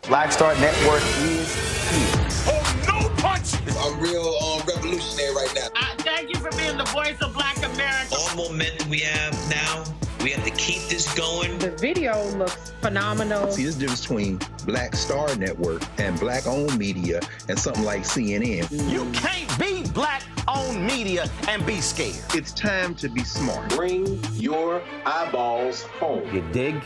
Black Star Network is here. Oh, no punch! I'm real revolutionary right now. Thank you for being the voice of Black America. All momentum we have now, we have to keep this going. The video looks phenomenal. See, this difference between Black Star Network and black-owned media and something like CNN. You can't be black-owned media and be scared. It's time to be smart. Bring your eyeballs home. You dig?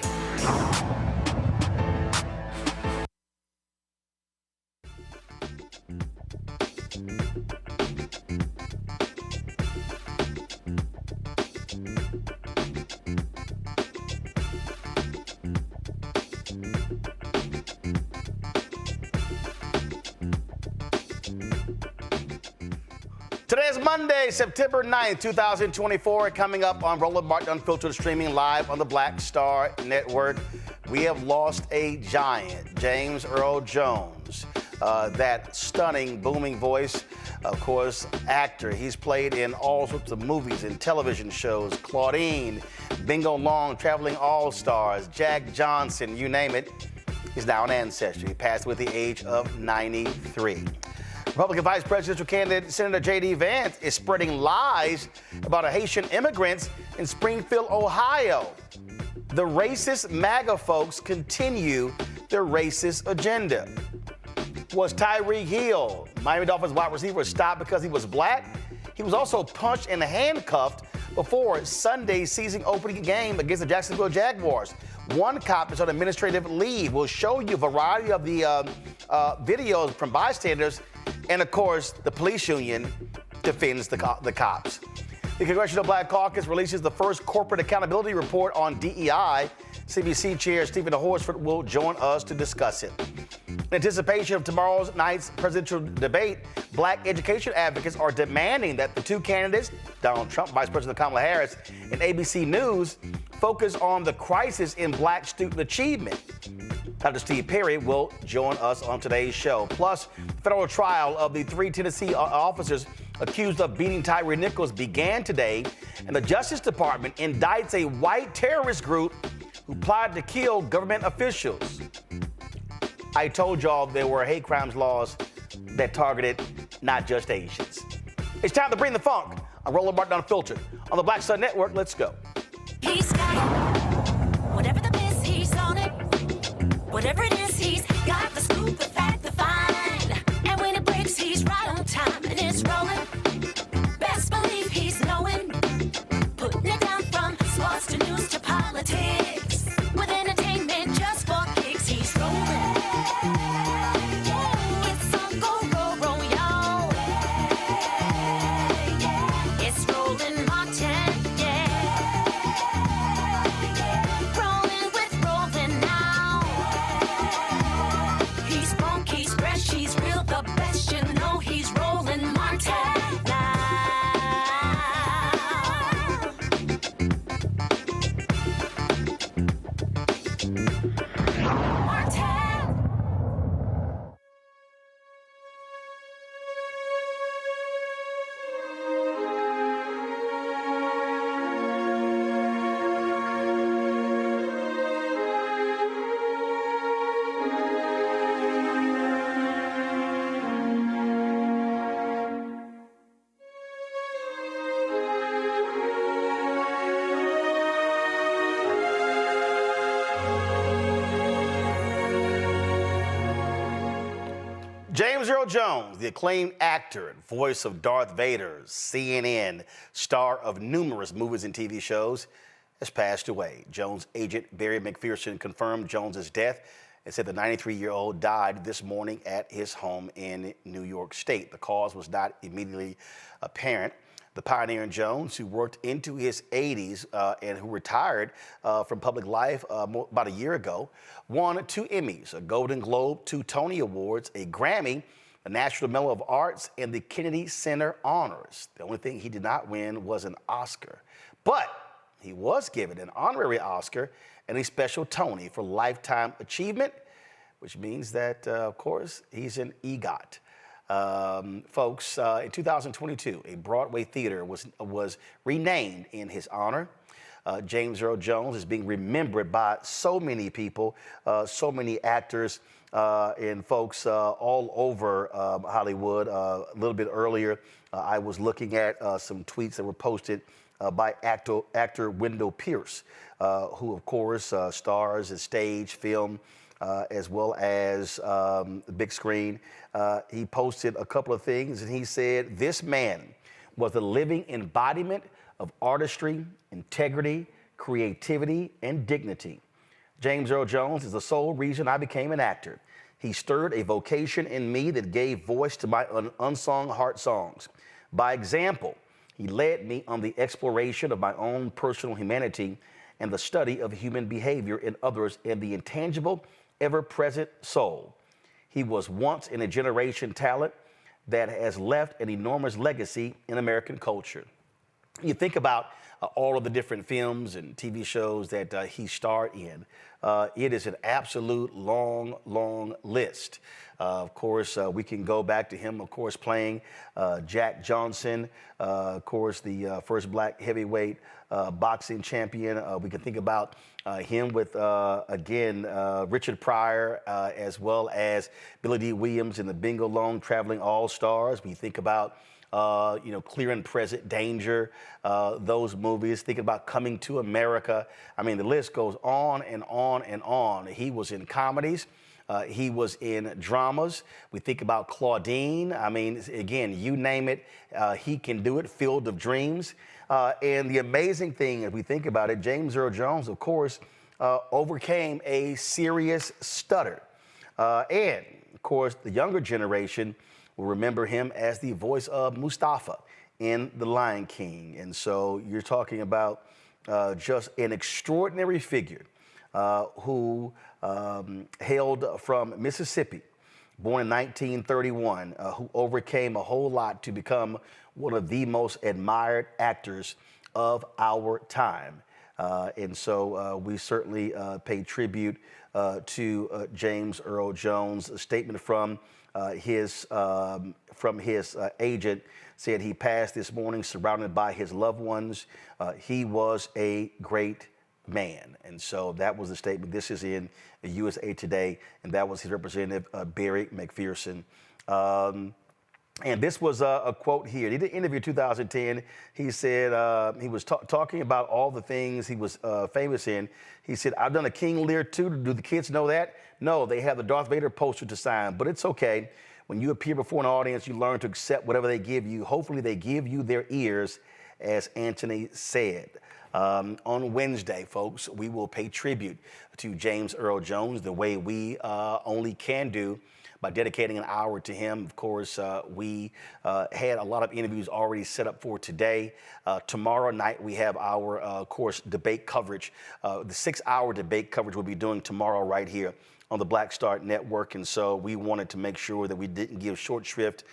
Today is Monday, September 9th, 2024. Coming up on Roland Martin Unfiltered, streaming live on the Black Star Network. We have lost a giant, James Earl Jones. That stunning, booming voice, of course, actor. He's played in all sorts of movies and television shows. Claudine, Bingo Long, Traveling All-Stars, Jack Johnson, you name it. He's now an ancestor. He passed with the age of 93. Republican Vice Presidential candidate Senator JD Vance is spreading lies about Haitian immigrants in Springfield, Ohio. The racist MAGA folks continue their racist agenda. Was Tyreek Hill, Miami Dolphins wide receiver, stopped because he was black? He was also punched and handcuffed before Sunday's season opening game against the Jacksonville Jaguars. One cop is on administrative leave. We'll show you a variety of the videos from bystanders. And of course, the police union defends the cops. The Congressional Black Caucus releases the first corporate accountability report on DEI. CBC Chair Steven Horsford will join us to discuss it. In anticipation of tomorrow night's presidential debate, black education advocates are demanding that the two candidates, Donald Trump, Vice President Kamala Harris, and ABC News, focus on the crisis in black student achievement. Dr. Steve Perry will join us on today's show. Plus, the federal trial of the 3 Tennessee officers accused of beating Tyree Nichols began today, and the Justice Department indicts a white terrorist group who plotted to kill government officials. I told y'all there were hate crimes laws that targeted not just Asians. It's time to bring the funk on Roland Martin Unfiltered. On the Black Star Network, let's go. He's got it. Whatever the miss, he's on it. Whatever it is, he's got the scoop, the fact, the find. And when it breaks, he's right on time and it's rolling. Best believe he's knowing. Putting it down from sports to news to politics. With entertainment just for kicks, he's rolling. It's on go, y'all. It's Roland Martin, yeah. Rolling with Roland now. Martin. James Earl Jones, the acclaimed actor and voice of Darth Vader, CNN, star of numerous movies and TV shows, has passed away. Jones' agent Barry McPherson confirmed Jones's death and said the 93-year-old died this morning at his home in New York State. The cause was not immediately apparent. The pioneer Jones, who worked into his 80s and who retired from public life about a year ago, won 2 Emmys, a Golden Globe, 2 Tony Awards, a Grammy, a National Medal of Arts, and the Kennedy Center Honors. The only thing he did not win was an Oscar. But he was given an honorary Oscar and a special Tony for Lifetime Achievement, which means that, of course, he's an EGOT. Folks, in 2022, a Broadway theater was renamed in his honor. James Earl Jones is being remembered by so many people, so many actors and folks all over Hollywood. A little bit earlier, I was looking at some tweets that were posted by actor Wendell Pierce, who, of course, stars in stage, film, as well as big screen. He posted a couple of things, and he said, "This man was the living embodiment of artistry, integrity, creativity, and dignity. James Earl Jones is the sole reason I became an actor. He stirred a vocation in me that gave voice to my unsung heart songs. By example, he led me on the exploration of my own personal humanity and the study of human behavior in others and the intangible, ever-present soul. He was once in a generation talent that has left an enormous legacy in American culture." You think about all of the different films and TV shows that he starred in. It is an absolute long list. Of course, we can go back to him, of course, playing Jack Johnson, of course, the first black heavyweight boxing champion. We can think about him with, again, Richard Pryor, as well as Billy D. Williams in the Bingo Long Traveling All-Stars. We think about Clear and Present Danger, those movies, thinking about Coming to America. I mean, the list goes on and on and on. He was in comedies. He was in dramas. We think about Claudine. I mean, again, you name it, he can do it. Field of Dreams. And the amazing thing, if we think about it, James Earl Jones, of course, overcame a serious stutter. And, of course, the younger generation will remember him as the voice of Mustafa in The Lion King. And so you're talking about just an extraordinary figure who hailed from Mississippi, born in 1931, who overcame a whole lot to become one of the most admired actors of our time. And so we certainly pay tribute to James Earl Jones. A statement from his agent said he passed this morning surrounded by his loved ones. He was a great man. And so that was the statement. This is in USA Today, and that was his representative, Barry McPherson. And this was a quote here. He did an interview in 2010. He said he was talking about all the things he was famous in. He said, "I've done a King Lear too. Do the kids know that? No, they have the Darth Vader poster to sign, but it's okay. When you appear before an audience, you learn to accept whatever they give you. Hopefully they give you their ears," as Anthony said. On Wednesday, folks, we will pay tribute to James Earl Jones the way we only can do by dedicating an hour to him. Of course, we had a lot of interviews already set up for today. Tomorrow night, we have our, of course, debate coverage. The 6-hour debate coverage we'll be doing tomorrow right here on the Black Star Network. And so we wanted to make sure that we didn't give short shrift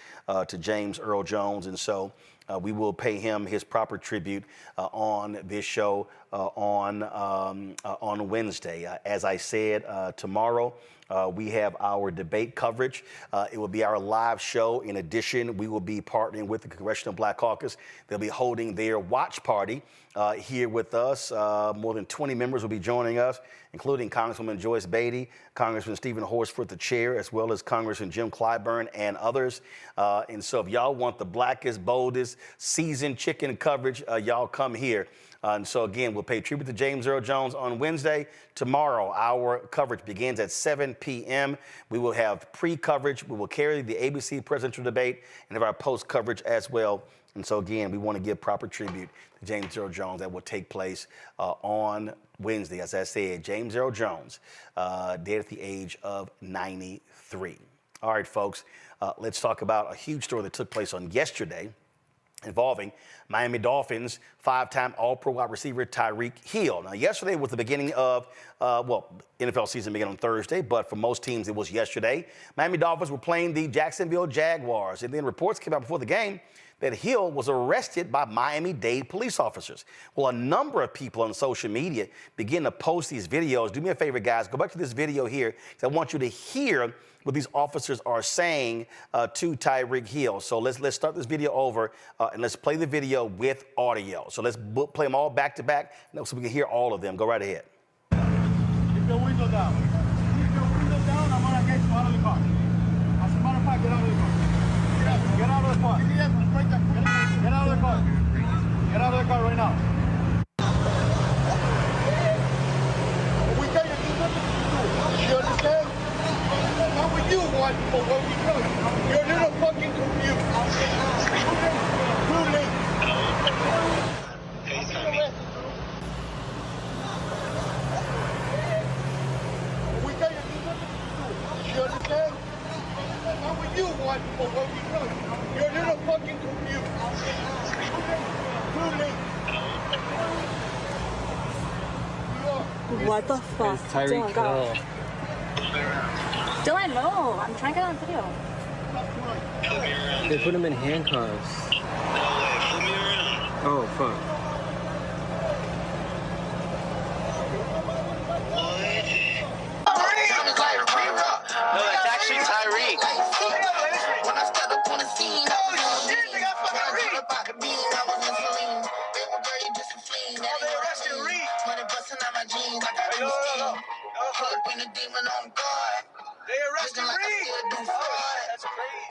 to James Earl Jones. And so we will pay him his proper tribute on this show on Wednesday. As I said, tomorrow we have our debate coverage. It will be our live show. In addition, we will be partnering with the Congressional Black Caucus. They'll be holding their watch party here with us. More than 20 members will be joining us, including Congresswoman Joyce Beatty, Congressman Steven Horsford, the chair, as well as Congressman Jim Clyburn and others. And so if y'all want the blackest, boldest, seasoned chicken coverage, y'all come here. And so, again, we'll pay tribute to James Earl Jones on Wednesday. Tomorrow, our coverage begins at 7 p.m. We will have pre-coverage. We will carry the ABC presidential debate and have our post-coverage as well. And so, again, we want to give proper tribute to James Earl Jones. That will take place on Wednesday. As I said, James Earl Jones, dead at the age of 93. All right, folks, let's talk about a huge story that took place on yesterday involving Miami Dolphins five-time All-Pro wide receiver Tyreek Hill. Now, yesterday was the beginning of, NFL season began on Thursday, but for most teams it was yesterday. Miami Dolphins were playing the Jacksonville Jaguars, and then reports came out before the game that Hill was arrested by Miami-Dade police officers. Well, a number of people on social media begin to post these videos. Do me a favor, guys. Go back to this video here, because I want you to hear what these officers are saying to Tyreek Hill. So let's start this video over and let's play the video with audio. So let's play them all back to back so we can hear all of them. Go right ahead. Keep your window down. Keep your window down. I'm gonna get you out of the car. As a matter of fact, get out of the car. Get out of the car. Get out of the car. Get out of the car right now. We tell you to do nothing to do. You understand? What would you want for what we do? You're a little fucking confused. Too late. We tell you to do nothing to do. You understand? What would you want for what we do? You're a little fucking confused. Too late. What the fuck? It's Tyreek Hill. Dylan, no. I'm trying to get on video. They put him in handcuffs. Oh, fuck. No, it's actually Tyreek. When I stepped up on the scene, they arrested Reed. They arrested Reed. That's crazy.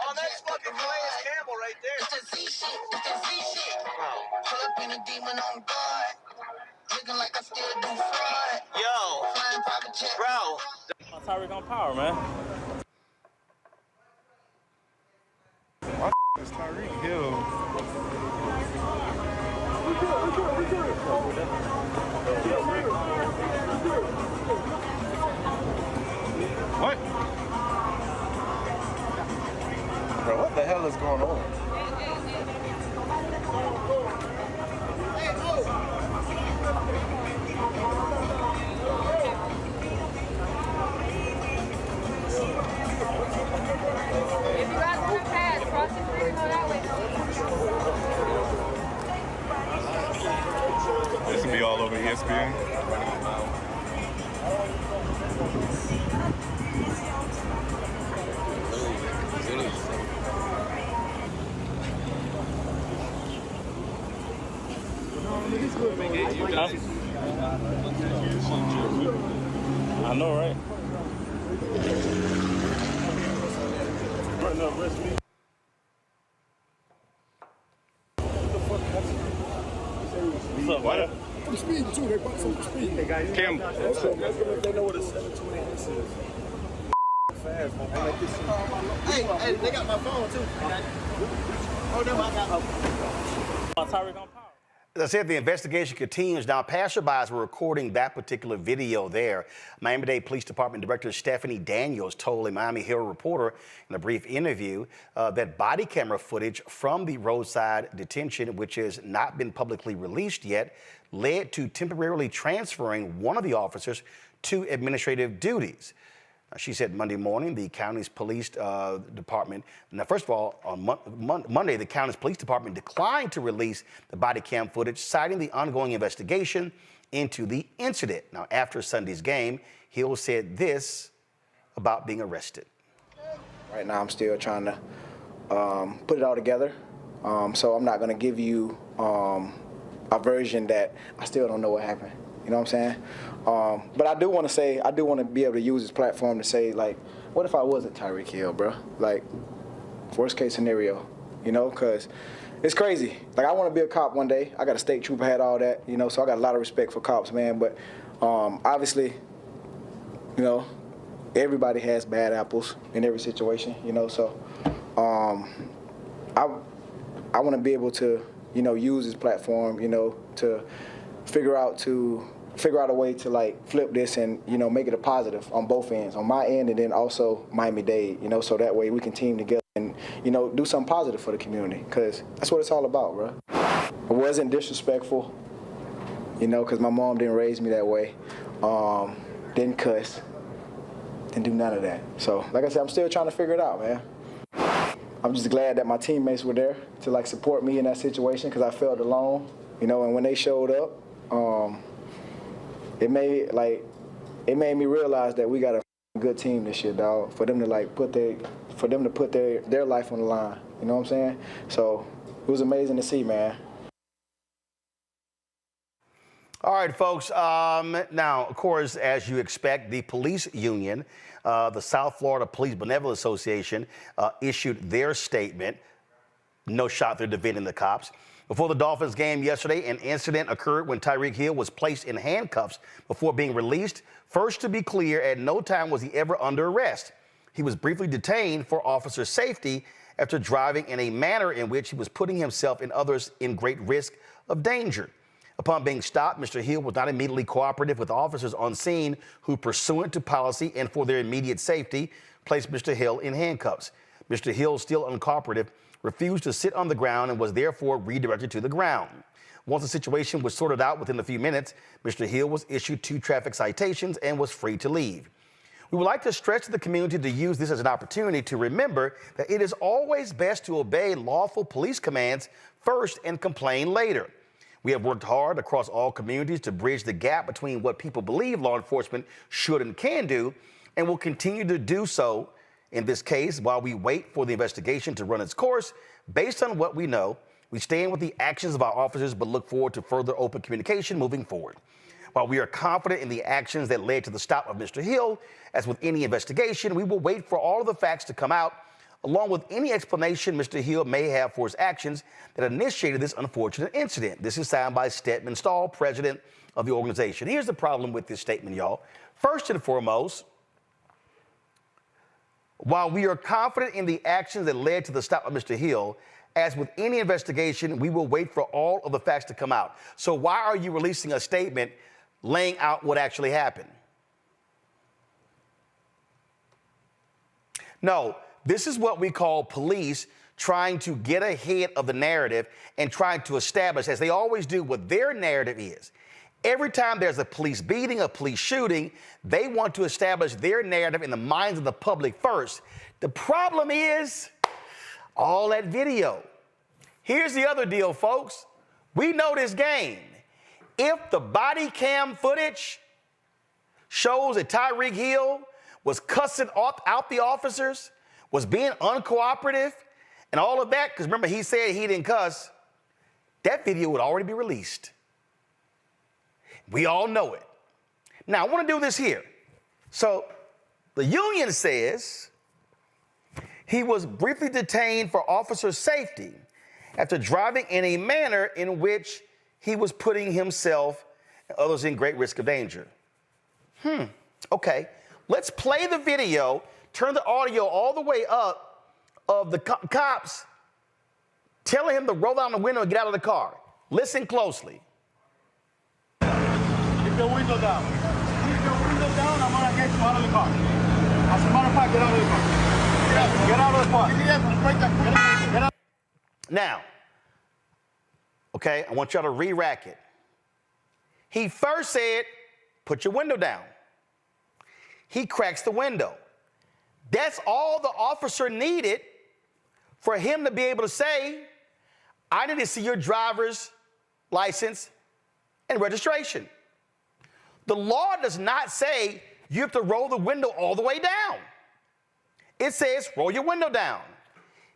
Oh, that's fucking Calais Campbell right there. It's that Z shit. It's that Z shit. Pull up in a demon on guard. Looking like I still do fraud. Yo, Flying private jet. bro. Tyreek on power, man. It's Tyreek Hill. What? Bro, what the hell is going on? If you guys want to pass, cross the street and go that way. This will be all over ESPN. I know, right? What's up, What? The speed too. They bought some speed. Hey guys, Kim. they know what a 728 is. Fast. Hey, they got my phone too. Oh no, I got Tyreek on power. As I said, the investigation continues. Now, passerbys were recording that particular video there. Miami-Dade Police Department Director Stephanie Daniels told a Miami Herald reporter in a brief interview that body camera footage from the roadside detention, which has not been publicly released yet, led to temporarily transferring one of the officers to administrative duties. She said Monday morning the county's police department, now first of all, on Monday, the county's police department declined to release the body cam footage, citing the ongoing investigation into the incident. Now, after Sunday's game, Hill said this about being arrested. Right now, I'm still trying to put it all together. So I'm not going to give you a version that I still don't know what happened. You know what I'm saying? But I do want to say, I do want to be able to use this platform to say, like, what if I wasn't Tyreek Hill, bro? Like, worst case scenario, you know, because it's crazy. Like, I want to be a cop one day. I got a state trooper, had all that, you know, so I got a lot of respect for cops, man. But obviously, you know, everybody has bad apples in every situation, you know, so I want to be able to, you know, use this platform, you know, to figure out a way to, like, flip this and, you know, make it a positive on both ends, on my end and then also Miami-Dade, you know, so that way we can team together and, you know, do something positive for the community, because that's what it's all about, bro. It wasn't disrespectful, you know, because my mom didn't raise me that way, didn't cuss, didn't do none of that. So, like I said, I'm still trying to figure it out, man. I'm just glad that my teammates were there to, like, support me in that situation, because I felt alone, you know, and when they showed up, it made me realize that we got a good team this year, dog. For them to, like, put their life on the line. You know what I'm saying? So it was amazing to see, man. All right, folks. Now, of course, as you expect, the police union, the South Florida Police Benevolent Association, issued their statement. No shot they're defending the cops. Before the Dolphins game yesterday, an incident occurred when Tyreek Hill was placed in handcuffs before being released. First, to be clear, at no time was he ever under arrest. He was briefly detained for officer safety after driving in a manner in which he was putting himself and others in great risk of danger. Upon being stopped, Mr. Hill was not immediately cooperative with officers on scene who, pursuant to policy and for their immediate safety, placed Mr. Hill in handcuffs. Mr. Hill, still uncooperative, refused to sit on the ground and was therefore redirected to the ground. Once the situation was sorted out within a few minutes, Mr. Hill was issued 2 traffic citations and was free to leave. We would like to stress to the community to use this as an opportunity to remember that it is always best to obey lawful police commands first and complain later. We have worked hard across all communities to bridge the gap between what people believe law enforcement should and can do, and will continue to do so in this case while we wait for the investigation to run its course. Based on what we know, we stand with the actions of our officers but look forward to further open communication moving forward. While we are confident in the actions that led to the stop of Mr. Hill, as with any investigation, we will wait for all of the facts to come out, along with any explanation Mr. Hill may have for his actions that initiated this unfortunate incident. This is signed by Stedman Stahl, president of the organization. Here's the problem with this statement, y'all. First and foremost, while we are confident in the actions that led to the stop of Mr. Hill, as with any investigation, we will wait for all of the facts to come out. So why are you releasing a statement laying out what actually happened? No, this is what we call police trying to get ahead of the narrative and trying to establish, as they always do, what their narrative is. Every time there's a police beating, a police shooting, they want to establish their narrative in the minds of the public first. The problem is all that video. Here's the other deal, folks. We know this game. If the body cam footage shows that Tyreek Hill was cussing out the officers, was being uncooperative, and all of that, because remember, he said he didn't cuss, that video would already be released. We all know it. Now, I want to do this here. So the union says he was briefly detained for officer safety after driving in a manner in which he was putting himself and others in great risk of danger. Okay, let's play the video, turn the audio all the way up of the cops telling him to roll down the window and get out of the car. Listen closely. Keep your window down. Keep your window down, I'm gonna get you out of the car. As a matter of fact, get out of the car. Get out of the car. Get out. Now, okay, I want y'all to re-rack it. He first said, put your window down. he cracks the window. That's all the officer needed for him to be able to say, I need to see your driver's license and registration. The law does not say you have to roll the window all the way down. It says roll your window down.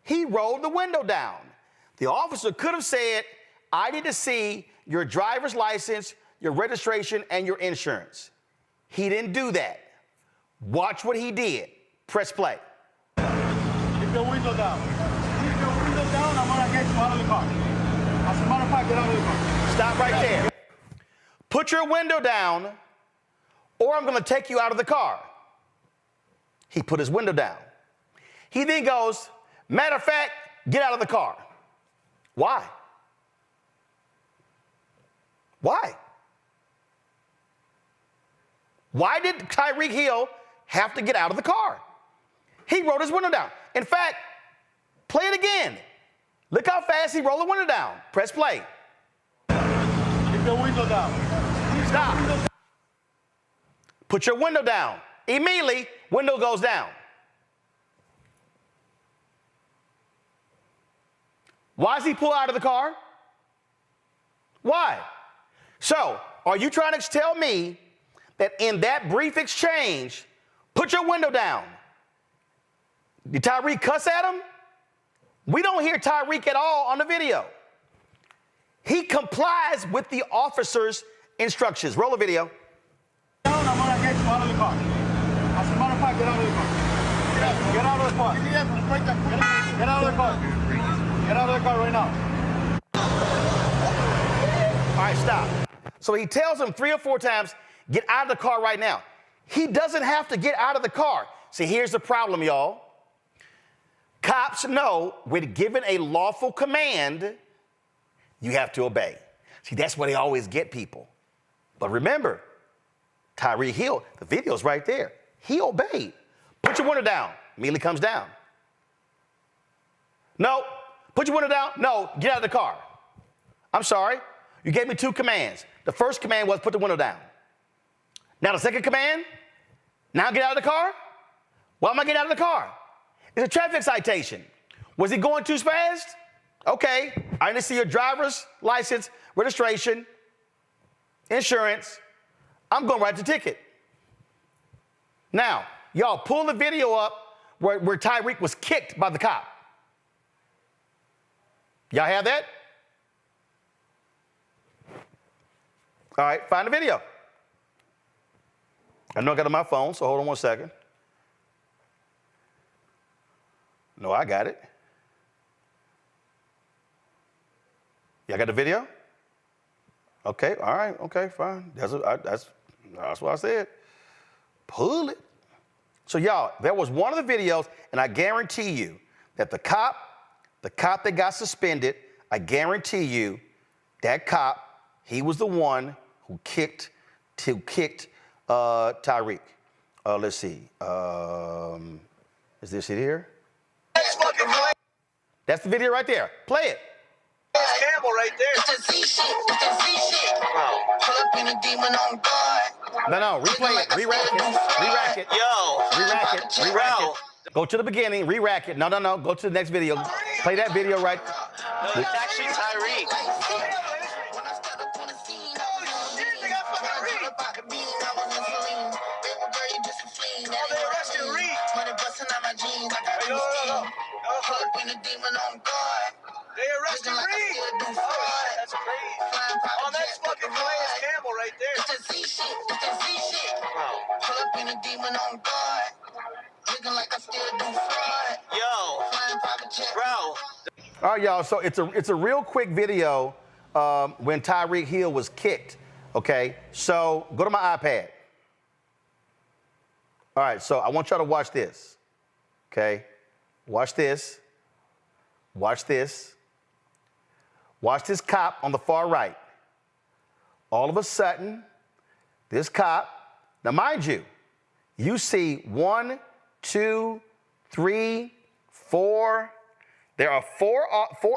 He rolled the window down. The officer could have said, I need to see your driver's license, your registration, and your insurance. He didn't do that. Watch what he did. Press play. Keep the window down. Keep the window down, I'm gonna get you out of the car. As a matter of fact, get out of the car. Stop right there. Put your window down, or I'm gonna take you out of the car. He put his window down. He then goes, matter of fact, get out of the car. Why? Why? Why did Tyreek Hill have to get out of the car? He rolled his window down. In fact, play it again. Look how fast he rolled the window down. Press play. Keep the window down. Stop. Put your window down. Immediately, window goes down. Why does he pull out of the car? Why? So, are you trying to tell me that in that brief exchange, put your window down, did Tyreek cuss at him? We don't hear Tyreek at all on the video. He complies with the officer's instructions. Roll the video. I'm gonna get you out of the car. As a matter of fact, get out of the car. Get out of the car. Get out of the car. Get out of the car right now. All right, stop. So he tells him 3 or 4 times, get out of the car right now. He doesn't have to get out of the car. See, here's the problem, y'all. Cops know when given a lawful command, you have to obey. See, that's where they always get people. But remember, Tyreek Hill, the video's right there. He obeyed. Put your window down. Immediately comes down. No. Put your window down. No. Get out of the car. I'm sorry. You gave me 2 commands. The first command was put the window down. Now the second command, now get out of the car? Why am I getting out of the car? It's a traffic citation. Was he going too fast? Okay, I need to see your driver's license, registration, insurance. I'm going to write the ticket. Now, y'all pull the video up where Tyreek was kicked by the cop. Y'all have that? All right, find the video. I know I got it on my phone, so hold on one second. No, I got it. Y'all got the video? Okay, all right, okay, fine. That's what I said. Pull it. So y'all, there was one of the videos, and I guarantee you that the cop that got suspended, I guarantee you that cop, he was the one who kicked Tyreek. Let's see. Is this it here? That's the video right there. Play it. Campbell right there. It's the Z shit. It's the Z shit. Pull up in a demon on guard. No, replay it. Re-rack it. Re-rack it. Yo. Re-rack it. Re-rack it. Go to the beginning. Re-rack it. No. Go to the next video. Play that video right. No, it's actually Tyreek. They arrested Reed. Oh, that's crazy. Oh, that's fucking Calais Campbell right there. It's the Z shit. It's the Z shit. Pull up in a demon on guard. Looking like I still do fraud. Yo. Flying private jet. Bro. All right, y'all. So it's a real quick video when Tyreek Hill was kicked. Okay. So go to my iPad. All right. So I want y'all to watch this. Okay. Watch this. Watch this. Watch this cop on the far right. All of a sudden, this cop, now mind you, you see 1, 2, 3, 4. There are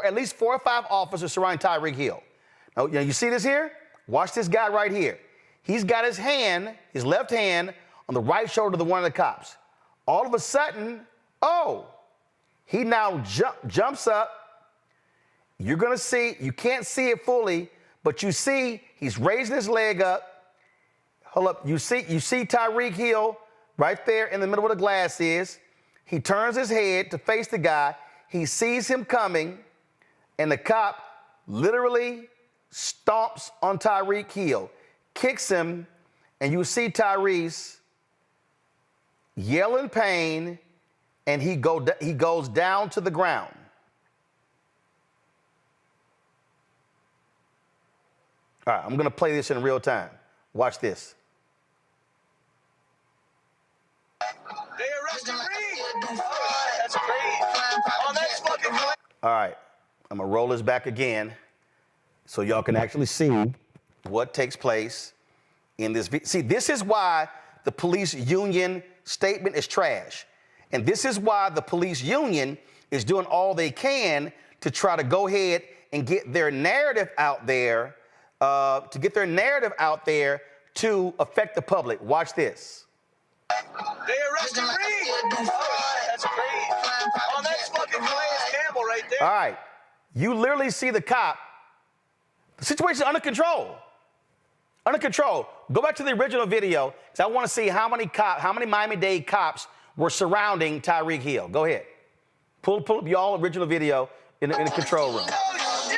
at least 4 or 5 officers surrounding Tyreek Hill. Now, you see this here? Watch this guy right here. He's got his left hand on the right shoulder to one of the cops. All of a sudden, he now jumps up. You're going to see, you can't see it fully, but you see he's raising his leg up. Hold up. You see Tyreek Hill right there in the middle where the glass is. He turns his head to face the guy. He sees him coming, and the cop literally stomps on Tyreek Hill, kicks him, and you see Tyrese yell in pain, and he goes down to the ground. All right, I'm going to play this in real time. Watch this. They arrested Reed. That's crazy. Oh, that's fucking crazy. All right, I'm going to roll this back again so y'all can actually see what takes place in this video. See, this is why the police union statement is trash. And this is why the police union is doing all they can to try to go ahead and get their narrative out there, to affect the public. Watch this. They arrested Reed. That's crazy. Oh, that's fucking Calais Campbell right there. All right, you literally see the cop. The situation is under control. Under control. Go back to the original video, because I want to see how many Miami-Dade cops were surrounding Tyreek Hill. Go ahead. Pull up y'all original video in the control room.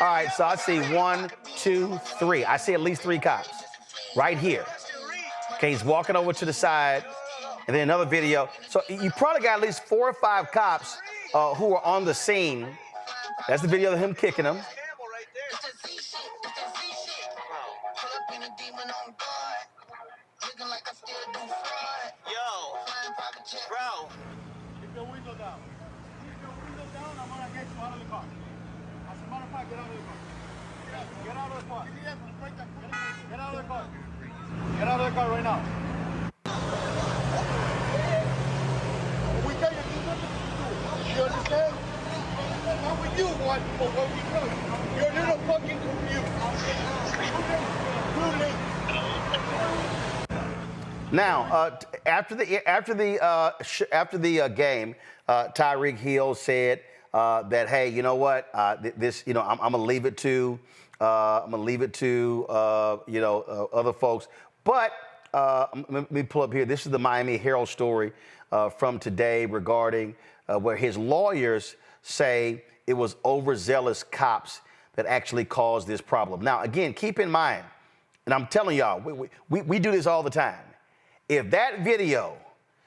All right, so I see 1, 2, 3. I see at least 3 cops right here. Okay, he's walking over to the side, and then another video. So you probably got at least 4 or 5 cops who are on the scene. That's the video of him kicking him. Bro. Keep your window down. Keep your window down, I'm gonna get you out of the car. As a matter of fact, get out of the car. Get out of the car. Get out of the car. Get out of the car right now. We tell you do nothing to do. You understand? How would you want for what we tell you? You're a little fucking confused. Too late. Now, after the game, Tyreek Hill said that, hey, you know what? I'm gonna leave it to other folks. But let me pull up here. This is the Miami Herald story from today regarding where his lawyers say it was overzealous cops that actually caused this problem. Now, again, keep in mind, and I'm telling y'all, we do this all the time. If that video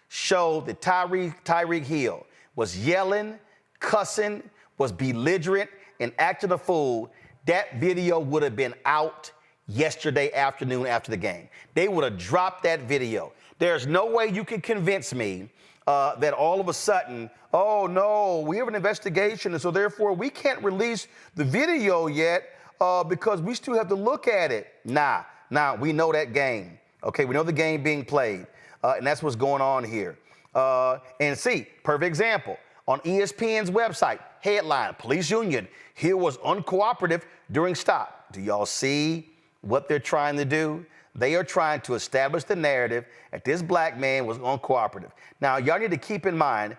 showed that Tyreek Hill was yelling, cussing, was belligerent, and acting a fool, that video would have been out yesterday afternoon after the game. They would have dropped that video. There's no way you can convince me that all of a sudden, oh no, we have an investigation, and so therefore we can't release the video yet because we still have to look at it. Nah, we know that game. Okay, we know the game being played, and that's what's going on here. And see, perfect example, on ESPN's website, headline, police union, Hill was uncooperative during stop. Do y'all see what they're trying to do? They are trying to establish the narrative that this black man was uncooperative. Now, y'all need to keep in mind,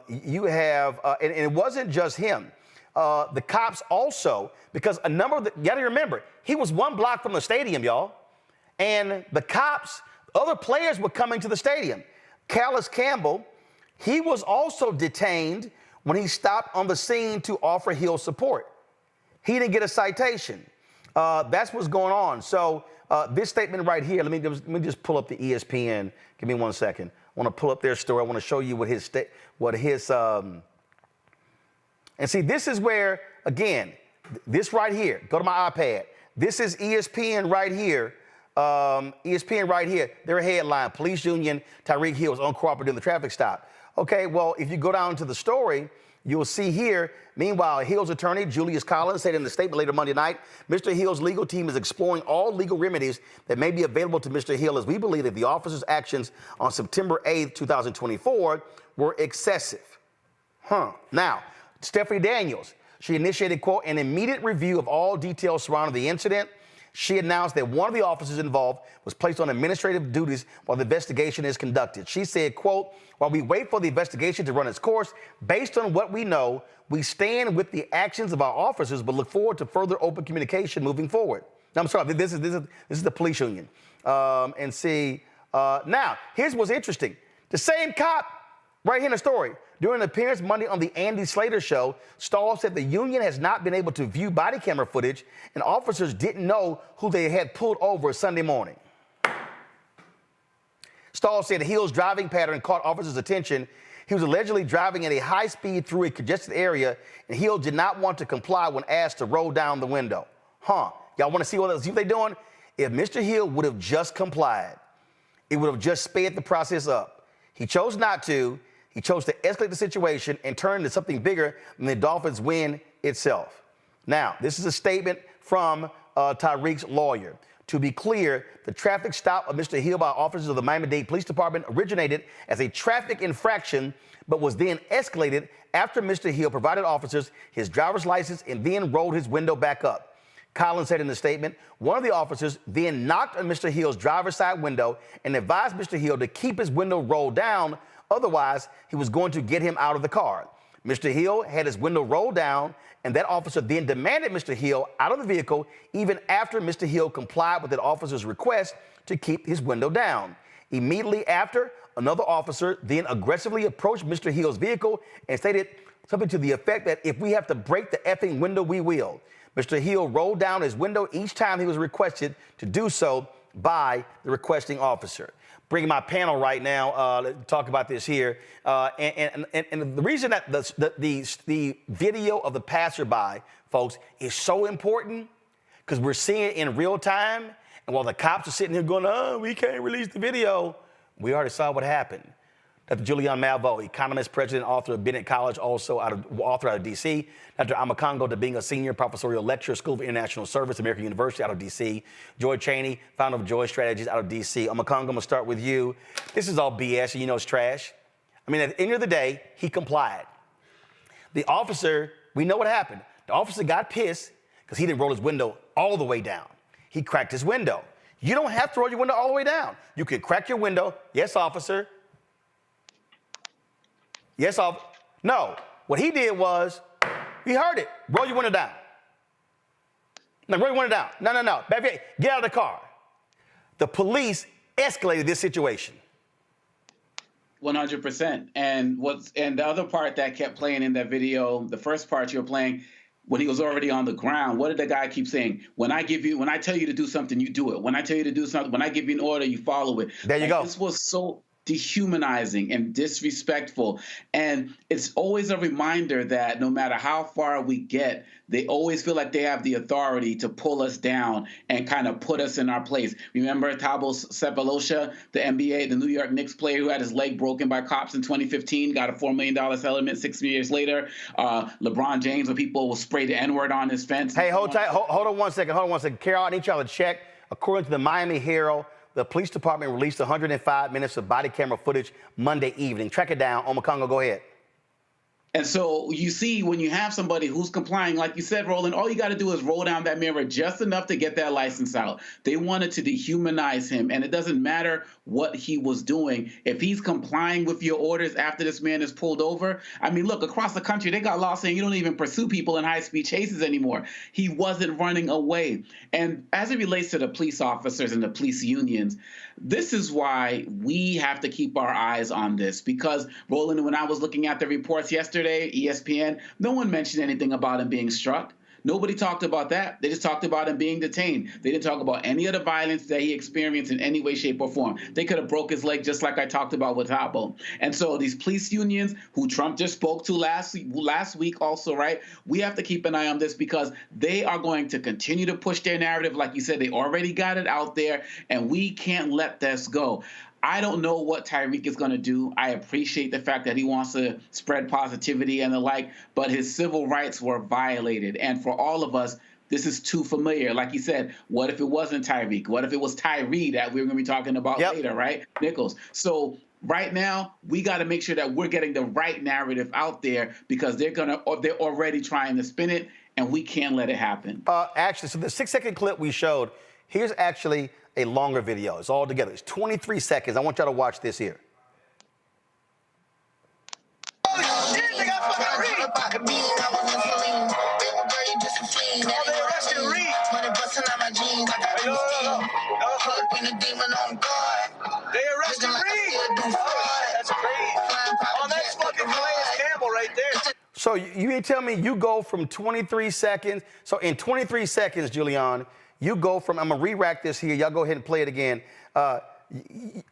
you have, and it wasn't just him. The cops also, because you gotta remember, he was 1 block from the stadium, y'all. And the cops, other players were coming to the stadium. Calais Campbell, he was also detained when he stopped on the scene to offer Hill support. He didn't get a citation. That's what's going on. So this statement right here, let me just pull up the ESPN. Give me 1 second. I want to pull up their story. I want to show you and see, this is where, again, this right here, go to my iPad. This is ESPN right here. ESPN right here, their headline, police union, Tyreek Hill was uncooperative in the traffic stop. Okay, well, if you go down to the story, you'll see here, meanwhile, Hill's attorney, Julius Collins, said in the statement later Monday night, Mr. Hill's legal team is exploring all legal remedies that may be available to Mr. Hill, as we believe that the officer's actions on September 8th, 2024 were excessive. Now, Stephanie Daniels, she initiated, quote, an immediate review of all details surrounding the incident. She announced that one of the officers involved was placed on administrative duties while the investigation is conducted. She said, quote, while we wait for the investigation to run its course, based on what we know, we stand with the actions of our officers, but look forward to further open communication moving forward. Now, I'm sorry, this is the police union. Now, here's what's interesting. The same cop right here in the story, during an appearance Monday on the Andy Slater show, Stahl said the union has not been able to view body camera footage and officers didn't know who they had pulled over Sunday morning. Stahl said Hill's driving pattern caught officers' attention. He was allegedly driving at a high speed through a congested area, and Hill did not want to comply when asked to roll down the window. Y'all want to see what they're doing? If Mr. Hill would have just complied, it would have just sped the process up. He chose not to. He chose to escalate the situation and turn into something bigger than the Dolphins win itself. Now, this is a statement from Tyreek's lawyer. To be clear, the traffic stop of Mr. Hill by officers of the Miami-Dade Police Department originated as a traffic infraction, but was then escalated after Mr. Hill provided officers his driver's license and then rolled his window back up. Collins said in the statement, one of the officers then knocked on Mr. Hill's driver's side window and advised Mr. Hill to keep his window rolled down, otherwise he was going to get him out of the car. Mr. Hill had his window rolled down, and that officer then demanded Mr. Hill out of the vehicle even after Mr. Hill complied with that officer's request to keep his window down. Immediately after, another officer then aggressively approached Mr. Hill's vehicle and stated something to the effect that if we have to break the effing window, we will. Mr. Hill rolled down his window each time he was requested to do so by the requesting officer. Bringing my panel right now to talk about this here. And the reason that the video of the passerby, folks, is so important because we're seeing it in real time. And while the cops are sitting here going, oh, we can't release the video, we already saw what happened. Dr. Julian Malveaux, economist, president, author of Bennett College, also author out of D.C. Dr. Amakongo Dabinga, a senior professorial lecturer, School of International Service, American University out of D.C. Joy Chaney, founder of Joy Strategies out of D.C. Amakongo, I'm going to start with you. This is all BS, and you know it's trash. I mean, at the end of the day, he complied. The officer, we know what happened. The officer got pissed because he didn't roll his window all the way down. He cracked his window. You don't have to roll your window all the way down. You can crack your window. Yes, officer. Yes, officer. No. What he did was, he heard it. Roll your window down. No, roll your window down. No. Get out of the car. The police escalated this situation. 100%. And the other part that kept playing in that video, the first part you were playing, when he was already on the ground, what did the guy keep saying? When I tell you to do something, you do it. When I tell you to do something, when I give you an order, you follow it. There you go. This was so dehumanizing and disrespectful. And it's always a reminder that no matter how far we get, they always feel like they have the authority to pull us down and kind of put us in our place. Remember Thabo Sefolosha, the NBA, the New York Knicks player who had his leg broken by cops in 2015, got a $4 million settlement 6 years later. LeBron James, when people will spray the N-word on his fence. Hey, hold on one second. Carol, I need y'all to check. According to the Miami Herald, the police department released 105 minutes of body camera footage Monday evening. Track it down. Omakongo, go ahead. And so you see, when you have somebody who's complying, like you said, Roland, all you got to do is roll down that mirror just enough to get that license out. They wanted to dehumanize him, and it doesn't matter what he was doing. If he's complying with your orders after this man is pulled over, I mean, look, across the country, they got laws saying you don't even pursue people in high-speed chases anymore. He wasn't running away. And as it relates to the police officers and the police unions, this is why we have to keep our eyes on this, because, Roland, when I was looking at the reports yesterday, ESPN, no one mentioned anything about him being struck. Nobody talked about that. They just talked about him being detained. They didn't talk about any of the violence that he experienced in any way, shape, or form. They could have broke his leg just like I talked about with Thabo. And so these police unions, who Trump just spoke to last week also, right, we have to keep an eye on this because they are going to continue to push their narrative. Like you said, they already got it out there, and we can't let this go. I don't know what Tyreek is going to do. I appreciate the fact that he wants to spread positivity and the like, but his civil rights were violated. And for all of us, this is too familiar. Like you said, what if it wasn't Tyreek? What if it was Tyree that we were going to be talking about later, right? Nichols. So right now, we got to make sure that we're getting the right narrative out there because they're already trying to spin it. and we can't let it happen. Actually, so the 6-second clip we showed, here's actually a longer video. It's all together. It's 23 seconds. I want y'all to watch this here. Oh, shit, they got fucking Reed. Oh, they arrested Reed. They arrested Reed. Oh, that's crazy. Oh, that's fucking Calais Campbell right there. So you ain't tell me you go from 23 seconds. So in 23 seconds, Julian, you go from, I'm going to re-rack this here. Y'all go ahead and play it again.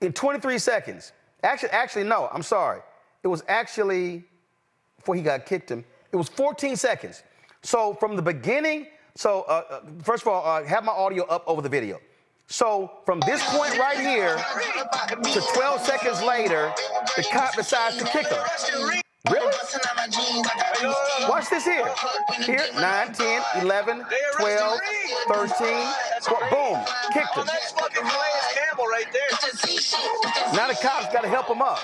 In 23 seconds. Actually, no, I'm sorry. It was actually, before he got kicked him, it was 14 seconds. So from the beginning, first of all, have my audio up over the video. So from this point right here to 12 seconds later, the cop decides to kick him. Really? Watch this here. Here, 9, 10, 11, 12, 13, boom, kicked him. That's fucking Calais Campbell right there. Now the cops got to help him up.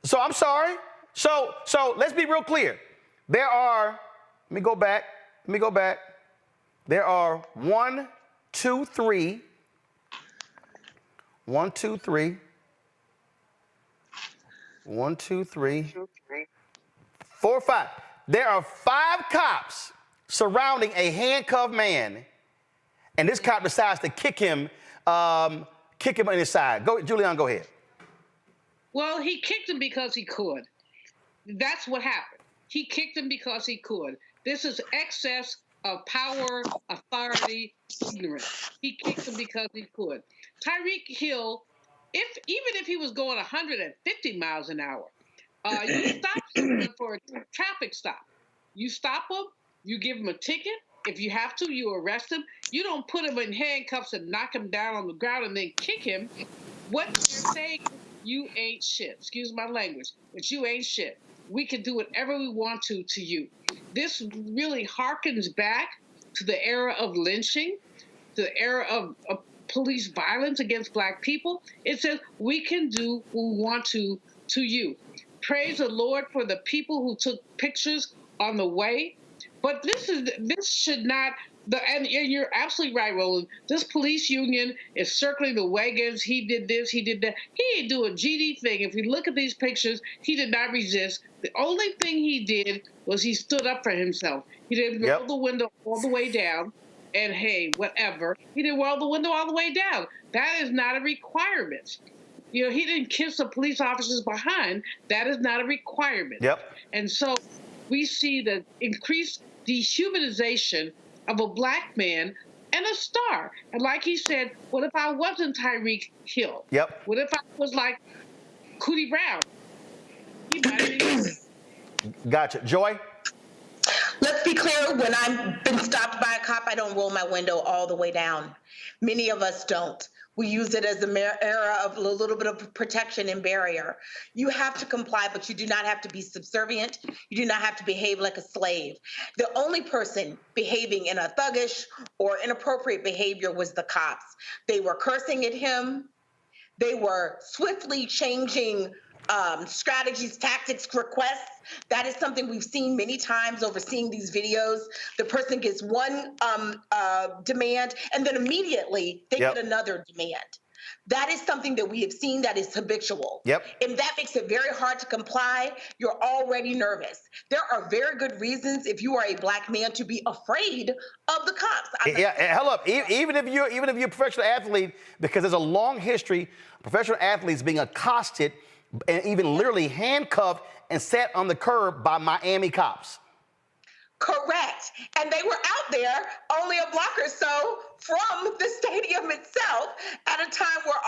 So I'm sorry. So let's be real clear. There are, let me go back. There are 1, 2, 3. 1, 2, 3. 1, 2, 3. 4, 5. There are 5 cops surrounding a handcuffed man, and this cop decides to kick him in his side. Go, Julian, go ahead. Well, he kicked him because he could. That's what happened. He kicked him because he could. This is excess of power, authority, ignorance. He kicked him because he could. Tyreek Hill, even if he was going 150 miles an hour, you stop him for a traffic stop. You stop him, you give him a ticket. If you have to, you arrest him. You don't put him in handcuffs and knock him down on the ground and then kick him. What you're saying, you ain't shit. Excuse my language, but you ain't shit. We can do whatever we want to you. This really harkens back to the era of lynching, to the era of police violence against Black people. It says we can do what we want to you. Praise the Lord for the people who took pictures on the way. But this should not, and you're absolutely right, Roland. This police union is circling the wagons. He did this, he did that. He didn't do a GD thing. If we look at these pictures, he did not resist. The only thing he did was he stood up for himself. He didn't roll the window all the way down and, hey, whatever. He didn't roll the window all the way down. That is not a requirement. You know, he didn't kiss the police officers behind. That is not a requirement. Yep. And so we see the increased dehumanization of a Black man and a star. And like he said, what if I wasn't Tyreek Hill? Yep. What if I was like Cootie Brown? He might have been. Gotcha. Joy? Let's be clear, when I've been stopped by a cop, I don't roll my window all the way down. Many of us don't. We use it as an era of a little bit of protection and barrier. You have to comply, but you do not have to be subservient. You do not have to behave like a slave. The only person behaving in a thuggish or inappropriate behavior was the cops. They were cursing at him. They were swiftly changing strategies, tactics, requests. That is something we've seen many times overseeing these videos. The person gets one demand, and then immediately they get another demand. That is something that we have seen that is habitual. Yep. And that makes it very hard to comply. You're already nervous. There are very good reasons, if you are a Black man, to be afraid of the cops. Hell up. Even if you're a professional athlete, because there's a long history of professional athletes being accosted and even literally handcuffed and sat on the curb by Miami cops. Correct. And they were out there only a block or so from the stadium itself at a time where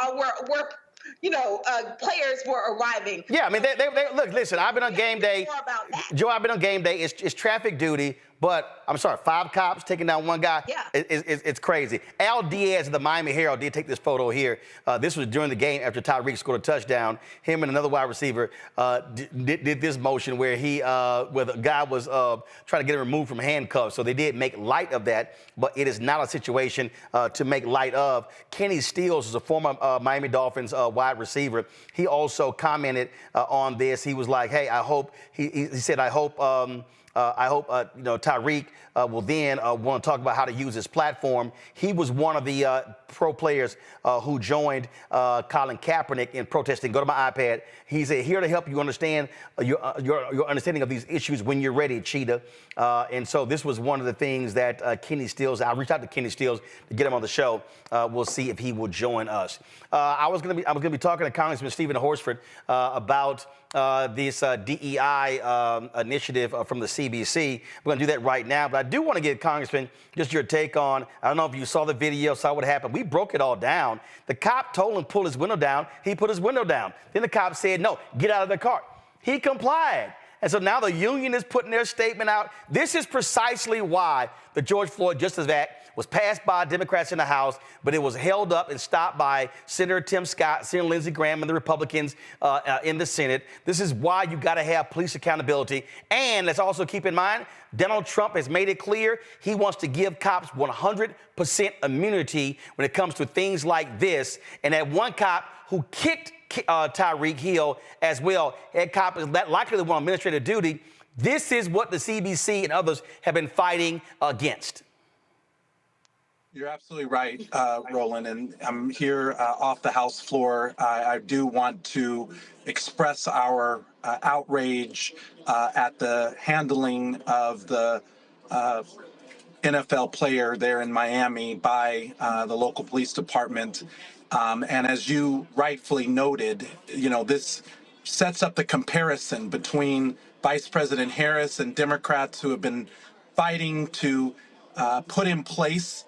players were arriving. Yeah, I mean, they look, listen, I've been on game day. Joe, I've been on game day. It's traffic duty. But I'm sorry, 5 cops taking down 1 guy. Yeah. It's crazy. Al Diaz of the Miami Herald did take this photo here. This was during the game after Tyreek scored a touchdown. Him and another wide receiver did this motion where where the guy was trying to get him removed from handcuffs. So they did make light of that, but it is not a situation to make light of. Kenny Stills is a former Miami Dolphins wide receiver. He also commented on this. He was like, hey, I hope, he said, I hope Tyreek will then want to talk about how to use his platform. He was one of the pro players who joined Colin Kaepernick in protesting. Go to my iPad. He's here to help you understand your understanding of these issues when you're ready, Cheetah. And so this was one of the things that Kenny Stills, I reached out to Kenny Stills to get him on the show. We'll see if he will join us. I was gonna be talking to Congressman Steven Horsford about this DEI initiative from the CBC. We're going to do that right now, but I do want to get, Congressman, just your take on, I don't know if you saw the video, saw what happened. We broke it all down. The cop told him to pull his window down. He put his window down. Then the cop said, no, get out of the car. He complied. And so now the union is putting their statement out. This is precisely why the George Floyd Justice Act was passed by Democrats in the House, but it was held up and stopped by Senator Tim Scott, Senator Lindsey Graham, and the Republicans in the Senate. This is why you got to have police accountability. And let's also keep in mind, Donald Trump has made it clear he wants to give cops 100% immunity when it comes to things like this. And that one cop who kicked Tyreek Hill as well, that cop is likely the one on administrative duty. This is what the CBC and others have been fighting against. You're absolutely right, Roland, and I'm here off the House floor. I do want to express our outrage at the handling of the NFL player there in Miami by the local police department. And as you rightfully noted, this sets up the comparison between Vice President Harris and Democrats who have been fighting to put in place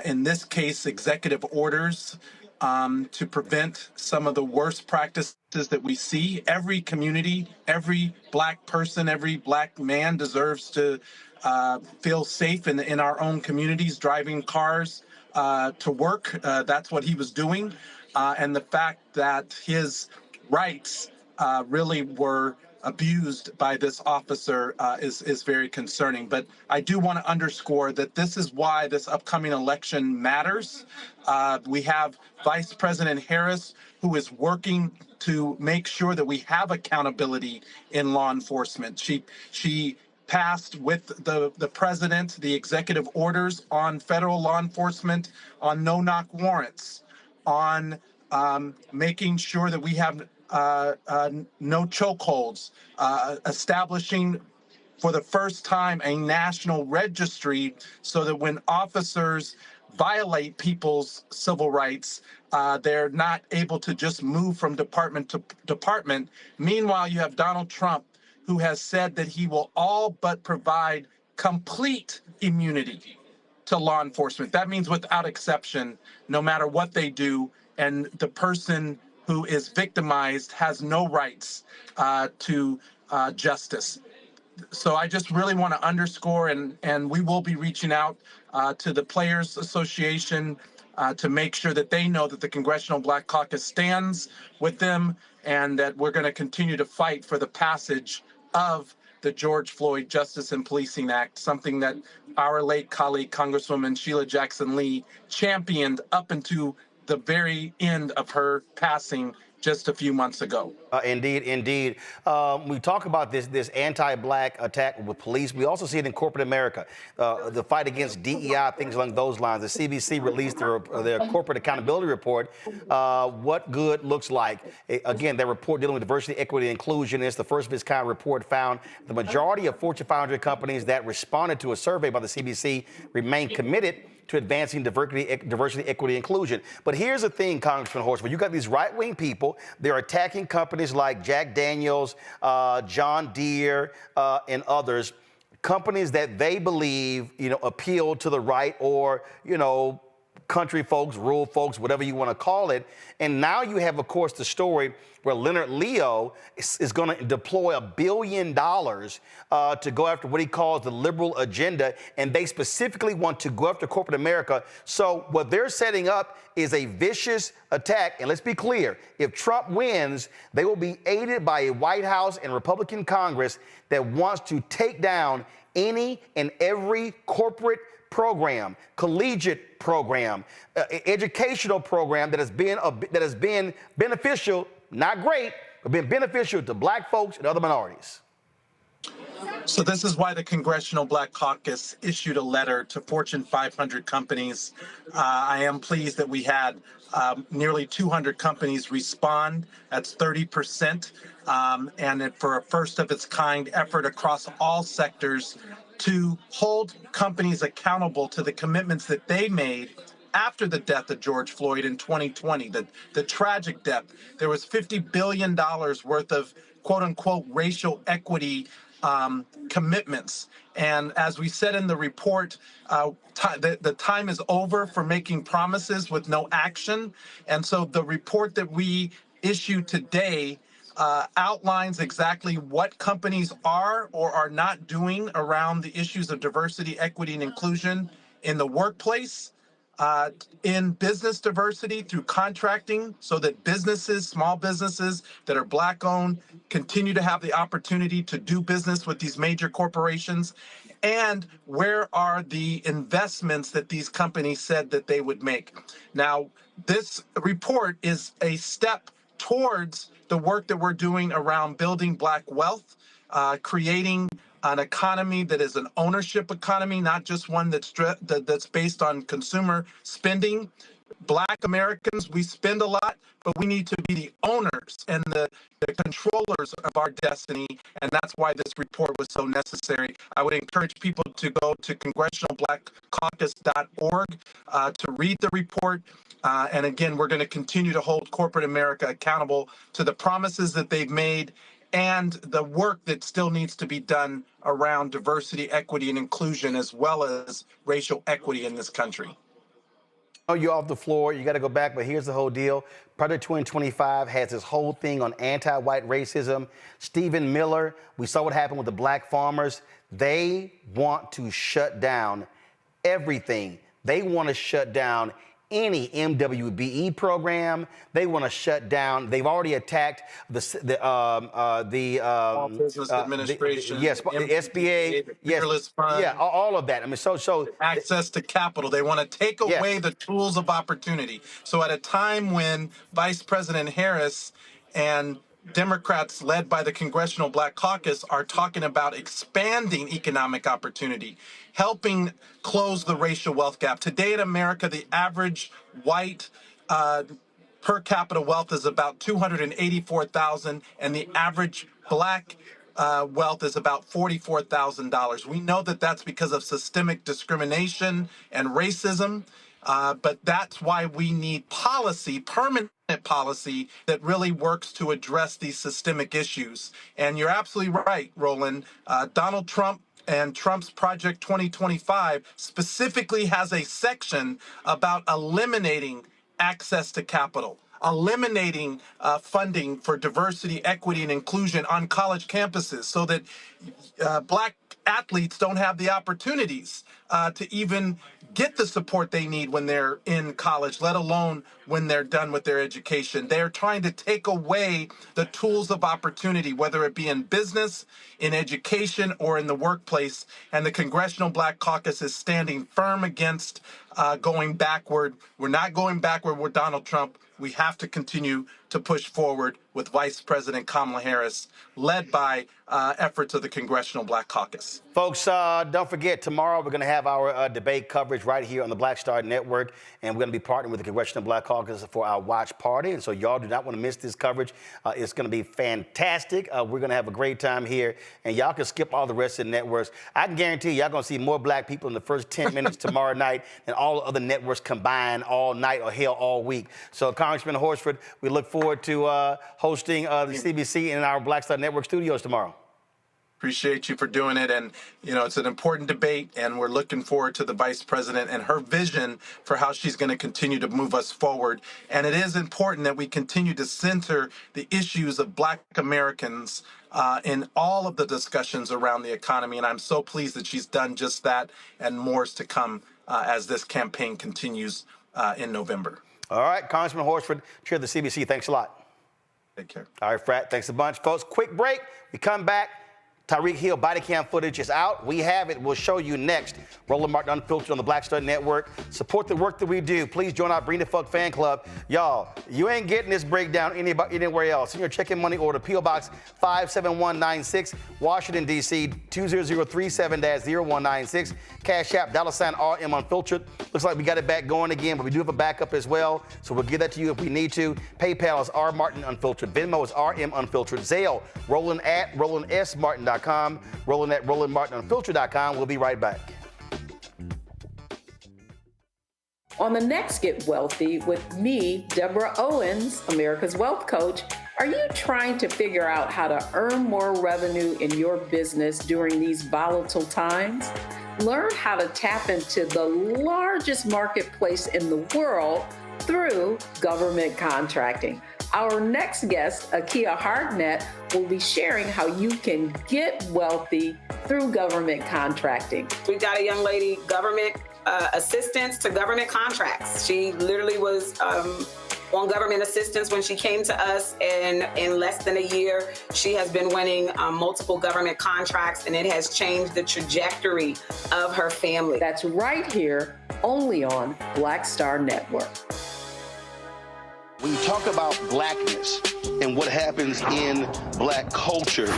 in this case, executive orders to prevent some of the worst practices that we see. Every community, every Black person, every Black man deserves to feel safe in our own communities, driving cars to work. That's what he was doing. And the fact that his rights really were abused by this officer is very concerning. But I do want to underscore that this is why this upcoming election matters. We have Vice President Harris, who is working to make sure that we have accountability in law enforcement. She passed with the president the executive orders on federal law enforcement, on no-knock warrants, on making sure that we have no chokeholds, establishing for the first time a national registry so that when officers violate people's civil rights, they're not able to just move from department to department. Meanwhile, you have Donald Trump, who has said that he will all but provide complete immunity to law enforcement. That means without exception, no matter what they do, and the person who is victimized has no rights to justice. So I just really want to underscore, and we will be reaching out to the Players Association to make sure that they know that the Congressional Black Caucus stands with them and that we're going to continue to fight for the passage of the George Floyd Justice and Policing Act, something that our late colleague, Congresswoman Sheila Jackson Lee, championed up into the very end of her passing just a few months ago. Indeed. We talk about this anti-Black attack with police. We also see it in corporate America. The fight against DEI, things along those lines. The CBC released their corporate accountability report, What Good Looks Like. Again, their report dealing with diversity, equity, and inclusion is the first of its kind report found the majority of Fortune 500 companies that responded to a survey by the CBC remain committed to advancing diversity, equity, inclusion. But here's the thing, Congressman Horsford, you got these right-wing people, they're attacking companies like Jack Daniels, John Deere, and others, companies that they believe, appeal to the right or, country folks, rural folks, whatever you want to call it. And now you have, of course, the story where Leonard Leo is going to deploy $1 billion to go after what he calls the liberal agenda. And they specifically want to go after corporate America. So what they're setting up is a vicious attack. And let's be clear, if Trump wins, they will be aided by a White House and Republican Congress that wants to take down any and every corporate program, collegiate program, educational program that has been beneficial, not great, but been beneficial to black folks and other minorities. So this is why the Congressional Black Caucus issued a letter to Fortune 500 companies. I am pleased that we had nearly 200 companies respond. That's 30%. And for a first of its kind effort across all sectors to hold companies accountable to the commitments that they made after the death of George Floyd in 2020, the tragic death. There was $50 billion worth of quote unquote racial equity commitments. And as we said in the report, the time is over for making promises with no action. And so the report that we issued today outlines exactly what companies are or are not doing around the issues of diversity, equity, and inclusion in the workplace, in business diversity through contracting, so that businesses, small businesses that are Black-owned, continue to have the opportunity to do business with these major corporations, and where are the investments that these companies said that they would make. Now, this report is a step towards the work that we're doing around building Black wealth, creating an economy that is an ownership economy, not just one that's based on consumer spending. Black Americans, we spend a lot, but we need to be the owners and the controllers of our destiny, and that's why this report was so necessary. I would encourage people to go to congressionalblackcaucus.org to read the report. And again, we're going to continue to hold corporate America accountable to the promises that they've made and the work that still needs to be done around diversity, equity, and inclusion, as well as racial equity in this country. Oh, you're off the floor. You got to go back. But here's the whole deal. Project 2025 has this whole thing on anti-white racism. Stephen Miller, we saw what happened with the black farmers. They want to shut down everything. They want to shut down any MWBE program. They want to shut down. They've already attacked the Small Business Administration, yes, SBA, yes, Fund, yeah, all of that. I mean, so access to capital. They want to take away the tools of opportunity. So at a time when Vice President Harris and Democrats led by the Congressional Black Caucus are talking about expanding economic opportunity, helping close the racial wealth gap. Today in America, the average white per capita wealth is about $284,000, and the average Black wealth is about $44,000. We know that that's because of systemic discrimination and racism, but that's why we need policy, permanent policy that really works to address these systemic issues. And you're absolutely right, Roland. Donald Trump and Trump's Project 2025 specifically has a section about eliminating access to capital, eliminating funding for diversity, equity, and inclusion on college campuses so that Black athletes don't have the opportunities to even get the support they need when they're in college, let alone when they're done with their education. They're trying to take away the tools of opportunity, whether it be in business, in education, or in the workplace. And the Congressional Black Caucus is standing firm against going backward. We're not going backward with Donald Trump. We have to continue to push forward with Vice President Kamala Harris, led by efforts of the Congressional Black Caucus. Folks, don't forget, tomorrow we're going to have our debate coverage right here on the Black Star Network, and we're going to be partnering with the Congressional Black Caucus for our watch party, and so y'all do not want to miss this coverage. It's going to be fantastic. We're going to have a great time here, and y'all can skip all the rest of the networks. I can guarantee y'all going to see more Black people in the first 10 minutes tomorrow night than all the other networks combined all night or hell all week. So, Congressman Horsford, we look forward to hosting the CBC in our Black Star Network studios tomorrow. Appreciate you for doing it. And, you know, it's an important debate, and we're looking forward to the vice president and her vision for how she's going to continue to move us forward. And it is important that we continue to center the issues of Black Americans in all of the discussions around the economy. And I'm so pleased that she's done just that, and more is to come as this campaign continues in November. All right, Congressman Horsford, Chair of the CBC, thanks a lot. Take care. All right, Frat, thanks a bunch. Folks, quick break. We come back. Tyreek Hill body cam footage is out. We have it. We'll show you next. Roland Martin Unfiltered on the Black Star Network. Support the work that we do. Please join our Bring the Fuck fan club. Y'all, you ain't getting this breakdown anywhere else. Send your check-in money order, P.O. Box 57196, Washington, D.C. 20037-0196. Cash App, $RM Unfiltered. Looks like we got it back going again, but we do have a backup as well, so we'll give that to you if we need to. PayPal is R Martin Unfiltered. Venmo is RM Unfiltered. Zelle, Roland at RolandSMartin.com. Roland at RolandMartinUnfiltered.com. We'll be right back. On the next Get Wealthy with me, Deborah Owens, America's Wealth Coach, are you trying to figure out how to earn more revenue in your business during these volatile times? Learn how to tap into the largest marketplace in the world through government contracting. Our next guest, Akia Hardnett, will be sharing how you can get wealthy through government contracting. We've got a young lady, government assistance to government contracts. She literally was on government assistance when she came to us, and in less than a year, she has been winning multiple government contracts, and it has changed the trajectory of her family. That's right here, only on Black Star Network. When you talk about blackness and what happens in Black culture,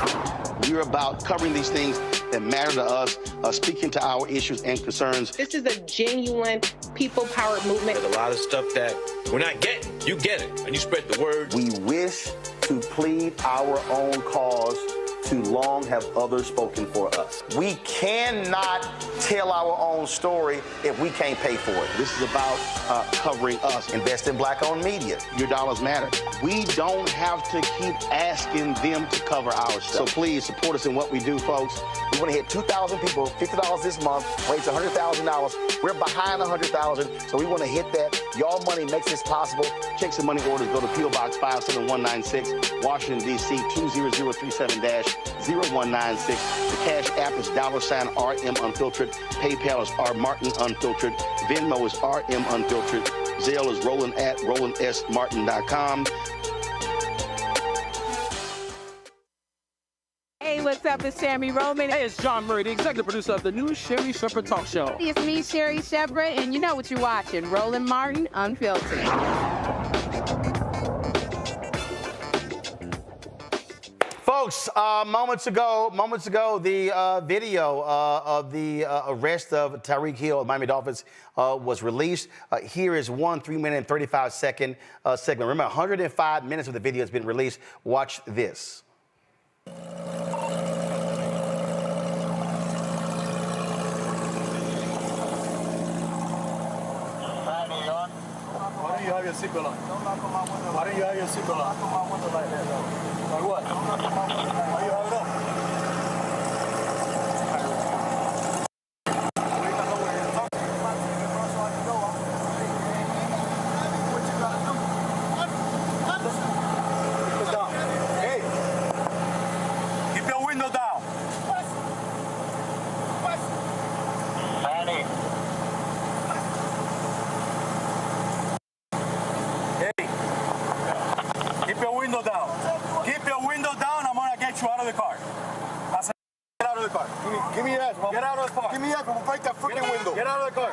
we're about covering these things that matter to us, speaking to our issues and concerns. This is a genuine people-powered movement. There's a lot of stuff that we're not getting. You get it, and you spread the word. We wish to plead our own cause. Too long have others spoken for us. We cannot tell our own story if we can't pay for it. This is about covering us. Invest in Black-owned media. Your dollars matter. We don't have to keep asking them to cover our stuff. So please support us in what we do, folks. We want to hit 2,000 people, $50 this month, raise $100,000. We're behind 100,000, so we want to hit that. Y'all money makes this possible. Check some money orders. Go to P.O. Box 57196, Washington, D.C. 20037-0196. The Cash App is $RM Unfiltered. PayPal is R Martin Unfiltered. Venmo is RM Unfiltered. Zelle is Roland at RolandSMartin.com. Hey, what's up? It's Sammy Roman. Hey, it's John Murray, the executive producer of the new Sherry Shepherd Talk Show. It's me, Sherry Shepherd, and you know what you're watching, Roland Martin Unfiltered. Folks, moments ago, the video of the arrest of Tyreek Hill of Miami Dolphins was released. Here is one 3-minute and 35-second segment. Remember, 105 minutes of the video has been released. Watch this. Why don't you have your seatbelt on? Why don't you have your seatbelt on? Why what? Why you have it on? Hey, keep your window down. Keep your window down. Keep your window down. I'm gonna get you out of the car. I said, get out of the car. Give me your ass. Get out of the car. Give me your ass. We'll break that freaking window. Get out of the car.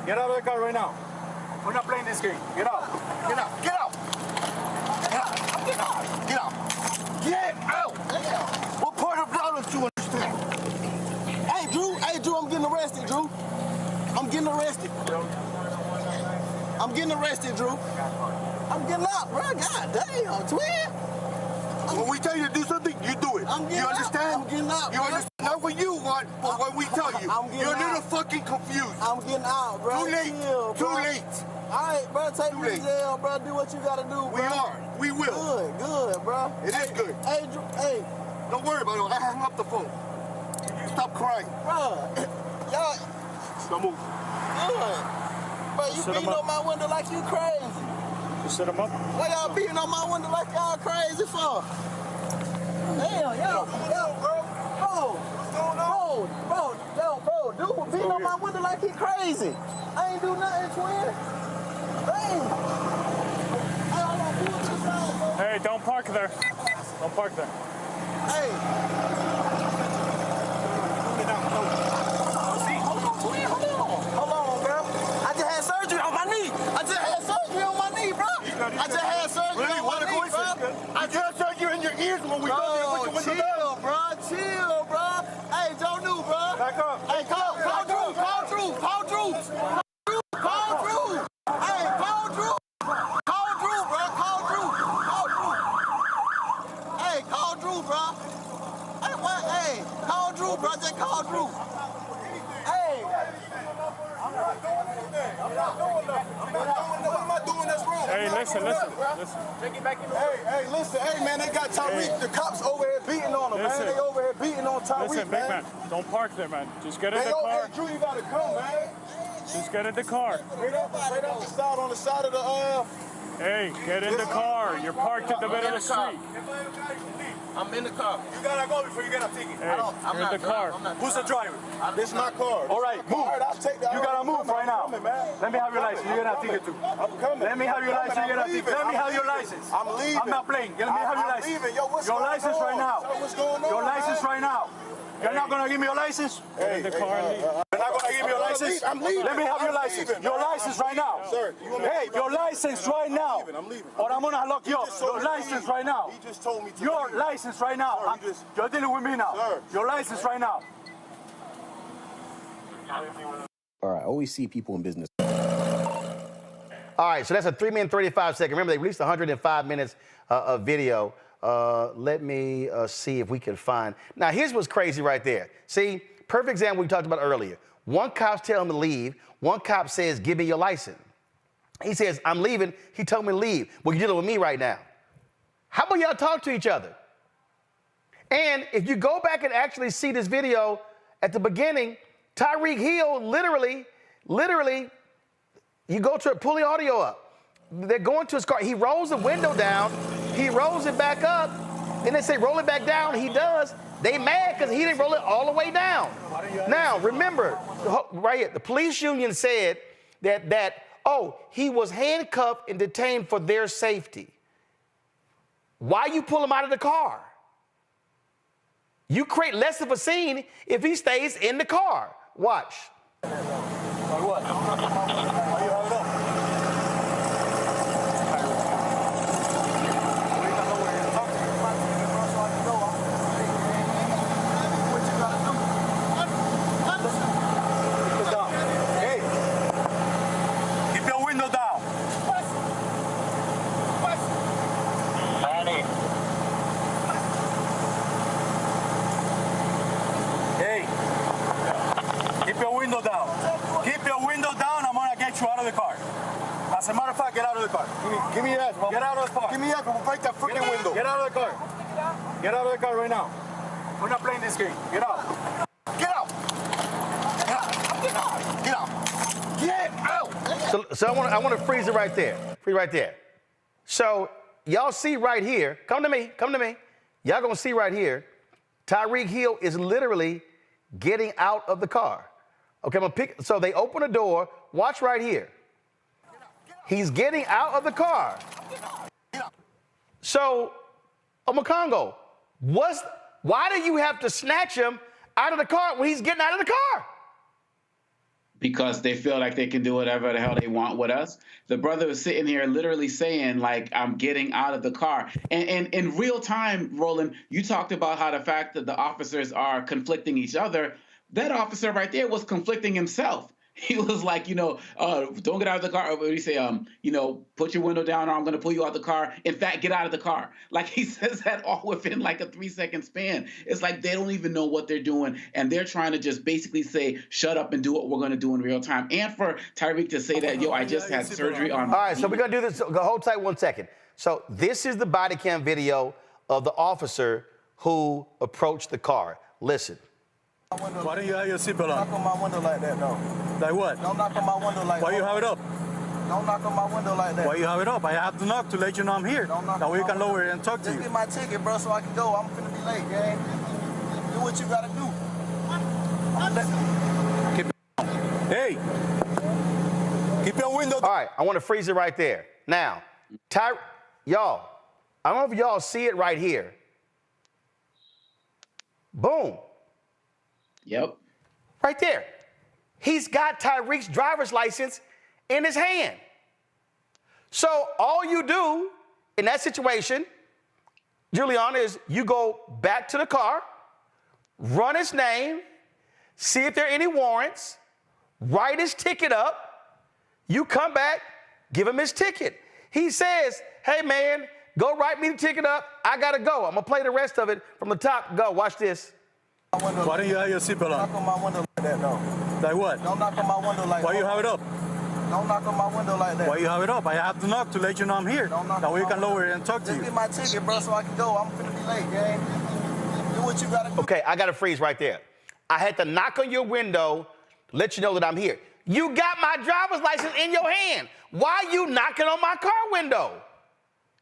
Get out of the car right now. We're not playing this game. Get out. Get out. Get out. Get out. Get out. Get out. Get out. What part of Dallas do you understand? Hey, Drew. Hey, Drew. I'm getting arrested, Drew. I'm getting arrested. I'm getting arrested, Drew. I'm getting out, bro. God damn, twin. When we tell you to do something, you do it. You understand? I'm getting out. You understand? Not what you want, but what we tell you. You're a little fucking confused. I'm getting out, bro. Too late. Chill, Too bro. late. All right, bro. Take me to jail, bro. Do what you gotta do, bro. We are. We will. Good, bro. It is good. Hey, Drew. Hey, Don't worry about it. I hung up the phone. Stop crying. Bro, y'all. Don't move. Bro, you beating on my window like you crazy. You set him up? Why y'all beating on my window like y'all crazy for? Damn, yo, bro. Dude, beating on my window like he crazy. I ain't do nothing, twin. Damn. Hey, don't park there. Don't park there. Hey. Hold on, bro. I just had surgery on my knee. I just had surgery on my knee, bro. I just had surgery on my knee, bro. I just had surgery in your ears when we come here. Put your window down. Chill, bro. Hey, Joe New, bro. Back up. Hey, call Drew. Hey, call Drew, bro. Call Drew, bro. Hey, what? Hey, call Drew, bro. Just call Drew. Hey. I'm not doing anything. I'm not doing nothing. What am I doing that's wrong? Hey, listen. Take it back in the Hey, listen. Hey, man, they got Tyreek. The cops over here beating on him, man. They over here beating on Tyreek, Listen, big man, don't park there, man. Just get in the car. Hey, Drew, you gotta come, man. Just get in the car. Right up the side, on the side of the, Hey, get in the car. You're parked in the middle of the street. I'm in the car. You gotta go before you get a ticket. Hey, you're in the car. Who's the driver? This is my car. All right, move. I'll take that. You gotta move right now. Let me have your license. You get a ticket too. I'm coming. Let me have your license. You get a ticket. Let me have your license. I'm leaving. I'm not playing. Let me have your license. I'm leaving. Yo, what's your license right now. What's going on? Your license right now. You're not gonna give me your license? Hey, the car. You're not gonna give me your license? I'm leaving. Let me have your license. Your license right now. Sir, hey, your license right now. I'm leaving. Or I'm gonna lock you up. Your license right now. He just told me to. Your license right now. You're dealing with me now. Sir. Your license right now. All right, I always see people in business. All right, so that's a 3 minute 35 second. Remember, they released 105 minutes of video. Let me see if we can find. Now, here's what's crazy right there. See, perfect example we talked about earlier. One cop tells him to leave. One cop says, give me your license. He says, I'm leaving. He told me to leave. Well, you're dealing with me right now. How about y'all talk to each other? And if you go back and actually see this video at the beginning, Tyreek Hill literally, you go to it, pull the audio up. They're going to his car. He rolls the window down. He rolls it back up. Then they say, roll it back down. He does. They mad because he didn't roll it all the way down. Now, remember, right here, the police union said that he was handcuffed and detained for their safety. Why you pull him out of the car? You create less of a scene if he stays in the car. Watch. What? As a matter of fact, get out of the car. Give me your ass, mama. Get out of the car. Give me your ass, we'll break that freaking window. Get out of the car. Get out of the car right now. We're not playing this game. Get out. Get out. Get out. Get out. Get out. Get out. So I want to freeze it right there. Freeze right there. So y'all see right here. Come to me. Y'all gonna see right here. Tyreek Hill is literally getting out of the car. Okay, I'm gonna pick. So they open the door. Watch right here. He's getting out of the car. So, Omakongo, why do you have to snatch him out of the car when he's getting out of the car? Because they feel like they can do whatever the hell they want with us. The brother was sitting here literally saying, like, I'm getting out of the car. And in real time, Roland, you talked about how the fact that the officers are conflicting each other. That officer right there was conflicting himself. He was like, don't get out of the car. What did he say? Put your window down or I'm going to pull you out the car. In fact, get out of the car. Like he says that all within like a 3-second span. It's like they don't even know what they're doing. And they're trying to just basically say, shut up and do what we're going to do in real time. And for Tyreek to say that, I just had surgery on. All right, so we're going to do this. Hold tight 1 second. So this is the body cam video of the officer who approached the car. Listen. Why don't you have your seatbelt on? Don't knock on my window like that, no. Like what? Don't knock on my window like that. Why you have it up? Don't knock on my window like that. Why you have it up? I have to knock to let you know I'm here. That way you can lower it and talk to you. Just get my ticket, bro, so I can go. I'm finna be late, gang. Do what you gotta do. Hey, keep your window. All right, I want to freeze it right there. Now, y'all, I don't know if y'all see it right here. Boom. Yep. Right there. He's got Tyreek's driver's license in his hand. So all you do in that situation, Juliana, is you go back to the car, run his name, see if there are any warrants, write his ticket up, you come back, give him his ticket. He says, hey man, go write me the ticket up, I gotta go. I'm gonna play the rest of it from the top. Go, watch this. Why don't you have your seatbelt on? Don't knock on my window like that, no. Like what? Don't knock on my window like that. Why you have it up? Don't knock on my window like that. Why you have it up? I have to knock to let you know I'm here. That way you can lower it and talk to you. Just get my ticket, bro, so I can go. I'm finna be late, gang. Do what you gotta do. Okay, I gotta freeze right there. I had to knock on your window, let you know that I'm here. You got my driver's license in your hand. Why are you knocking on my car window?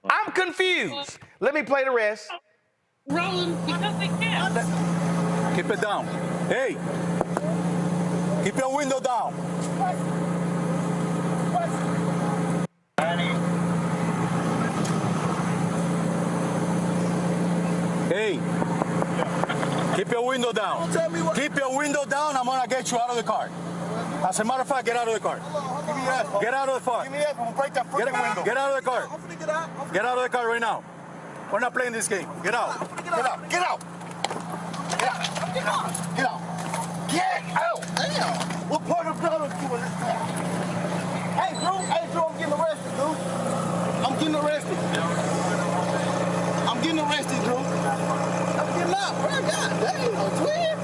I'm confused. Let me play the rest. Roland, because they can. Keep it down. Hey, keep your window down. Hey, keep your window down. Keep your window down. I'm gonna get you out of the car. As a matter of fact, get out of the car. Get out of the car. Give me that. I'm gonna break that freaking window. Get out of the car. I'm finna get out. Get out of the car right now. We're not playing this game. Get out. Get out. Get out. Get out. Get out. Get out. Get out. Damn. What part of blood are you in this town? Hey, Drew, I'm getting arrested, dude. I'm getting arrested. I'm getting arrested, Drew. I'm getting out, bro. God damn, twin.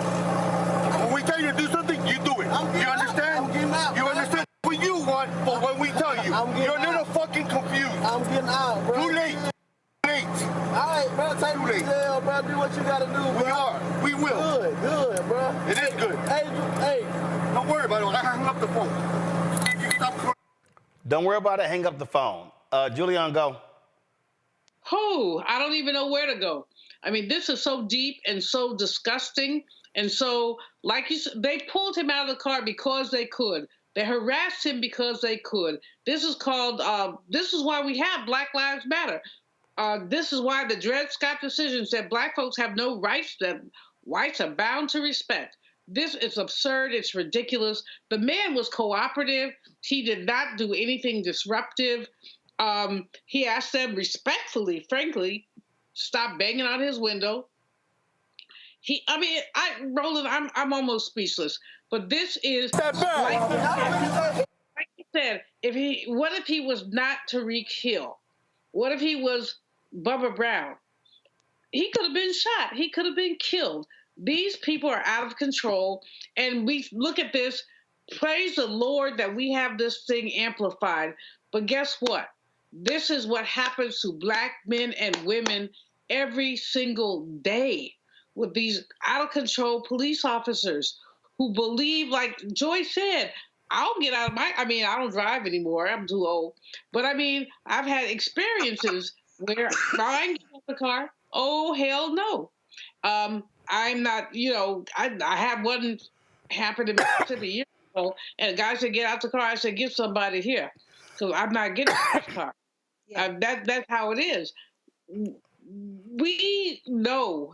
When we tell you to do something, you do it. You understand? I'm getting out. You understand what you want, but when we tell you, you're a little fucking confused. I'm getting out, bro. Too late. All right, bro, take me to jail, bro. Do what you gotta do, bro. We are. We will. Good, bro. It is good. Hey, don't worry about it. I hung up the phone. You stop. Don't worry about it. Hang up the phone. Julian, go. Oh, I don't even know where to go. I mean, this is so deep and so disgusting. And so, like you said, they pulled him out of the car because they could. They harassed him because they could. This is called, this is why we have Black Lives Matter. This is why the Dred Scott decision said Black folks have no rights that whites are bound to respect. This is absurd. It's ridiculous. The man was cooperative. He did not do anything disruptive. He asked them respectfully, frankly, stop banging on his window. Roland, I'm almost speechless. But this is like you said. What if he was not Tyreek Hill? What if he was Bubba Brown? He could have been shot. He could have been killed. These people are out of control. And we look at this, praise the Lord that we have this thing amplified. But guess what? This is what happens to Black men and women every single day with these out of control police officers who believe, like Joy said, I'll get out of I don't drive anymore. I'm too old. But I've had experiences where I can get out the car. Oh, hell no. I'm not, I had one happen to me a year ago, and the guy said, get out the car. I said, get somebody here, because I'm not getting out the car. Yeah. That's how it is. We know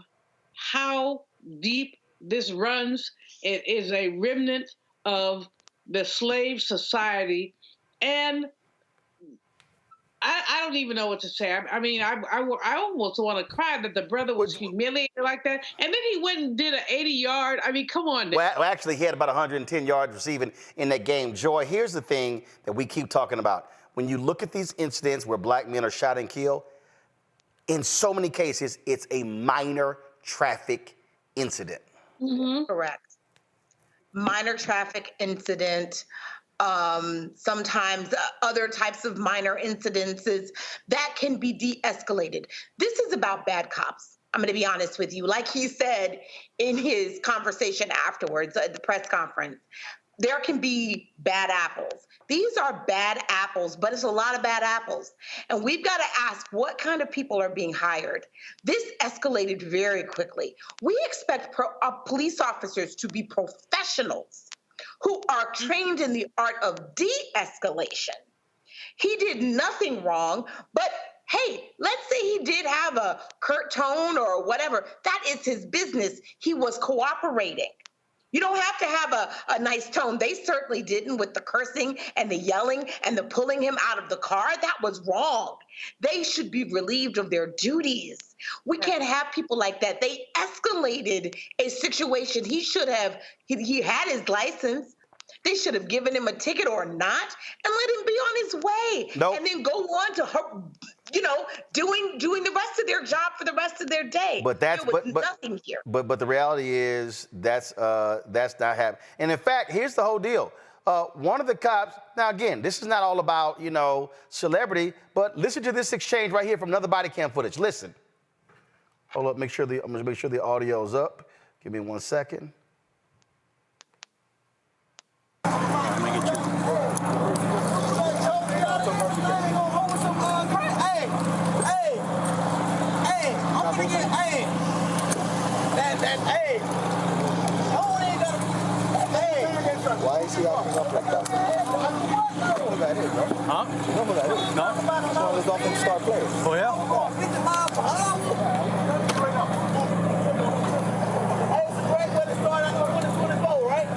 how deep this runs. It is a remnant of the slave society, and I don't even know what to say. I almost want to cry that the brother was humiliated like that, and then he went and did an 80-yard. Come on. Well, actually, he had about 110 yards receiving in that game. Joy, here's the thing that we keep talking about. When you look at these incidents where Black men are shot and killed, in so many cases, it's a minor traffic incident. Mm-hmm. Correct. Minor traffic incident, sometimes other types of minor incidences that can be de-escalated. This is about bad cops. I'm going to be honest with you. Like he said in his conversation afterwards at the press conference, there can be bad apples. These are bad apples, but it's a lot of bad apples. And we've got to ask what kind of people are being hired. This escalated very quickly. We expect police officers to be professionals who are trained in the art of de-escalation. He did nothing wrong, but hey, let's say he did have a curt tone or whatever. That is his business. He was cooperating. You don't have to have a nice tone. They certainly didn't with the cursing and the yelling and the pulling him out of the car. That was wrong. They should be relieved of their duties. We can't have people like that. They escalated a situation. He should have, he had his license. They should have given him a ticket or not and let him be on his way. Nope. And then go on to, doing the rest of their job for the rest of their day. But that's there was nothing here. But the reality is that's not happening. And in fact, here's the whole deal. One of the cops. Now again, this is not all about celebrity, but listen to this exchange right here from another body cam footage. Listen. Hold up. I'm gonna make sure the audio's up. Give me 1 second. Why is he acting up like that? You know who that is, right? Huh? You know who that is? No. He's one of the Dolphins star players. Oh, yeah? Hey, it's a great way to start out 2024, right?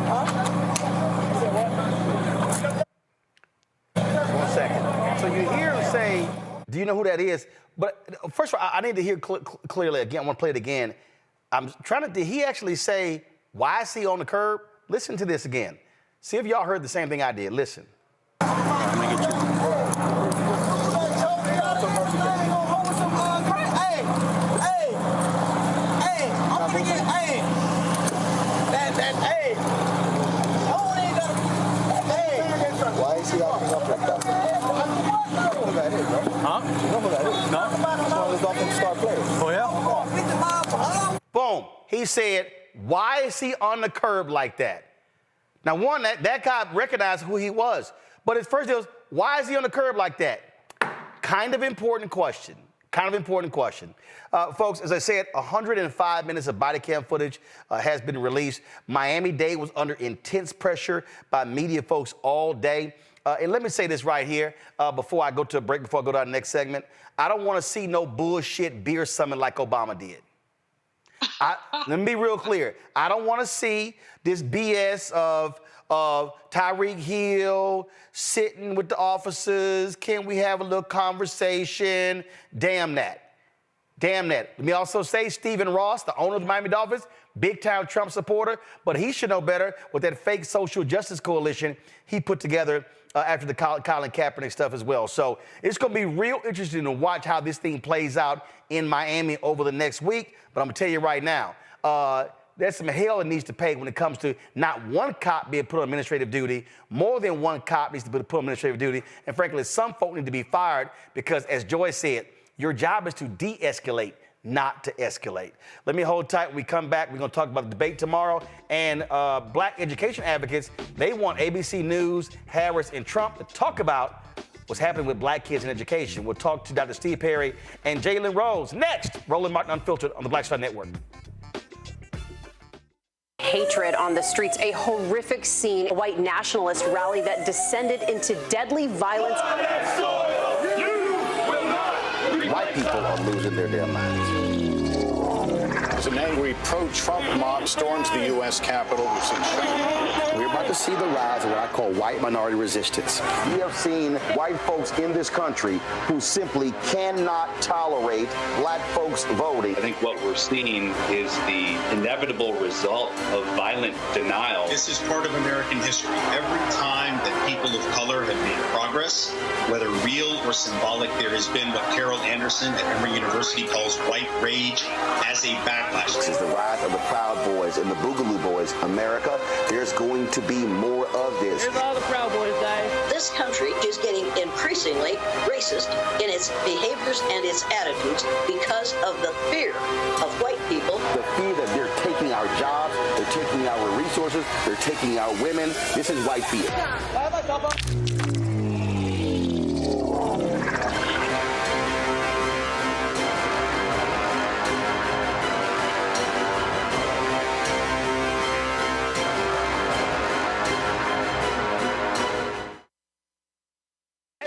Huh? 1 second. So you hear him say, do you know who that is? But first of all, I need to hear clearly again. I want to play it again. I'm trying to, did he actually say, why is he on the curb? Listen to this again. See if y'all heard the same thing I did. Listen. Why is he acting up like that? You know who that is, right? Huh? You know who that is? No. He's one of the Dolphins star players. Oh, yeah? Boom. He said, why is he on the curb like that? Now, one, that cop recognized who he was. But his first deal was, why is he on the curb like that? Kind of important question. Folks, as I said, 105 minutes of body cam footage has been released. Miami-Dade was under intense pressure by media folks all day. And let me say this right here before I go to a break, before I go to our next segment. I don't want to see no bullshit beer summit like Obama did. Let me be real clear. I don't want to see this BS of Tyreek Hill sitting with the officers. Can we have a little conversation? Damn that. Let me also say Stephen Ross, the owner of the Miami Dolphins, big-time Trump supporter, but he should know better with that fake social justice coalition he put together after the Colin Kaepernick stuff as well. So it's going to be real interesting to watch how this thing plays out in Miami over the next week. But I'm going to tell you right now, there's some hell it needs to pay when it comes to not one cop being put on administrative duty. More than one cop needs to be put on administrative duty. And frankly, some folk need to be fired because, as Joy said, your job is to de-escalate, not to escalate. Let me hold tight. When we come back, we're going to talk about the debate tomorrow. And black education advocates, they want ABC News, Harris, and Trump to talk about what's happening with black kids in education. We'll talk to Dr. Steve Perry and Jalen Rose next. Roland Martin Unfiltered on the Black Star Network. Hatred on the streets, a horrific scene, a white nationalist rally that descended into deadly violence. White people are losing their damn minds. As an angry pro-Trump mob storms the U.S. Capitol, we're about to see the rise of what I call white minority resistance. We have seen white folks in this country who simply cannot tolerate black folks voting. I think what we're seeing is the inevitable result of violent denial. This is part of American history. Every time that people of color have made progress, whether real or symbolic, there has been what Carol Anderson at Emory University calls white rage as a backlash. This is the rise of the Proud Boys and the Boogaloo Boys. America, there's going to be more of this. Here's all the Proud Boys, guys. this country is getting increasingly racist in its behaviors and its attitudes because of the fear of white people. The fear that they're taking our jobs, they're taking our resources, they're taking our women. This is white fear.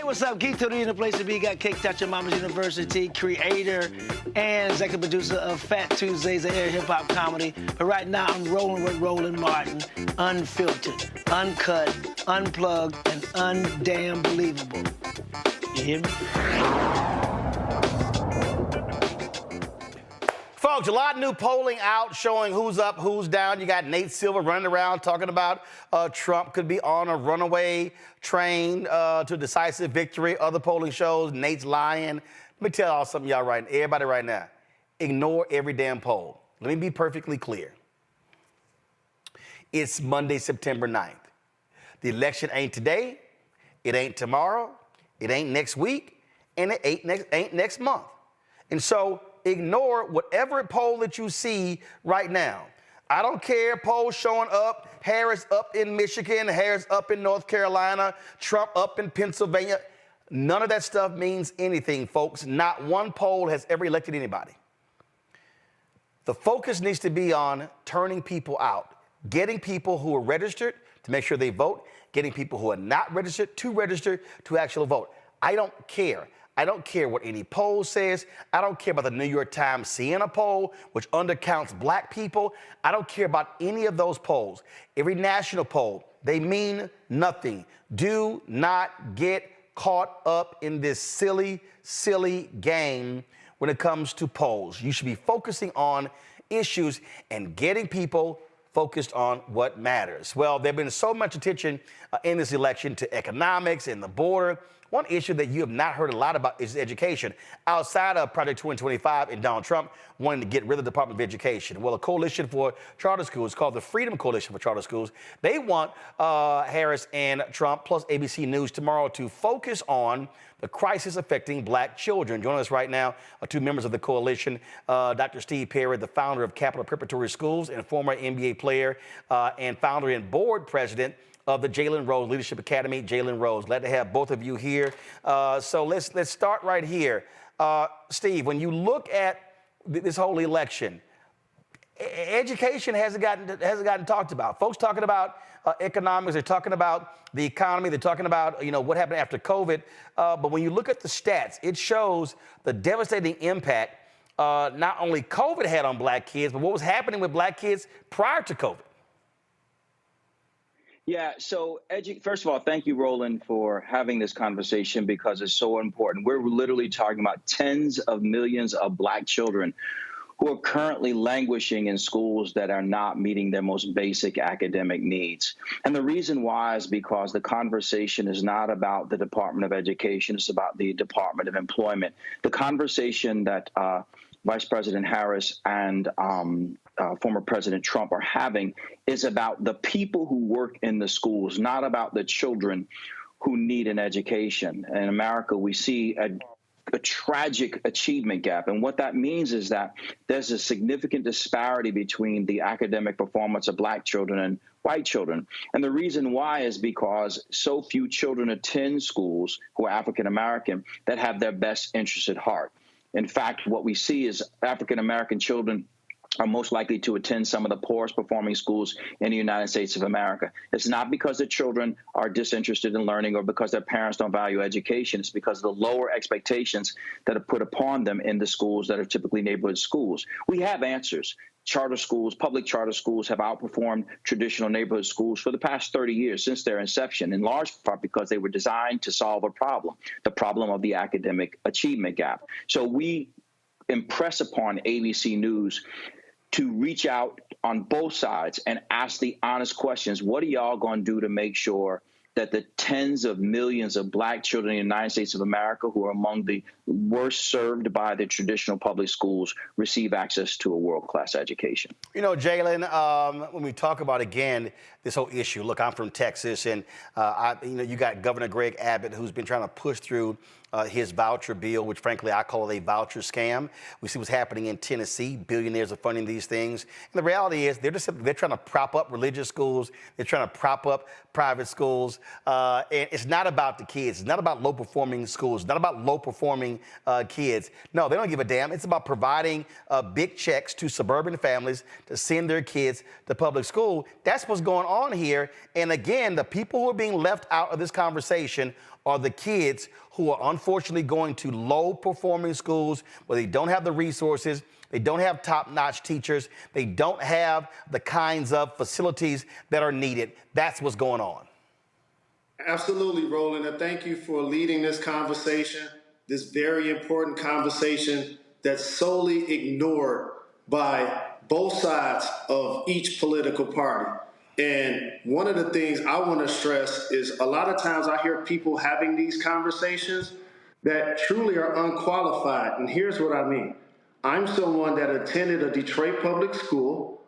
What's up? Geek Tony in the place to be. Got Cake Touch Mama's University, creator and executive producer of Fat Tuesdays, the air hip hop comedy. But right now I'm rolling with Roland Martin, unfiltered, uncut, unplugged, and undamn believable. You hear me? Folks, a lot of new polling out showing who's up, who's down. You got Nate Silver running around talking about Trump could be on a runaway train to decisive victory. Other polling shows Nate's lying. Let me tell y'all something, everybody right now. Ignore every damn poll. Let me be perfectly clear. It's Monday, September 9th. The election ain't today, it ain't tomorrow, it ain't next week, and it ain't next month. And so ignore whatever poll that you see right now. I don't care, polls showing up, Harris up in Michigan, Harris up in North Carolina, Trump up in Pennsylvania. None of that stuff means anything, folks. Not one poll has ever elected anybody. The focus needs to be on turning people out, getting people who are registered to make sure they vote, getting people who are not registered to actually vote. I don't care. I don't care what any poll says. I don't care about the New York Times Siena poll, which undercounts black people. I don't care about any of those polls. Every national poll, they mean nothing. Do not get caught up in this silly, silly game when it comes to polls. You should be focusing on issues and getting people focused on what matters. Well, there's been so much attention in this election to economics and the border. One issue that you have not heard a lot about is education. Outside of Project 2025 and Donald Trump wanting to get rid of the Department of Education. Well, a coalition for charter schools called the Freedom Coalition for Charter Schools. They want Harris and Trump plus ABC News tomorrow to focus on the crisis affecting black children. Joining us right now are two members of the coalition, Dr. Steve Perry, the founder of Capital Preparatory Schools and former NBA player and founder and board president of the Jalen Rose Leadership Academy. Jalen Rose, glad to have both of you here. So let's start right here. Steve, when you look at this whole election, education hasn't gotten talked about. Folks talking about economics, they're talking about the economy, they're talking about what happened after COVID. But when you look at the stats, it shows the devastating impact not only COVID had on black kids, but what was happening with black kids prior to COVID. Yeah, so first of all, thank you, Roland, for having this conversation because it's so important. We're literally talking about tens of millions of black children who are currently languishing in schools that are not meeting their most basic academic needs. And the reason why is because the conversation is not about the Department of Education, it's about the Department of Employment. The conversation that Vice President Harris and former President Trump are having is about the people who work in the schools, not about the children who need an education. In America, we see a tragic achievement gap. And what that means is that there's a significant disparity between the academic performance of black children and white children. And the reason why is because so few children attend schools who are African American that have their best interests at heart. In fact, what we see is African American children are most likely to attend some of the poorest performing schools in the United States of America. It's not because the children are disinterested in learning or because their parents don't value education. It's because of the lower expectations that are put upon them in the schools that are typically neighborhood schools. We have answers. Charter schools, public charter schools have outperformed traditional neighborhood schools for the past 30 years since their inception, in large part because they were designed to solve a problem, the problem of the academic achievement gap. So we impress upon ABC News to reach out on both sides and ask the honest questions. What are y'all going to do to make sure that the tens of millions of black children in the United States of America who are among the worst served by the traditional public schools receive access to a world-class education. You know, Jalen, when we talk about, again, this whole issue, look, I'm from Texas, and you got Governor Greg Abbott, who's been trying to push through his voucher bill, which frankly I call it a voucher scam. We see what's happening in Tennessee. Billionaires are funding these things. And the reality is they're trying to prop up religious schools. They're trying to prop up private schools. And it's not about the kids. It's not about low-performing schools. It's not about low-performing kids. No, they don't give a damn. It's about providing big checks to suburban families to send their kids to public school. That's what's going on here. And again, the people who are being left out of this conversation are the kids who are unfortunately going to low-performing schools where they don't have the resources, they don't have top-notch teachers, they don't have the kinds of facilities that are needed. That's what's going on. Absolutely, Roland, and thank you for leading this conversation, this very important conversation that's solely ignored by both sides of each political party. And one of the things I want to stress is a lot of times I hear people having these conversations that truly are unqualified. And here's what I mean. I'm someone that attended a Detroit public school.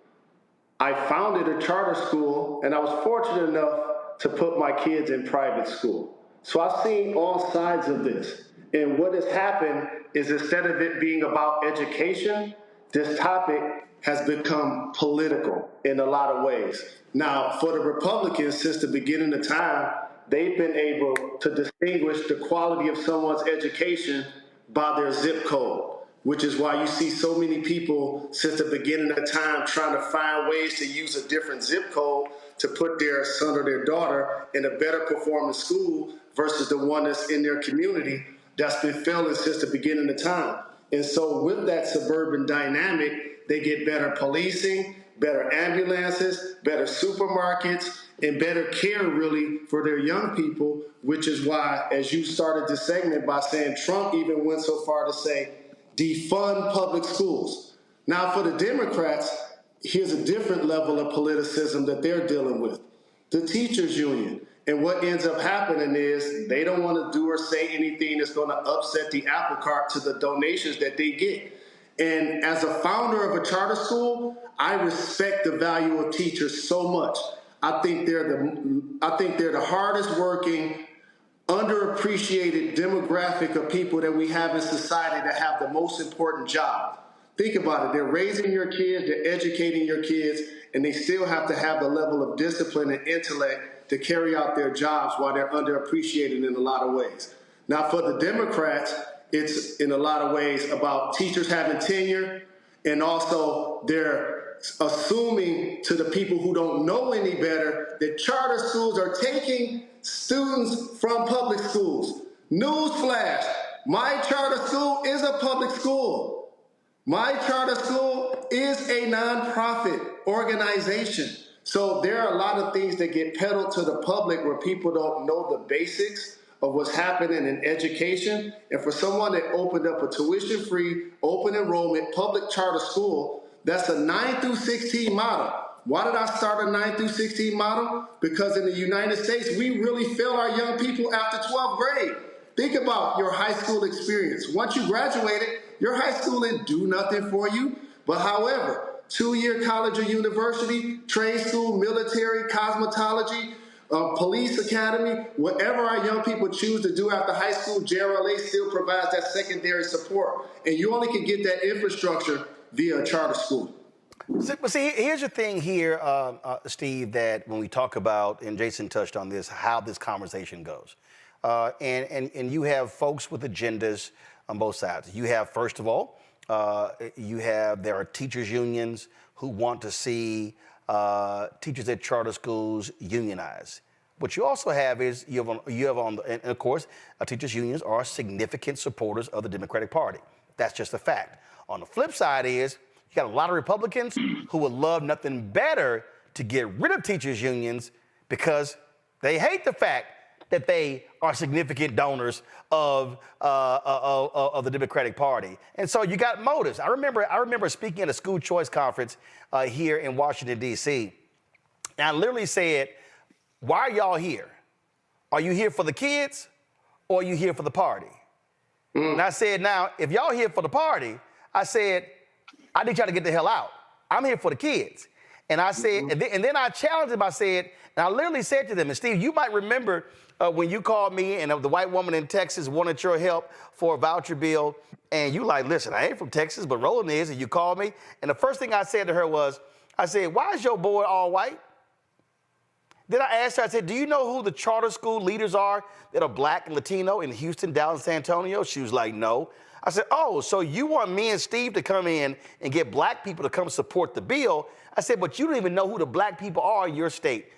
I founded a charter school, and I was fortunate enough to put my kids in private school. So I've seen all sides of this. And what has happened is instead of it being about education, this topic has become political in a lot of ways. Now, for the Republicans, since the beginning of time, they've been able to distinguish the quality of someone's education by their zip code, which is why you see so many people since the beginning of time trying to find ways to use a different zip code to put their son or their daughter in a better performing school versus the one that's in their community that's been failing since the beginning of time. And so with that suburban dynamic, they get better policing, better ambulances, better supermarkets, and better care really for their young people, which is why, as you started this segment by saying Trump even went so far to say, defund public schools. Now for the Democrats, here's a different level of politicism that they're dealing with. The teachers union. And what ends up happening is they don't want to do or say anything that's going to upset the apple cart to the donations that they get. And as a founder of a charter school, I respect the value of teachers so much. I think they're the hardest working, underappreciated demographic of people that we have in society that have the most important job. Think about it. They're raising your kids, they're educating your kids, and they still have to have the level of discipline and intellect to carry out their jobs while they're underappreciated in a lot of ways. Now, for the Democrats, it's in a lot of ways about teachers having tenure, and also they're assuming to the people who don't know any better that charter schools are taking students from public schools. Newsflash, my charter school is a public school. My charter school is a nonprofit organization. So there are a lot of things that get peddled to the public where people don't know the basics of what's happening in education. And for someone that opened up a tuition-free, open enrollment, public charter school, that's a 9 through 16 model. Why did I start a 9 through 16 model? Because in the United States, we really fail our young people after 12th grade. Think about your high school experience. Once you graduated, your high school didn't do nothing for you. But however, 2-year college or university, trade school, military, cosmetology, police academy, whatever our young people choose to do after high school, JRLA still provides that secondary support. And you only can get that infrastructure via a charter school. See, here's the thing here, Steve, that when we talk about, and Jason touched on this, how this conversation goes. And you have folks with agendas on both sides. You have, first of all, there are teachers unions who want to see teachers at charter schools unionize. What you also have is and of course, teachers unions are significant supporters of the Democratic Party. That's just a fact. On the flip side is you got a lot of Republicans who would love nothing better to get rid of teachers unions because they hate the fact that they are significant donors of the Democratic Party. And so you got motives. I remember speaking at a school choice conference here in Washington, D.C., and I literally said, why are y'all here? are you here for the kids or are you here for the party? And I said, now, if y'all here for the party, I said, I need y'all to get the hell out. I'm here for the kids. And I said, and then I challenged them, I said, and I literally said to them, and Steve, you might remember when you called me and the white woman in Texas wanted your help for a voucher bill, and you like, listen, I ain't from Texas, but Roland is, and you called me. And the first thing I said to her was, I said, why is your boy all white? Then I asked her, I said, do you know who the charter school leaders are that are black and Latino in Houston, Dallas, San Antonio? She was like, no. I said, oh, so you want me and Steve to come in and get black people to come support the bill? I said, but you don't even know who the black people are in your state.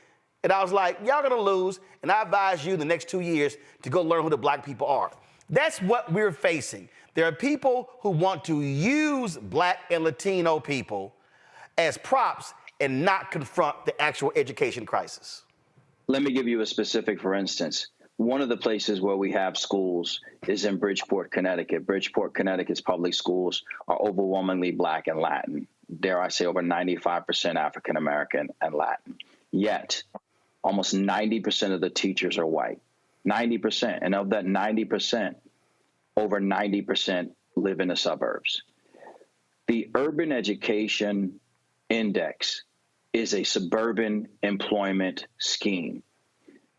And I was like, y'all gonna lose, and I advise you the next 2 years to go learn who the black people are. That's what we're facing. There are people who want to use black and Latino people as props and not confront the actual education crisis. Let me give you a specific, for instance. One of the places where we have schools is in Bridgeport, Connecticut. Bridgeport, Connecticut's public schools are overwhelmingly black and Latin. Dare I say over 95% African American and Latin. Yet, almost 90% of the teachers are white. 90%. And of that 90%, over 90% live in the suburbs. The urban education index is a suburban employment scheme.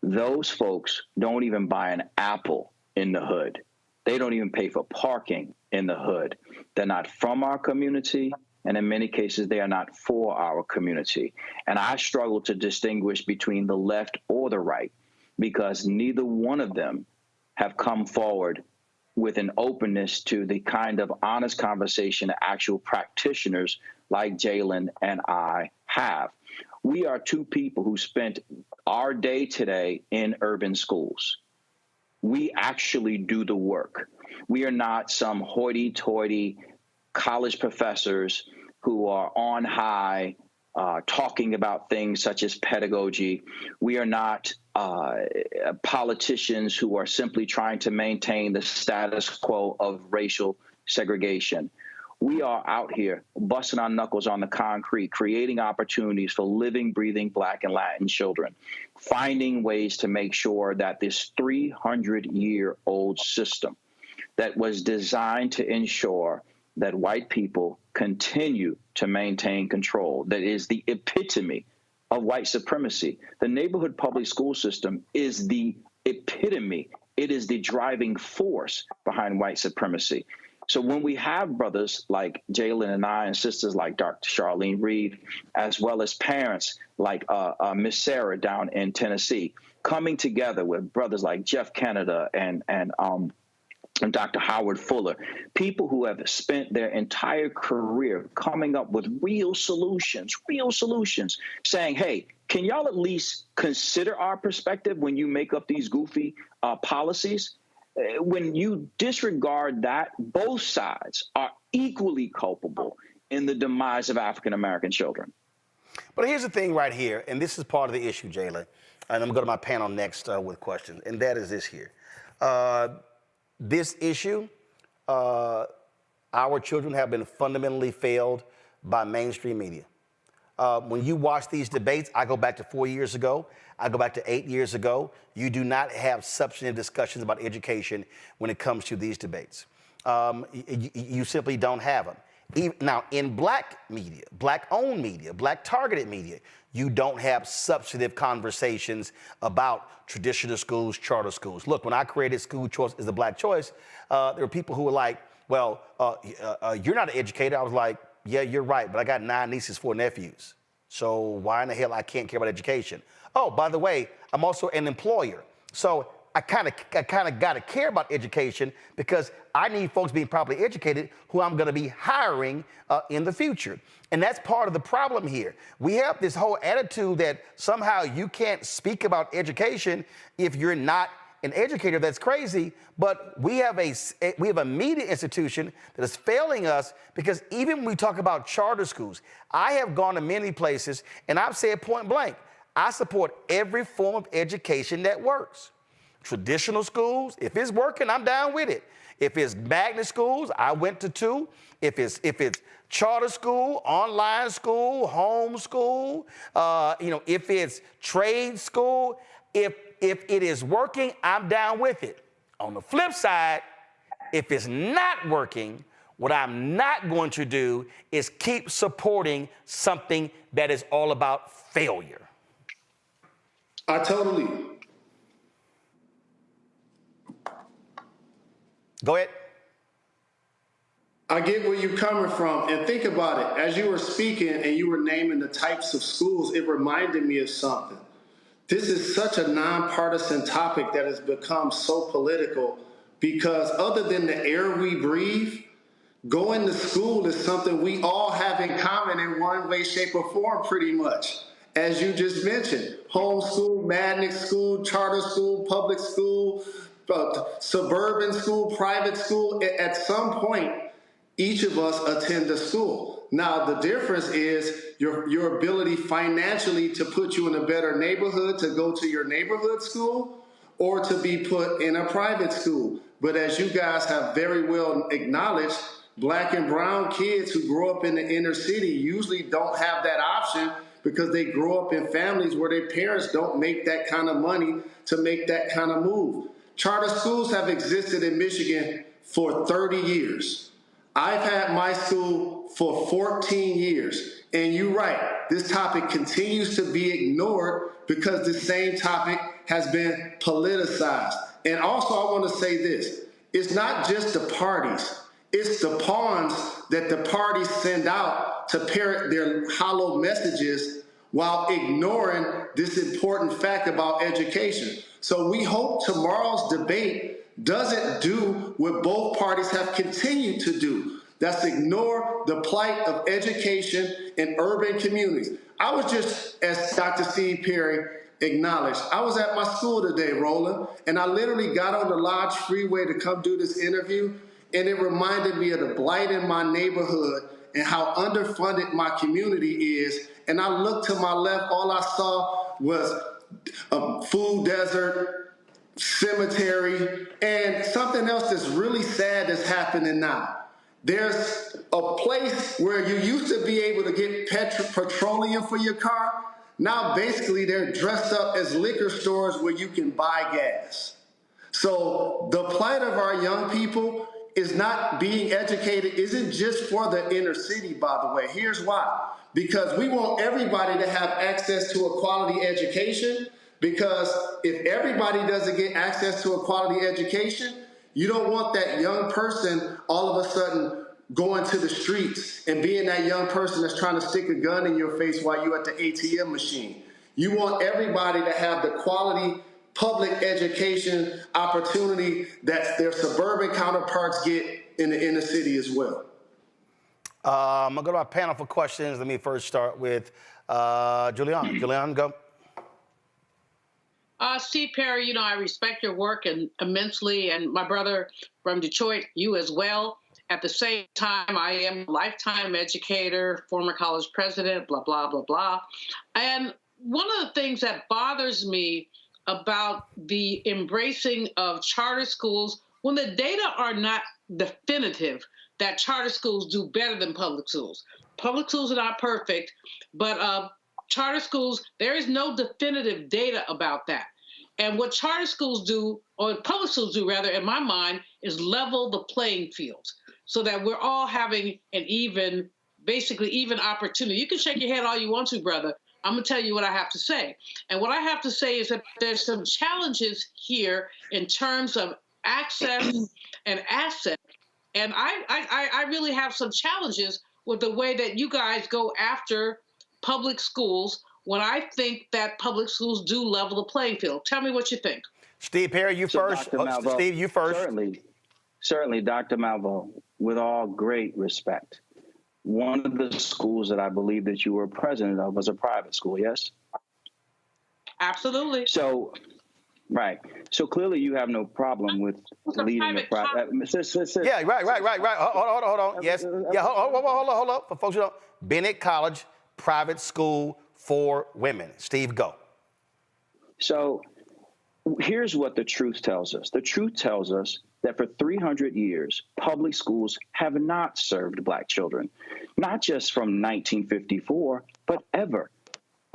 Those folks don't even buy an apple in the hood. They don't even pay for parking in the hood. They're not from our community, and in many cases, they are not for our community. And I struggle to distinguish between the left or the right because neither one of them have come forward with an openness to the kind of honest conversation that actual practitioners like Jalen and I have. We are two people who spent our day today in urban schools. We actually do the work. We are not some hoity-toity college professors who are on high talking about things such as pedagogy. We are not politicians who are simply trying to maintain the status quo of racial segregation. We are out here busting our knuckles on the concrete, creating opportunities for living, breathing Black and Latin children, finding ways to make sure that this 300-year-old system that was designed to ensure that white people continue to maintain control, that is the epitome of white supremacy. The neighborhood public school system is the epitome. It is the driving force behind white supremacy. So when we have brothers like Jalen and I and sisters like Dr. Charlene Reed, as well as parents like Miss Sarah down in Tennessee, coming together with brothers like Jeff Canada and Dr. Howard Fuller, people who have spent their entire career coming up with real solutions, saying, hey, can y'all at least consider our perspective when you make up these goofy policies? When you disregard that, both sides are equally culpable in the demise of African-American children. But here's the thing right here, and this is part of the issue, Jalen, and I'm going to go to my panel next with questions, and that is this here. This issue, our children have been fundamentally failed by mainstream media. When you watch these debates, I go back to 4 years ago, I go back to 8 years ago, you do not have substantive discussions about education when it comes to these debates. You simply don't have them. Now, in black media, black-owned media, black-targeted media, you don't have substantive conversations about traditional schools, charter schools. Look, when I created School Choice is the Black Choice, there were people who were like, well, you're not an educator. I was like, yeah, you're right, but I got 9 nieces, 4 nephews. So why in the hell I can't care about education? Oh, by the way, I'm also an employer. So I kind of got to care about education because I need folks being properly educated who I'm going to be hiring in the future. And that's part of the problem here. We have this whole attitude that somehow you can't speak about education if you're not an educator. That's crazy. But we have a media institution that is failing us because even when we talk about charter schools, I have gone to many places and I've said point blank, I support every form of education that works. Traditional schools, if it's working, I'm down with it. If it's magnet schools, I went to 2. If it's charter school, online school, home school, if it's trade school, if if it is working, I'm down with it. On the flip side, if it's not working, what I'm not going to do is keep supporting something that is all about failure. I totally. Go ahead. I get where you're coming from, and think about it. As you were speaking and you were naming the types of schools, it reminded me of something. This is such a nonpartisan topic that has become so political because other than the air we breathe, going to school is something we all have in common in one way, shape, or form pretty much. As you just mentioned, homeschool, magnet school, charter school, public school, suburban school, private school. At some point, each of us attend a school. Now, the difference is your ability financially to put you in a better neighborhood to go to your neighborhood school or to be put in a private school. But as you guys have very well acknowledged, Black and brown kids who grow up in the inner city usually don't have that option because they grow up in families where their parents don't make that kind of money to make that kind of move. Charter schools have existed in Michigan for 30 years. I've had my school for 14 years. And you're right, this topic continues to be ignored because the same topic has been politicized. And also I want to say this, it's not just the parties, it's the pawns that the parties send out to parrot their hollow messages while ignoring this important fact about education. So we hope tomorrow's debate doesn't do what both parties have continued to do. That's ignore the plight of education in urban communities. I was just, as Dr. Steve Perry acknowledged, I was at my school today, Roland, and I literally got on the Lodge Freeway to come do this interview, and it reminded me of the blight in my neighborhood and how underfunded my community is. And I looked to my left, all I saw was a food desert, cemetery, and something else that's really sad that's happening now. There's a place where you used to be able to get petroleum for your car. Now, basically, they're dressed up as liquor stores where you can buy gas. So the plight of our young people is not being educated, isn't just for the inner city, by the way. Here's why. Because we want everybody to have access to a quality education, because if everybody doesn't get access to a quality education, you don't want that young person all of a sudden going to the streets and being that young person that's trying to stick a gun in your face while you're at the ATM machine. You want everybody to have the quality public education opportunity that their suburban counterparts get in the inner city as well. I'm going to go to our panel for questions. Let me first start with Julian. Julian, go. Steve Perry, I respect your work immensely, and my brother from Detroit, you as well. At the same time, I am a lifetime educator, former college president, blah, blah, blah, blah. And one of the things that bothers me about the embracing of charter schools, when the data are not definitive that charter schools do better than public schools. Public schools are not perfect, but charter schools, there is no definitive data about that. And what charter schools do, or public schools do rather, in my mind, is level the playing field so that we're all having an basically even opportunity. You can shake your head all you want to, brother. I'm going to tell you what I have to say. And what I have to say is that there's some challenges here in terms of access and assets. And I really have some challenges with the way that you guys go after public schools when I think that public schools do level the playing field. Tell me what you think. Steve Perry, you first. Malvo, Steve, you first. Certainly, Dr. Malvo, with all great respect, one of the schools that I believe that you were president of was a private school, yes? Absolutely. So, right. So clearly you have no problem with leading a private. Yeah, right. Hold on. Yes. Yeah, hold up. For folks who don't, Bennett College, private school for women. Steve, go. So here's what the truth tells us. The truth tells us that for 300 years, public schools have not served Black children, not just from 1954, but ever.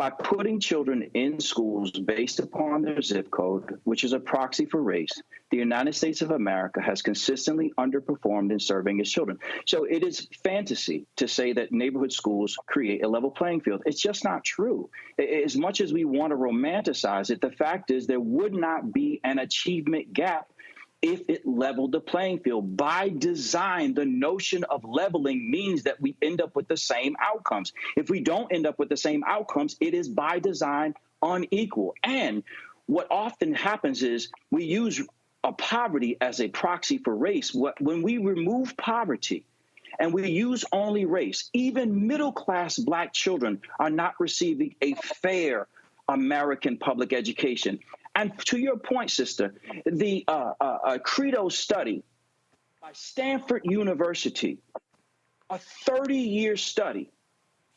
By putting children in schools based upon their zip code, which is a proxy for race, the United States of America has consistently underperformed in serving its children. So it is fantasy to say that neighborhood schools create a level playing field. It's just not true. As much as we want to romanticize it, the fact is there would not be an achievement gap if it leveled the playing field. By design, the notion of leveling means that we end up with the same outcomes. If we don't end up with the same outcomes, it is by design unequal. And what often happens is we use poverty as a proxy for race. When we remove poverty and we use only race, even middle-class Black children are not receiving a fair American public education. And to your point, sister, the Credo study by Stanford University, a 30-year study,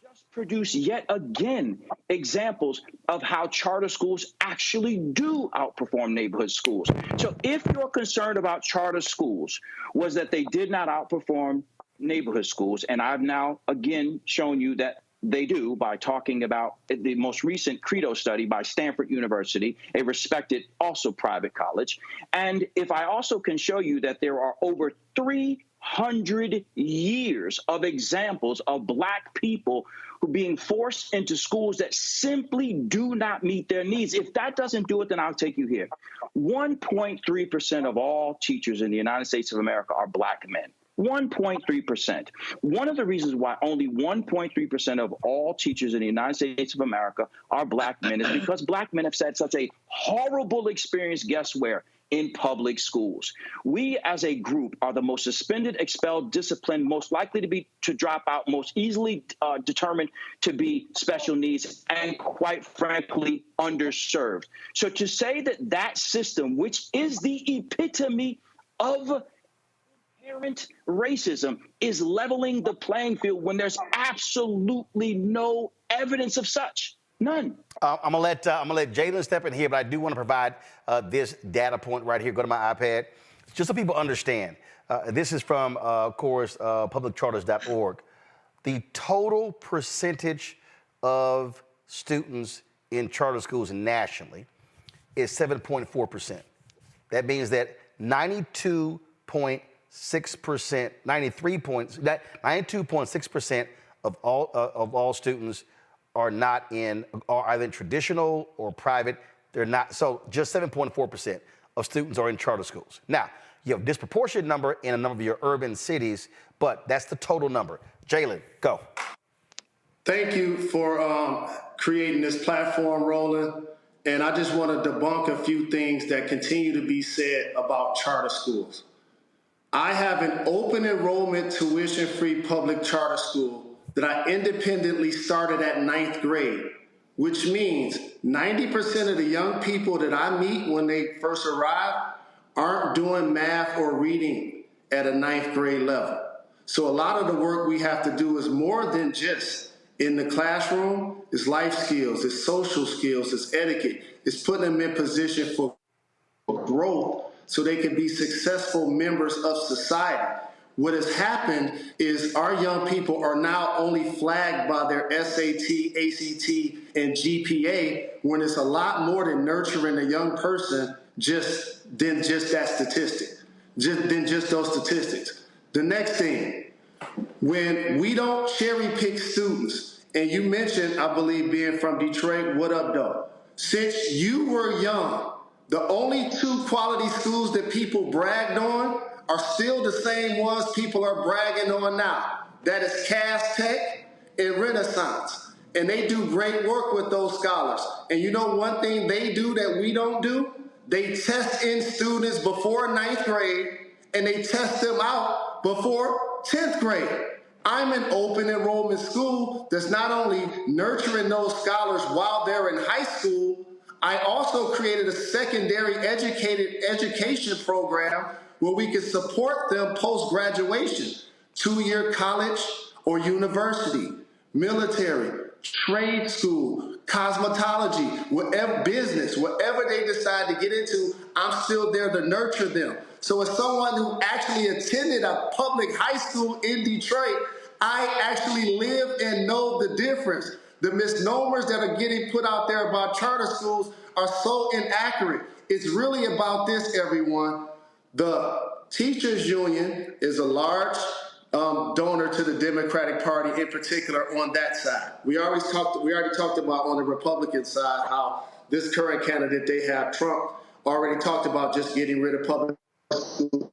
just produced yet again examples of how charter schools actually do outperform neighborhood schools. So if your concern about charter schools was that they did not outperform neighborhood schools, and I've now again shown you that they do by talking about the most recent Credo study by Stanford University, a respected also private college. And if I also can show you that there are over 300 years of examples of Black people who are being forced into schools that simply do not meet their needs. If that doesn't do it, then I'll take you here. 1.3% of all teachers in the United States of America are Black men. 1.3%. One of the reasons why only 1.3% of all teachers in the United States of America are Black men is because Black men have had such a horrible experience, guess where? In public schools. We as a group are the most suspended, expelled, disciplined, most likely to drop out, most easily determined to be special needs, and quite frankly, underserved. So to say that that system, which is the epitome of inherent racism, is leveling the playing field when there's absolutely no evidence of such. None. I'm gonna let Jalen step in here, but I do want to provide this data point right here. Go to my iPad, just so people understand. This is from, of course, publiccharters.org. The total percentage of students in charter schools nationally is 7.4%. That means that 92.6% of all students are either in traditional or private. They're not. So just 7.4% of students are in charter schools. Now, you have a disproportionate number in a number of your urban cities, but that's the total number. Jalen, go. Thank you for creating this platform, Roland. And I just want to debunk a few things that continue to be said about charter schools. I have an open enrollment, tuition-free public charter school that I independently started at 9th grade, which means 90% of the young people that I meet when they first arrive aren't doing math or reading at a 9th grade level. So a lot of the work we have to do is more than just in the classroom. It's life skills, it's social skills, it's etiquette. It's putting them in position for growth so they can be successful members of society. What has happened is our young people are now only flagged by their SAT, ACT, and GPA, when it's a lot more than nurturing a young person than just that statistic, than just those statistics. The next thing, when we don't cherry pick students, and you mentioned, I believe, being from Detroit, what up, though? Since you were young, the only two quality schools that people bragged on are still the same ones people are bragging on now. That is Cass Tech and Renaissance. And they do great work with those scholars. And you know one thing they do that we don't do? They test in students before 9th grade, and they test them out before 10th grade. I'm an open enrollment school that's not only nurturing those scholars while they're in high school, I also created a secondary education program where we can support them post-graduation, 2-year college or university, military, trade school, cosmetology, whatever business, whatever they decide to get into, I'm still there to nurture them. So as someone who actually attended a public high school in Detroit, I actually live and know the difference. The misnomers that are getting put out there about charter schools are so inaccurate. It's really about this, everyone. The teachers union is a large donor to the Democratic Party, in particular on that side. We already talked about on the Republican side how this current candidate they have, Trump, already talked about just getting rid of public schools.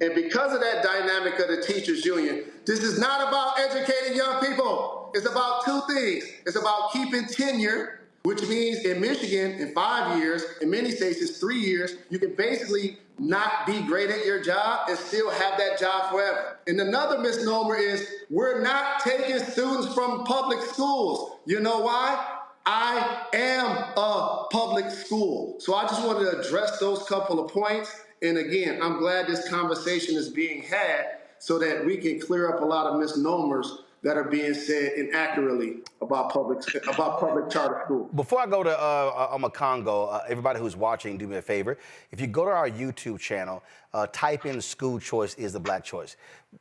And because of that dynamic of the teachers union, this is not about educating young people. It's about two things. It's about keeping tenure, which means in Michigan, in 5 years, in many states, it's 3 years, you can basically not be great at your job and still have that job forever. And another misnomer is we're not taking students from public schools. You know why? I am a public school. So I just wanted to address those couple of points. And again, I'm glad this conversation is being had so that we can clear up a lot of misnomers that are being said inaccurately about public charter schools. Before I go to Congo, everybody who's watching, do me a favor. If you go to our YouTube channel, type in school choice is the black choice.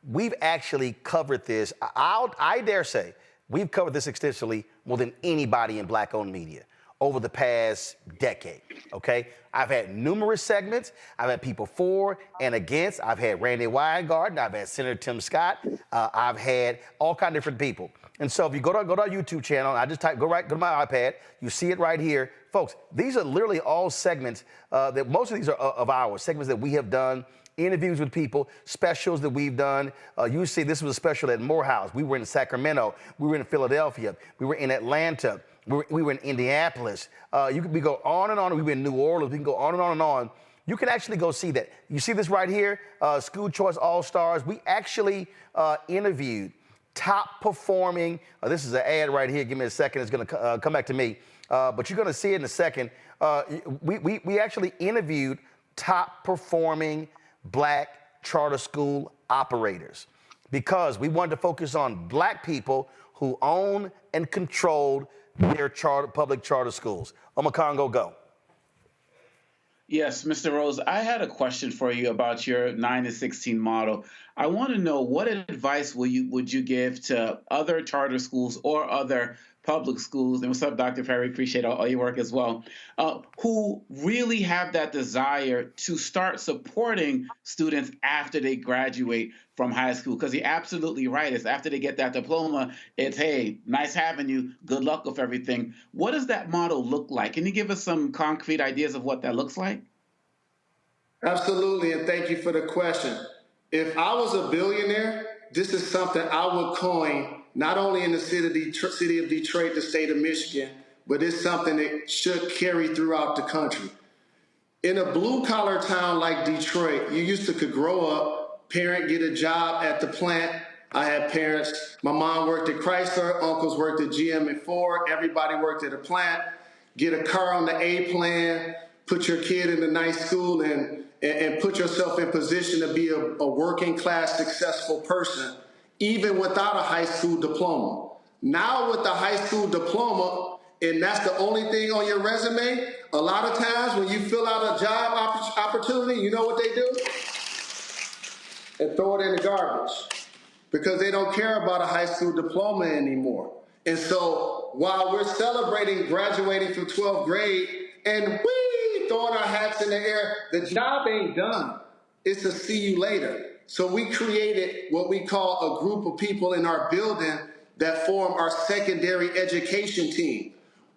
We've actually covered this. I dare say we've covered this extensively more than anybody in black-owned media over the past decade, okay? I've had numerous segments. I've had people for and against. I've had Randy Weingarten. I've had Senator Tim Scott. I've had all kinds of different people. And so if you go to our YouTube channel, I just go to my iPad, you see it right here. Folks, these are literally all segments that most of these are of ours, segments that we have done, interviews with people, specials that we've done. You see, this was a special at Morehouse. We were in Sacramento. We were in Philadelphia. We were in Atlanta. We were in Indianapolis. We go on and on. We were in New Orleans. We can go on and on and on. You can actually go see that. You see this right here, School Choice All-Stars. We actually interviewed top performing. This is an ad right here. Give me a second. It's going to come back to me. But you're going to see it in a second. We actually interviewed top performing black charter school operators because we wanted to focus on black people who own and controlled their public charter schools. Congo, go. Yes, Mr. Rose, I had a question for you about your 9 to 16 model. I want to know what advice would you give to other charter schools or other public schools, and what's up, Dr. Perry, appreciate all your work as well, who really have that desire to start supporting students after they graduate from high school. Because you're absolutely right. It's after they get that diploma, it's, hey, nice having you. Good luck with everything. What does that model look like? Can you give us some concrete ideas of what that looks like? Absolutely, and thank you for the question. If I was a billionaire, this is something I would coin not only in the city of Detroit, the state of Michigan, but it's something that should carry throughout the country. In a blue-collar town like Detroit, you used to could grow up, parent get a job at the plant. I had parents, my mom worked at Chrysler, uncles worked at GM and Ford, everybody worked at a plant, get a car on the A plan, put your kid in a nice school and put yourself in position to be a working class successful person, even without a high school diploma. Now with the high school diploma, and that's the only thing on your resume, a lot of times when you fill out a job opportunity, you know what they do? And throw it in the garbage because they don't care about a high school diploma anymore. And so while we're celebrating graduating from 12th grade and throwing our hats in the air, the job ain't done. It's a see you later. So we created what we call a group of people in our building that form our secondary education team,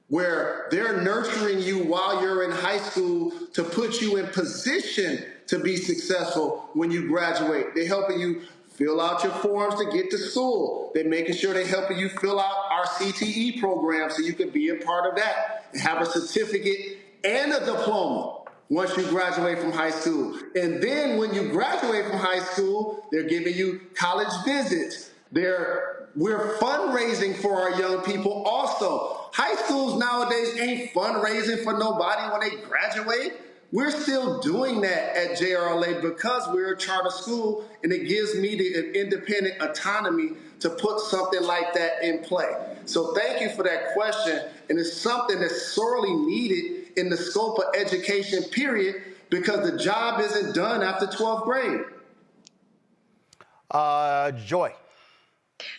where they're nurturing you while you're in high school to put you in position to be successful when you graduate. They're helping you fill out your forms to get to school. They're making sure they're helping you fill out our CTE program so you can be a part of that and have a certificate and a diploma once you graduate from high school. And then when you graduate from high school, they're giving you college visits. We're fundraising for our young people also. High schools nowadays ain't fundraising for nobody when they graduate. We're still doing that at JRLA because we're a charter school, and it gives me the independent autonomy to put something like that in play. So thank you for that question, and it's something that's sorely needed in the scope of education, period, because the job isn't done after 12th grade. Joy.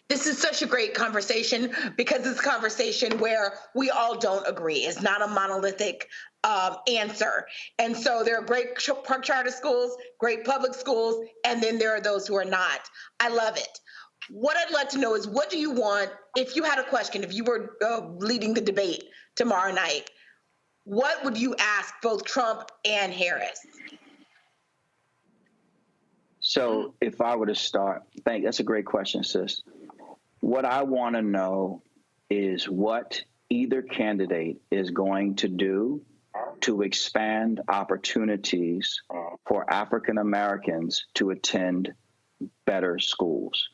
This is such a great conversation because it's a conversation where we all don't agree. It's not a monolithic answer. And so there are great charter schools, great public schools, and then there are those who are not. I love it. What I'd like to know is, what do you want, if you had a question, if you were leading the debate tomorrow night, what would you ask both Trump and Harris? So if I were to start, that's a great question, sis. What I want to know is what either candidate is going to do to expand opportunities for African Americans to attend better schools.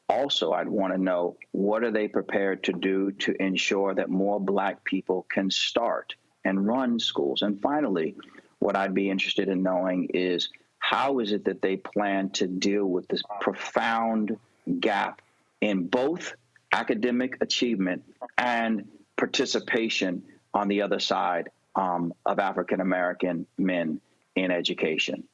Also, I'd want to know, what are they prepared to do to ensure that more Black people can start and run schools? And finally, what I'd be interested in knowing is, how is it that they plan to deal with this profound gap in both academic achievement and participation on the other side of African American men in education?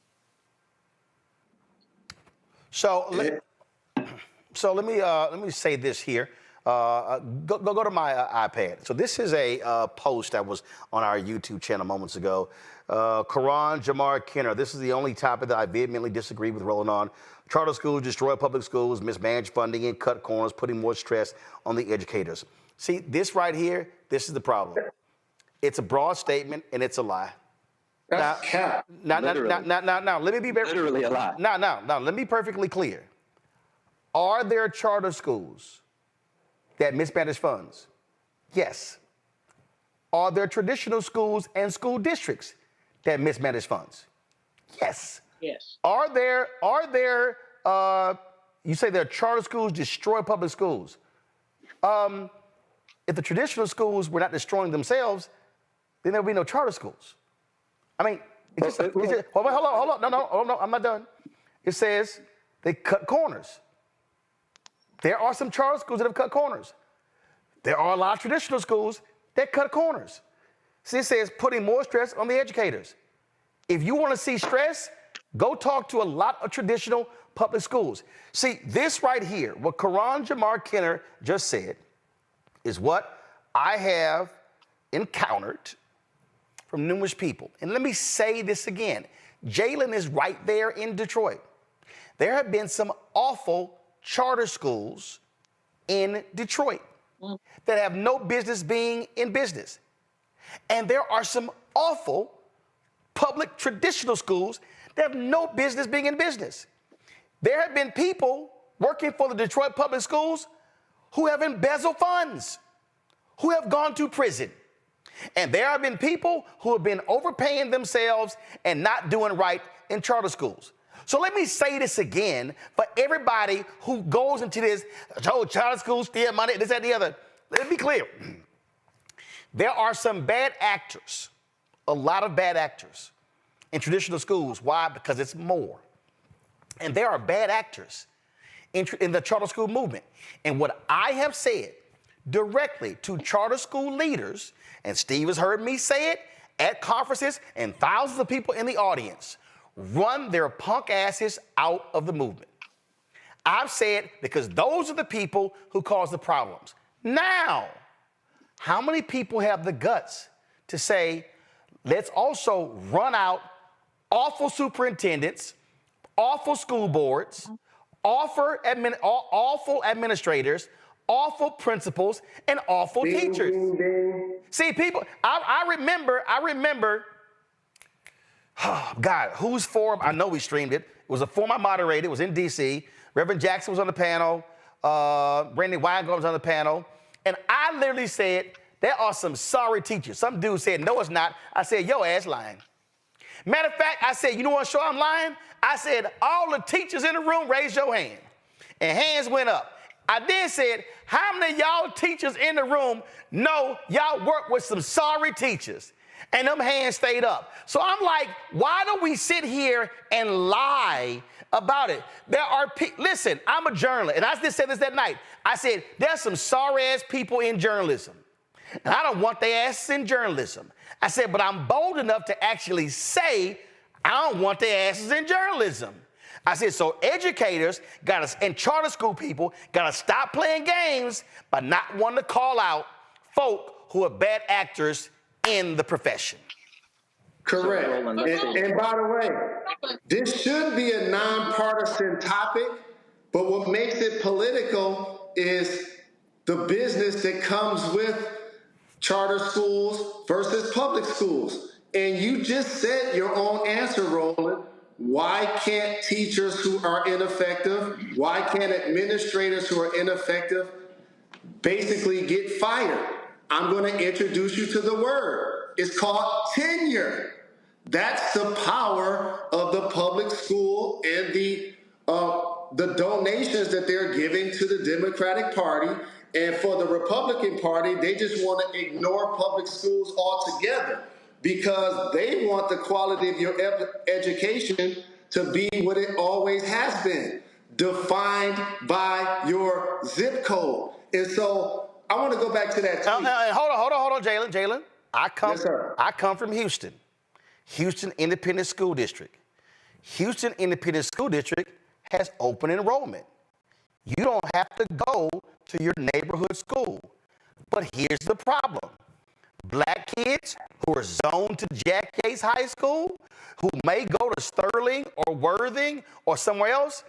So let me say this here. Go to my iPad. So this is a post that was on our YouTube channel moments ago. Karan Jamar Kenner. This is the only topic that I vehemently disagree with Roland on. Charter schools destroy public schools, mismanage funding, and cut corners, putting more stress on the educators. See, this right here, this is the problem. It's a broad statement, and it's a lie. That's cap. Now, let me be literally a lie. Now, let me be perfectly clear. Are there charter schools that mismanage funds? Yes. Are there traditional schools and school districts that mismanage funds? Yes. Yes. Are there, you say there are charter schools destroy public schools. If the traditional schools were not destroying themselves, then there would be no charter schools. I mean, hold on. No, I'm not done. It says they cut corners. There are some charter schools that have cut corners. There are a lot of traditional schools that cut corners. See, it says putting more stress on the educators. If you want to see stress, go talk to a lot of traditional public schools. See, this right here, what Karan Jamar Kenner just said, is what I have encountered from numerous people. And let me say this again. Jalen is right there in Detroit. There have been some awful charter schools in Detroit that have no business being in business. And there are some awful public traditional schools that have no business being in business. There have been people working for the Detroit public schools who have embezzled funds, who have gone to prison. And there have been people who have been overpaying themselves and not doing right in charter schools. So let me say this again for everybody who goes into this, charter schools steal money, this, that, and the other. Let me be clear. There are some bad actors, a lot of bad actors in traditional schools. Why? Because it's more. And there are bad actors in the charter school movement. And what I have said directly to charter school leaders, and Steve has heard me say it at conferences and thousands of people in the audience, run their punk asses out of the movement. I've said, because those are the people who cause the problems. Now, how many people have the guts to say, let's also run out awful superintendents, awful school boards, awful administrators, awful principals, and awful teachers? See, people, I remember, oh, God, whose forum? I know we streamed it. It was a forum I moderated. It was in D.C. Reverend Jackson was on the panel. Brandy Weingarten was on the panel. And I literally said, there are some sorry teachers. Some dude said, no, it's not. I said, your ass lying. Matter of fact, I said, you know what show I'm lying? I said, all the teachers in the room, raise your hand. And hands went up. I then said, how many of y'all teachers in the room know y'all work with some sorry teachers? And them hands stayed up. So I'm like, why don't we sit here and lie about it? There are listen, I'm a journalist, and I just said this that night. I said, there's some sorry-ass people in journalism, and I don't want their asses in journalism. I said, but I'm bold enough to actually say, I don't want their asses in journalism. I said, so educators and charter school people got to stop playing games by not wanting to call out folk who are bad actors in the profession. Correct. And by the way, this should be a nonpartisan topic, but what makes it political is the business that comes with charter schools versus public schools. And you just said your own answer, Roland. Why can't teachers who are ineffective, why can't administrators who are ineffective basically get fired? I'm going to introduce you to the word. It's called tenure. That's the power of the public school and the donations that they're giving to the Democratic Party. And for the Republican Party, they just want to ignore public schools altogether, because they want the quality of your education to be what it always has been, defined by your zip code. And so I want to go back to that tweet. Hold on, Jalen. I come from Houston Independent School District. Houston Independent School District has open enrollment. You don't have to go to your neighborhood school. But here's the problem. Black kids who are zoned to Jack Yates High School, who may go to Sterling or Worthing or somewhere else,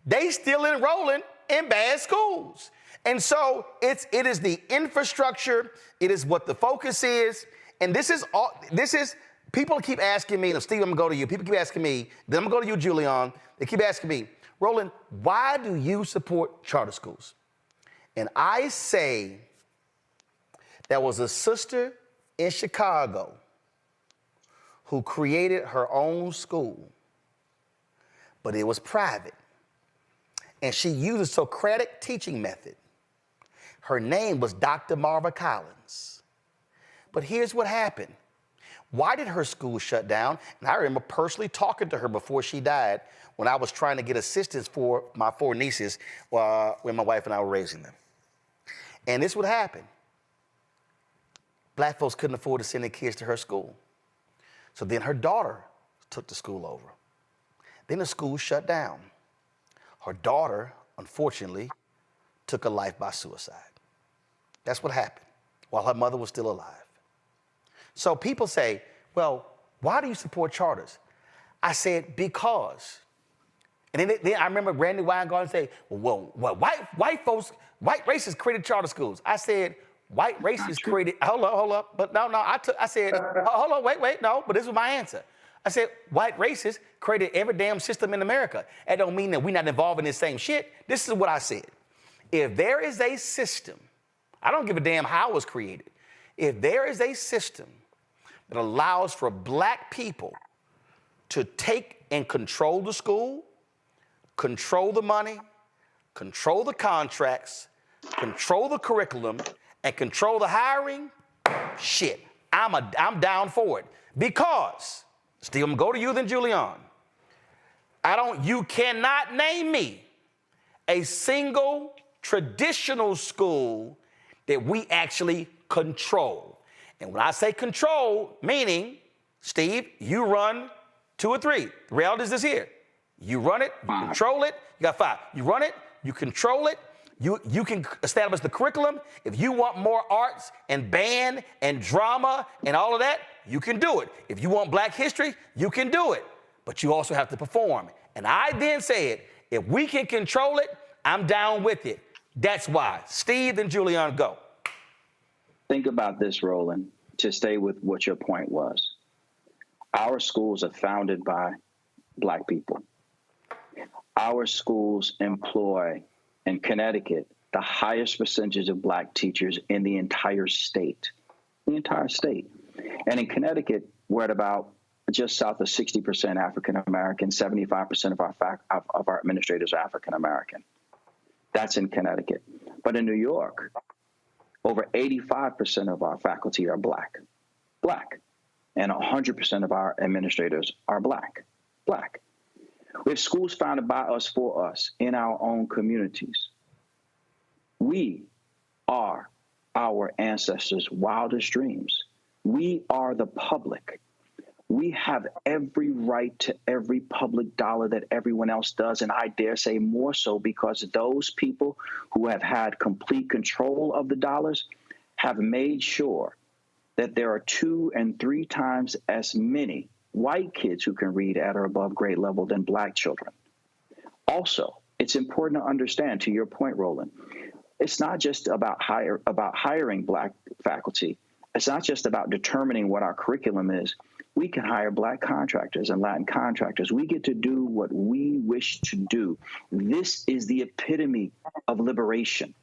they still enrolling in bad schools. And so it is the infrastructure, it is what the focus is, and people keep asking me, and Steve, I'm gonna go to you, people keep asking me, then I'm gonna go to you, Julian, they keep asking me, Roland, why do you support charter schools? And I say, there was a sister in Chicago who created her own school, but it was private. And she used a Socratic teaching method. Her name was Dr. Marva Collins. But here's what happened. Why did her school shut down? And I remember personally talking to her before she died when I was trying to get assistance for my 4 nieces when my wife and I were raising them. And this would happen. Black folks couldn't afford to send their kids to her school. So then her daughter took the school over. Then the school shut down. Her daughter, unfortunately, took a life by suicide. That's what happened while her mother was still alive. So people say, well, why do you support charters? I said, because. And then I remember Randy Weingarten say, well, white racists created charter schools. I said, white racists created, hold up, but no, I said, hold on, wait, no, but this was my answer. I said, white racists created every damn system in America. That don't mean that we're not involved in this same shit. This is what I said. If there is a system, I don't give a damn how it was created. If there is a system that allows for black people to take and control the school, control the money, control the contracts, control the curriculum, and control the hiring, shit, I'm down for it. Because, Steve, I'm going to go to you then Julian. You cannot name me a single traditional school that we actually control. And when I say control, meaning, Steve, you run 2 or 3. The reality is this here. You run it, you control it, you got 5. You run it, you control it, you can establish the curriculum. If you want more arts and band and drama and all of that, you can do it. If you want black history, you can do it. But you also have to perform. And I then said, if we can control it, I'm down with it. That's why. Steve and Julian, go. Think about this, Roland, to stay with what your point was. Our schools are founded by black people. Our schools employ, in Connecticut, the highest percentage of black teachers in the entire state. The entire state. And in Connecticut, we're at about just south of 60% African-American, 75% of our administrators are African-American. That's in Connecticut. But in New York, over 85% of our faculty are black. And 100% of our administrators are black. We have schools founded by us, for us, in our own communities. We are our ancestors' wildest dreams. We are the public. We have every right to every public dollar that everyone else does, and I dare say more so, because those people who have had complete control of the dollars have made sure that there are 2 and 3 times as many white kids who can read at or above grade level than black children. Also, it's important to understand, to your point, Roland, it's not just about hiring black faculty. It's not just about determining what our curriculum is. We can hire black contractors and Latin contractors. We get to do what we wish to do. This is the epitome of liberation.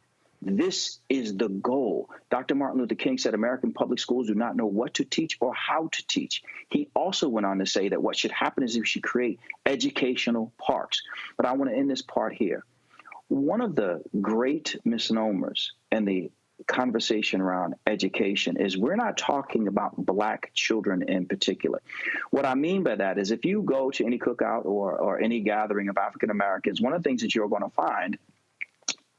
This is the goal. Dr. Martin Luther King said American public schools do not know what to teach or how to teach. He also went on to say that what should happen is we should create educational parks. But I want to end this part here. One of the great misnomers in the conversation around education is we're not talking about black children in particular. What I mean by that is if you go to any cookout or any gathering of African Americans, one of the things that you're going to find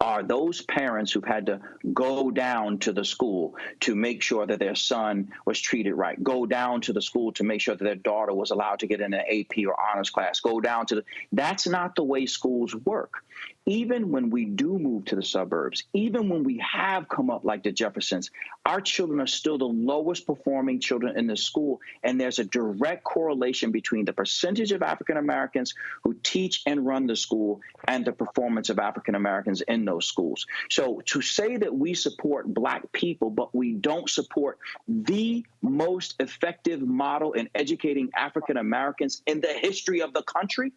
are those parents who've had to go down to the school to make sure that their son was treated right, go down to the school to make sure that their daughter was allowed to get in an AP or honors class, go down to that's not the way schools work. Even when we do move to the suburbs, even when we have come up like the Jeffersons, our children are still the lowest performing children in the school. And there's a direct correlation between the percentage of African Americans who teach and run the school and the performance of African Americans in those schools. So to say that we support black people, but we don't support the most effective model in educating African Americans in the history of the country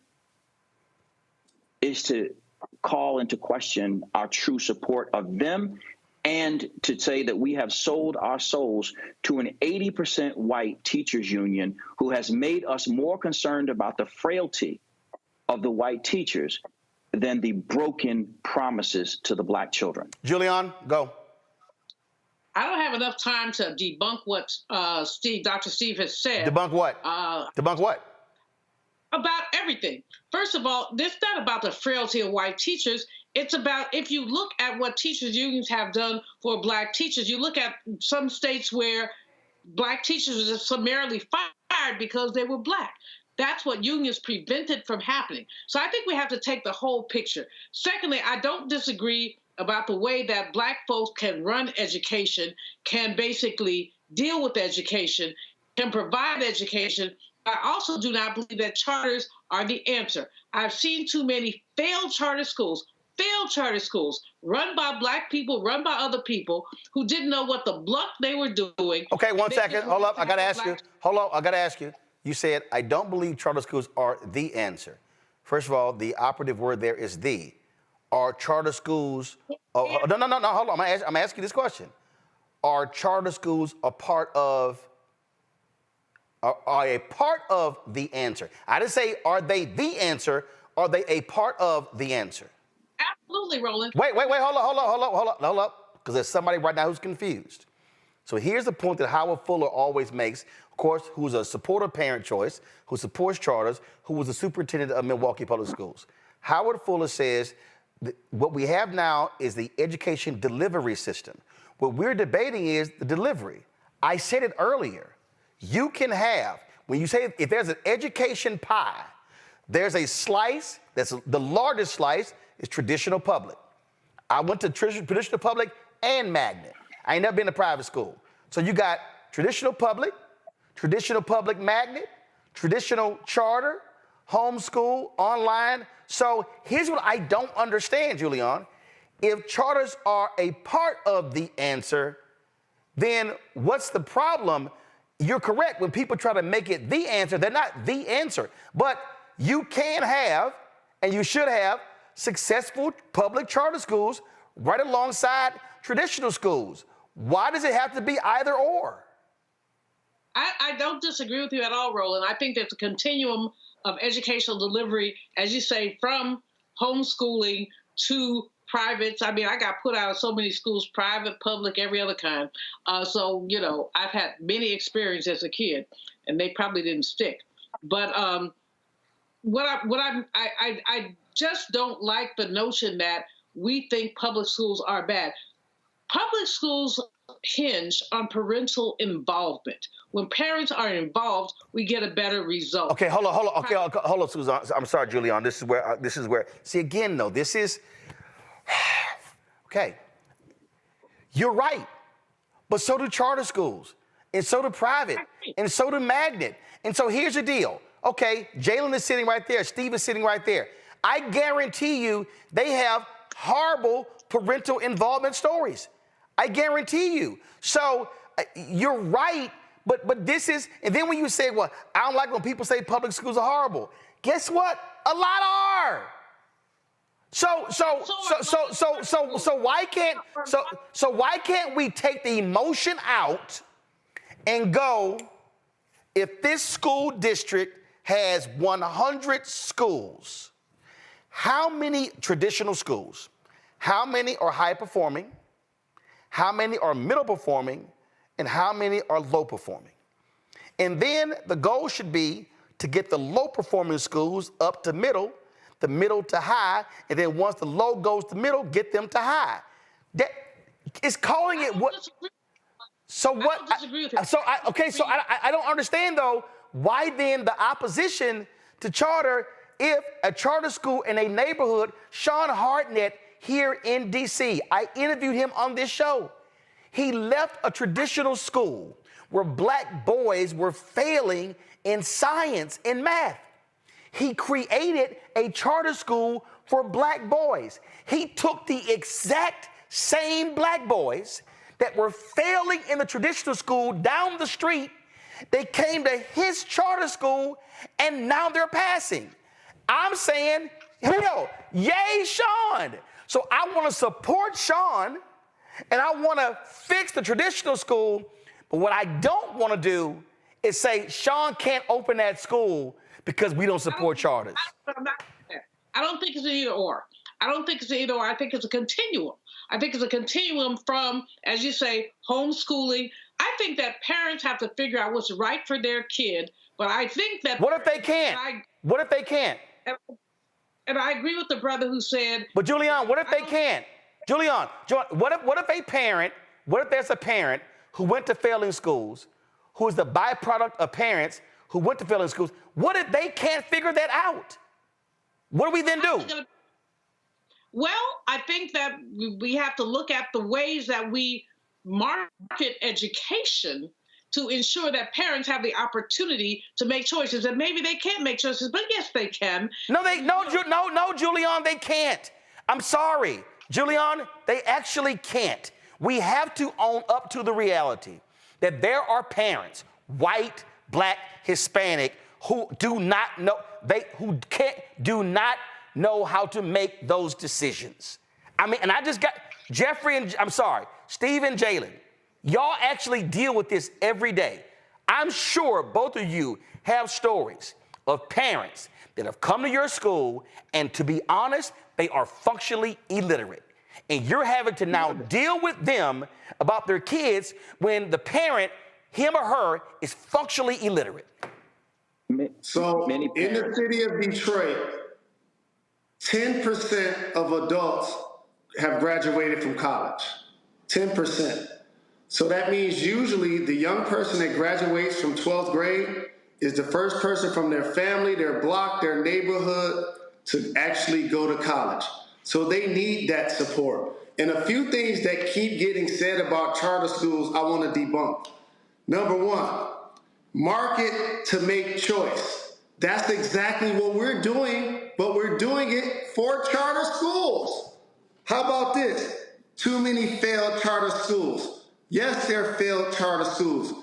is to call into question our true support of them, and to say that we have sold our souls to an 80% white teachers union who has made us more concerned about the frailty of the white teachers than the broken promises to the black children. Julian, go. I don't have enough time to debunk what Dr. Steve has said. Debunk what? Debunk what? About everything. First of all, this is not about the frailty of white teachers. It's about, if you look at what teachers unions have done for black teachers, you look at some states where black teachers were summarily fired because they were black. That's what unions prevented from happening. So I think we have to take the whole picture. Secondly, I don't disagree about the way that black folks can run education, can basically deal with education, can provide education. I also do not believe that charters are the answer. I've seen too many failed charter schools run by black people, run by other people who didn't know what the bluff they were doing. Okay, 1 second. Hold up. I got to ask you. Hold on. I got to ask you. You said, I don't believe charter schools are the answer. First of all, the operative word there is the. Are charter schools... Oh, no. Hold on. I'm asking you this question. Are charter schools a part of... Are a part of the answer? I didn't say, are they the answer? Are they a part of the answer? Absolutely, Roland. Wait, hold up. Because there's somebody right now who's confused. So here's the point that Howard Fuller always makes, of course, who's a supporter of parent choice, who supports charters, who was the superintendent of Milwaukee Public Schools. Howard Fuller says what we have now is the education delivery system. What we're debating is the delivery. I said it earlier. You can have, when you say, if there's an education pie, there's a slice, that's the largest slice is traditional public. I went to traditional public and magnet. I ain't never been to private school. So you got traditional public magnet, traditional charter, homeschool, online. So here's what I don't understand, Julian. If charters are a part of the answer, then what's the problem? You're correct. When people try to make it the answer, they're not the answer. But you can have, and you should have, successful public charter schools right alongside traditional schools. Why does it have to be either or? I don't disagree with you at all, Roland. I think there's a continuum of educational delivery, as you say, from homeschooling to privates. I mean, I got put out of so many schools, private, public, every other kind. So, you know, I've had many experiences as a kid, and they probably didn't stick. But I just don't like the notion that we think public schools are bad. Public schools hinge on parental involvement. When parents are involved, we get a better result. Okay, hold on. Okay, hold on, Susan. I'm sorry, Julian. This is where. See, again, though, this is okay. You're right, but so do charter schools, and so do private, and so do magnet. And so here's the deal. Okay, Jalen is sitting right there. Steve is sitting right there. I guarantee you, they have horrible parental involvement stories. I guarantee you. So you're right, but this is, and then when you say, well, I don't like when people say public schools are horrible. Guess what? A lot are. So why can't we take the emotion out and go, if this school district has 100 schools, how many traditional schools, how many are high performing, how many are middle performing, and how many are low performing? And then the goal should be to get the low performing schools up to middle, the middle to high, and then once the low goes to middle, get them to high. That is calling it what? So what? I don't understand though, why then the opposition to charter if a charter school in a neighborhood, Sean Hartnett here in DC, I interviewed him on this show. He left a traditional school where black boys were failing in science and math. He created a charter school for black boys. He took the exact same black boys that were failing in the traditional school down the street. They came to his charter school and now they're passing. I'm saying, hell, yay, Sean. So I want to support Sean and I want to fix the traditional school. But what I don't want to do is say Sean can't open that school because we don't support charters. I don't think it's an either or. I don't think it's an either or. I think it's a continuum. I think it's a continuum from, as you say, homeschooling. I think that parents have to figure out what's right for their kid. But I think that... What if they can't? What if they can't? And I agree with the brother who said... But Julian, what if they can't? Julian, what if there's a parent who went to failing schools, who is the byproduct of parents who went to failing schools? What if they can't figure that out? What do we then do? Well, I think that we have to look at the ways that we market education to ensure that parents have the opportunity to make choices. And maybe they can't make choices, but yes, they can. No, Julian, they can't. I'm sorry. Julian, they actually can't. We have to own up to the reality that there are parents, white, black, Hispanic, who do not know, do not know how to make those decisions. I mean, and I just got Steve and Jalen, y'all actually deal with this every day. I'm sure both of you have stories of parents that have come to your school, and to be honest, they are functionally illiterate. And you're having to now deal with them about their kids when the parent, him or her, is functionally illiterate. So in the city of Detroit, 10% of adults have graduated from college. 10%. So that means usually the young person that graduates from 12th grade is the first person from their family, their block, their neighborhood to actually go to college. So they need that support. And a few things that keep getting said about charter schools I want to debunk. Number one, market to make choice. That's exactly what we're doing, but we're doing it for charter schools. How about this? Too many failed charter schools. Yes, they're failed charter schools,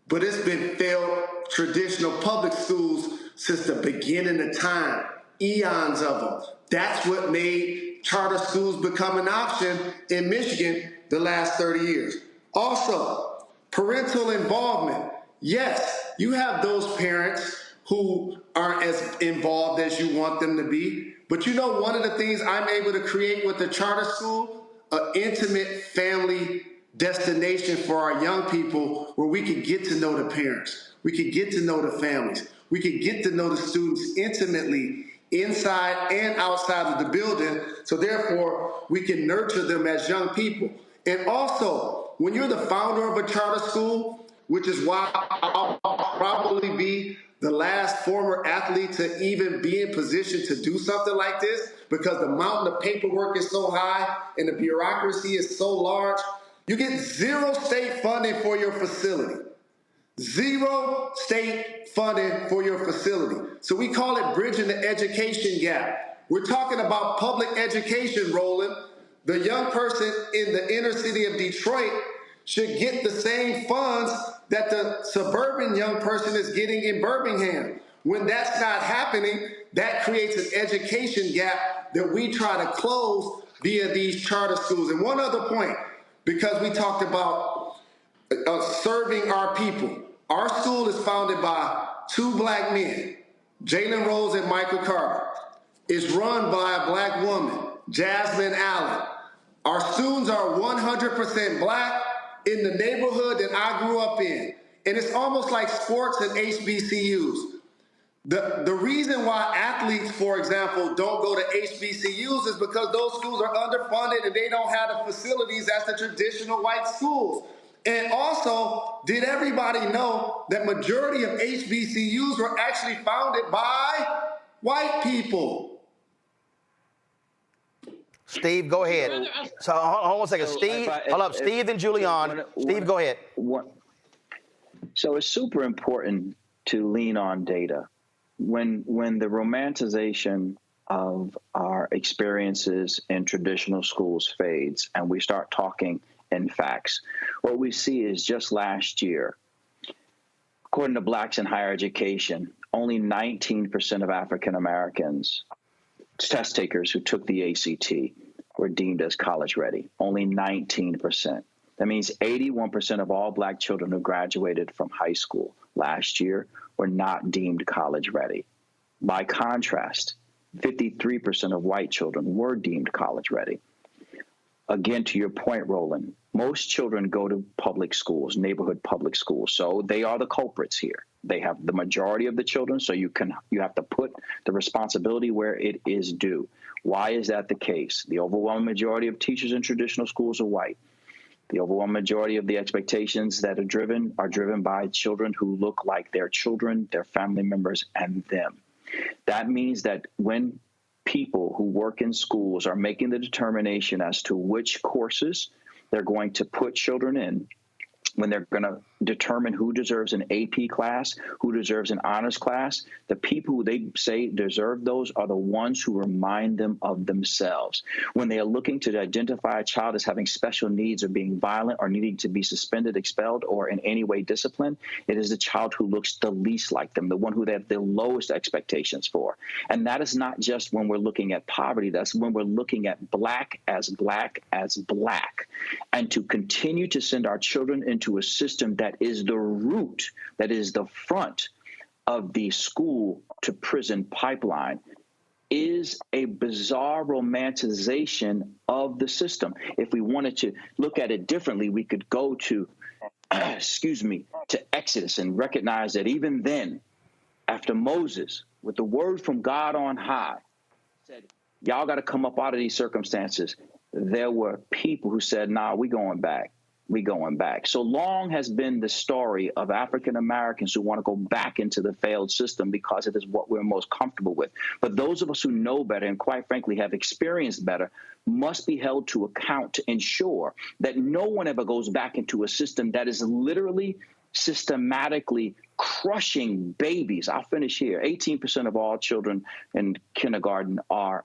but it's been failed traditional public schools since the beginning of time, eons of them. That's what made charter schools become an option in Michigan the last 30 years. Also, parental involvement. Yes, you have those parents who aren't as involved as you want them to be, but you know one of the things I'm able to create with the charter school, an intimate family destination for our young people where we can get to know the parents, we can get to know the families, we can get to know the students intimately inside and outside of the building, so therefore we can nurture them as young people. And also, when you're the founder of a charter school, which is why I'll probably be the last former athlete to even be in position to do something like this, because the mountain of paperwork is so high and the bureaucracy is so large, you get 0 state funding for your facility. 0 state funding for your facility. So we call it bridging the education gap. We're talking about public education, Roland. The young person in the inner city of Detroit should get the same funds that the suburban young person is getting in Birmingham. When that's not happening, that creates an education gap that we try to close via these charter schools. And one other point, because we talked about serving our people. Our school is founded by 2 black men, Jalen Rose and Michael Carter. It's run by a black woman, Jasmine Allen. Our students are 100% black in the neighborhood that I grew up in. And it's almost like sports and HBCUs. The reason why athletes, for example, don't go to HBCUs is because those schools are underfunded and they don't have the facilities as the traditional white schools. And also, did everybody know that majority of HBCUs were actually founded by white people? Steve, go ahead. So hold on one second. Steve and Julian. Steve, go ahead. So it's super important to lean on data. When the romanticization of our experiences in traditional schools fades and we start talking in facts, what we see is just last year, according to Blacks in Higher Education, only 19% of African Americans, test takers who took the ACT, were deemed as college ready. Only 19%. That means 81% of all black children who graduated from high school last year were not deemed college ready. By contrast, 53% of white children were deemed college ready. Again, to your point, Roland, most children go to public schools, neighborhood public schools. So they are the culprits here. They have the majority of the children, so you have to put the responsibility where it is due. Why is that the case? The overwhelming majority of teachers in traditional schools are white. The overwhelming majority of the expectations that are driven by children who look like their children, their family members, and them. That means that when people who work in schools are making the determination as to which courses they're going to put children in, when they're going to determine who deserves an AP class, who deserves an honors class, the people who they say deserve those are the ones who remind them of themselves. When they are looking to identify a child as having special needs or being violent or needing to be suspended, expelled, or in any way disciplined, it is the child who looks the least like them, the one who they have the lowest expectations for. And that is not just when we're looking at poverty. That's when we're looking at black as black as black. And to continue to send our children into a system that is the root, that is the front of the school to prison pipeline is a bizarre romanticization of the system. If we wanted to look at it differently, we could go to, to Exodus and recognize that even then, after Moses, with the word from God on high, said, y'all got to come up out of these circumstances, there were people who said, nah, we going back. We going back. So long has been the story of African Americans who want to go back into the failed system because it is what we're most comfortable with. But those of us who know better and quite frankly have experienced better must be held to account to ensure that no one ever goes back into a system that is literally systematically crushing babies. I'll finish here. 18% of all children in kindergarten are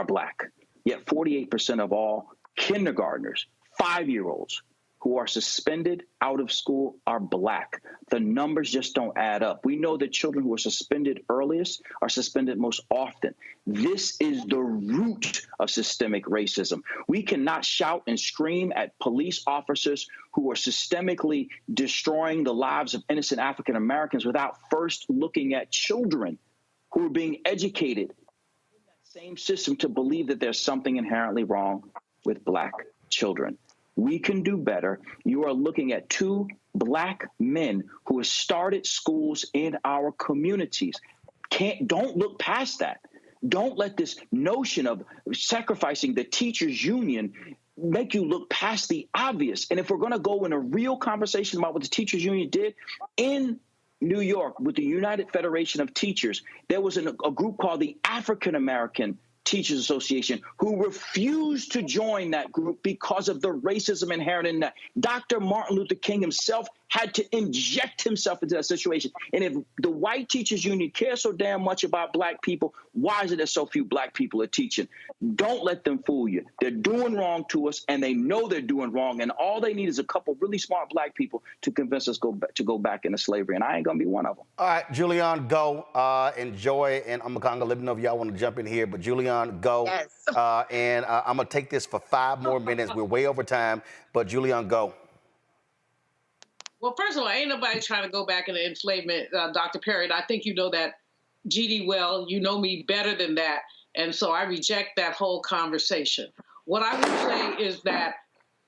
black. Yet 48% of all kindergartners, 5-year-olds who are suspended out of school are black. The numbers just don't add up. We know that children who are suspended earliest are suspended most often. This is the root of systemic racism. We cannot shout and scream at police officers who are systemically destroying the lives of innocent African Americans without first looking at children who are being educated in that same system to believe that there's something inherently wrong with black children. We can do better. You are looking at 2 black men who have started schools in our communities. Don't look past that. Don't let this notion of sacrificing the teachers' union make you look past the obvious. And if we're going to go in a real conversation about what the teachers union did in New York with the United Federation of Teachers, there was a group called the African American Teachers Association who refused to join that group because of the racism inherent in that. Dr. Martin Luther King himself had to inject himself into that situation. And if the white teachers union cares so damn much about black people, why is it that so few black people are teaching? Don't let them fool you. They're doing wrong to us, and they know they're doing wrong. And all they need is a couple really smart black people to convince us to go back into slavery. And I ain't going to be one of them. All right, Julian, go. Enjoy. And I'm going to let me know if y'all want to jump in here. But Julian, go. Yes. I'm going to take this for 5 more minutes. We're way over time. But Julian, go. Well, first of all, ain't nobody trying to go back into enslavement, Dr. Perry. And I think you know that, GD, well. You know me better than that. And so I reject that whole conversation. What I would say is that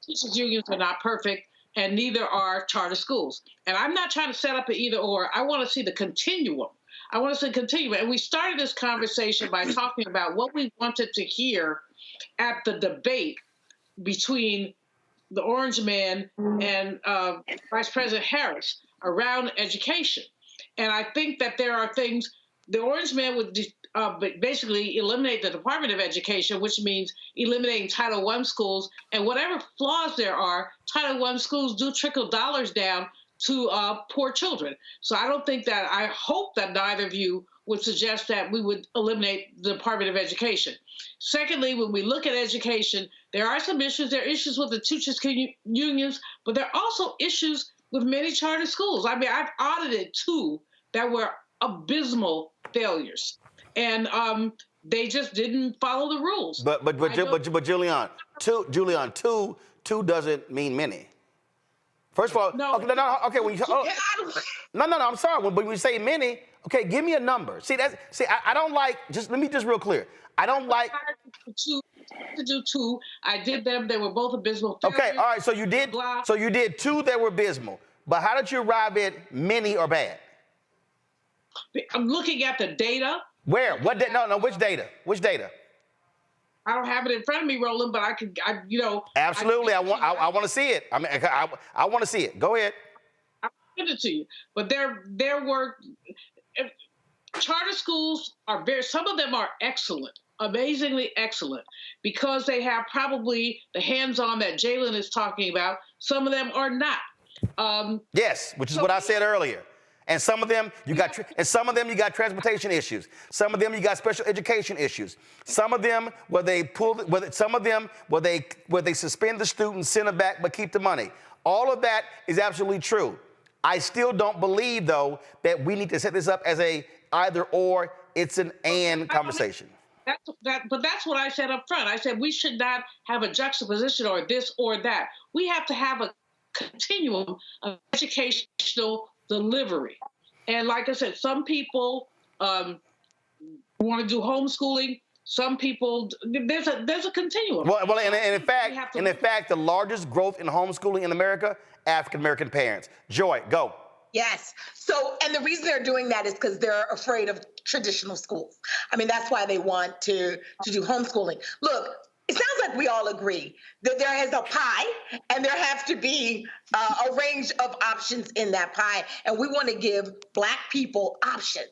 teachers unions are not perfect, and neither are charter schools. And I'm not trying to set up an either or. I want to see the continuum. I want to see a continuum. And we started this conversation by talking about what we wanted to hear at the debate between the Orange Man and Vice President Harris around education. And I think that there are things, the Orange Man would basically eliminate the Department of Education, which means eliminating Title I schools. And whatever flaws there are, Title I schools do trickle dollars down to poor children. So I don't think that, I hope that neither of you would suggest that we would eliminate the Department of Education. Secondly, when we look at education, there are some issues. There are issues with the teachers unions, but there are also issues with many charter schools. I mean, I've audited 2 that were abysmal failures, and they just didn't follow the rules. But Julian, two doesn't mean many. First of all, no. Okay, when you I'm sorry. When we say many, okay, give me a number. I don't like. Let me just real clear. I don't like to do 2. I did them. They were both abysmal failures. Okay, all right. So you did. So you did 2 that were abysmal. But how did you arrive at many or bad? I'm looking at the data. Where? What? No. Which data? Which data? I don't have it in front of me, Roland, but I could, Absolutely, I want to see it. I mean, I want to see it. Go ahead. I'll send it to you. But there were charter schools some of them are excellent, amazingly excellent, because they have probably the hands-on that Jalen is talking about. Some of them are not. Yes, which is what I said earlier. And some of them you got transportation issues. Some of them you got special education issues. Some of them where they suspend the students, send them back, but keep the money. All of that is absolutely true. I still don't believe, though, that we need to set this up as a either or. It's an and conversation. But that's what I said up front. I said we should not have a juxtaposition or this or that. We have to have a continuum of educational delivery. And like I said, some people want to do homeschooling. Some people, there's a continuum. Well, and in fact, the largest growth in homeschooling in America, African American parents. Joy, go. Yes. So, and the reason they're doing that is because they're afraid of traditional schools. I mean, that's why they want to do homeschooling. Look, it sounds like we all agree that there is a pie and there has to be a range of options in that pie. And we want to give Black people options.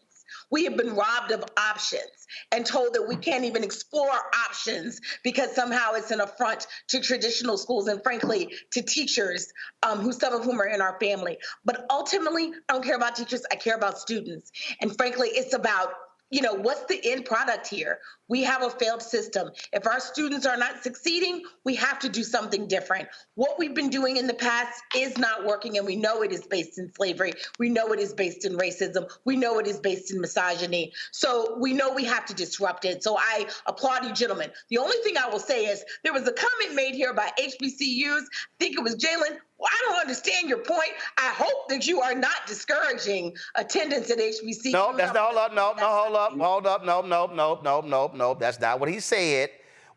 We have been robbed of options and told that we can't even explore options because somehow it's an affront to traditional schools and, frankly, to teachers, some of whom are in our family. But ultimately, I don't care about teachers. I care about students. And, frankly, it's about, what's the end product here? We have a failed system. If our students are not succeeding, we have to do something different. What we've been doing in the past is not working, and we know it is based in slavery. We know it is based in racism. We know it is based in misogyny. So we know we have to disrupt it. So I applaud you, gentlemen. The only thing I will say is there was a comment made here by HBCUs. I think it was Jalen. Well, I don't understand your point. I hope that you are not discouraging attendance at HBCUs. No, that's not. Hold up. No, that's not what he said.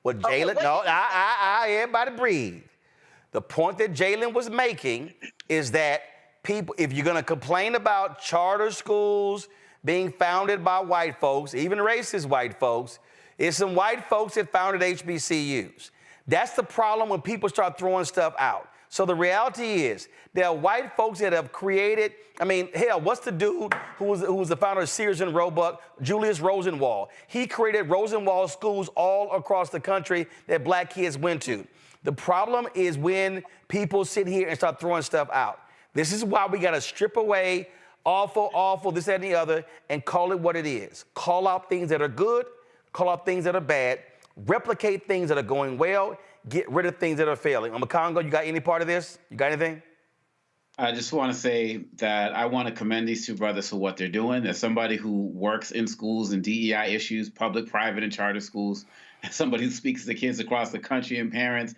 What Jalen, everybody breathe. The point that Jalen was making is that people, if you're going to complain about charter schools being founded by white folks, even racist white folks, it's some white folks that founded HBCUs. That's the problem when people start throwing stuff out. So the reality is there are white folks that have created, I mean, hell, what's the dude who was the founder of Sears and Roebuck, Julius Rosenwald? He created Rosenwald schools all across the country that black kids went to. The problem is when people sit here and start throwing stuff out. This is why we got to strip away awful, this, that, and the other, and call it what it is. Call out things that are good, call out things that are bad, replicate things that are going well, get rid of things that are failing. Congo, you got any part of this? You got anything? I just want to say that I want to commend these two brothers for what they're doing. As somebody who works in schools and DEI issues, public, private, and charter schools, as somebody who speaks to kids across the country and parents,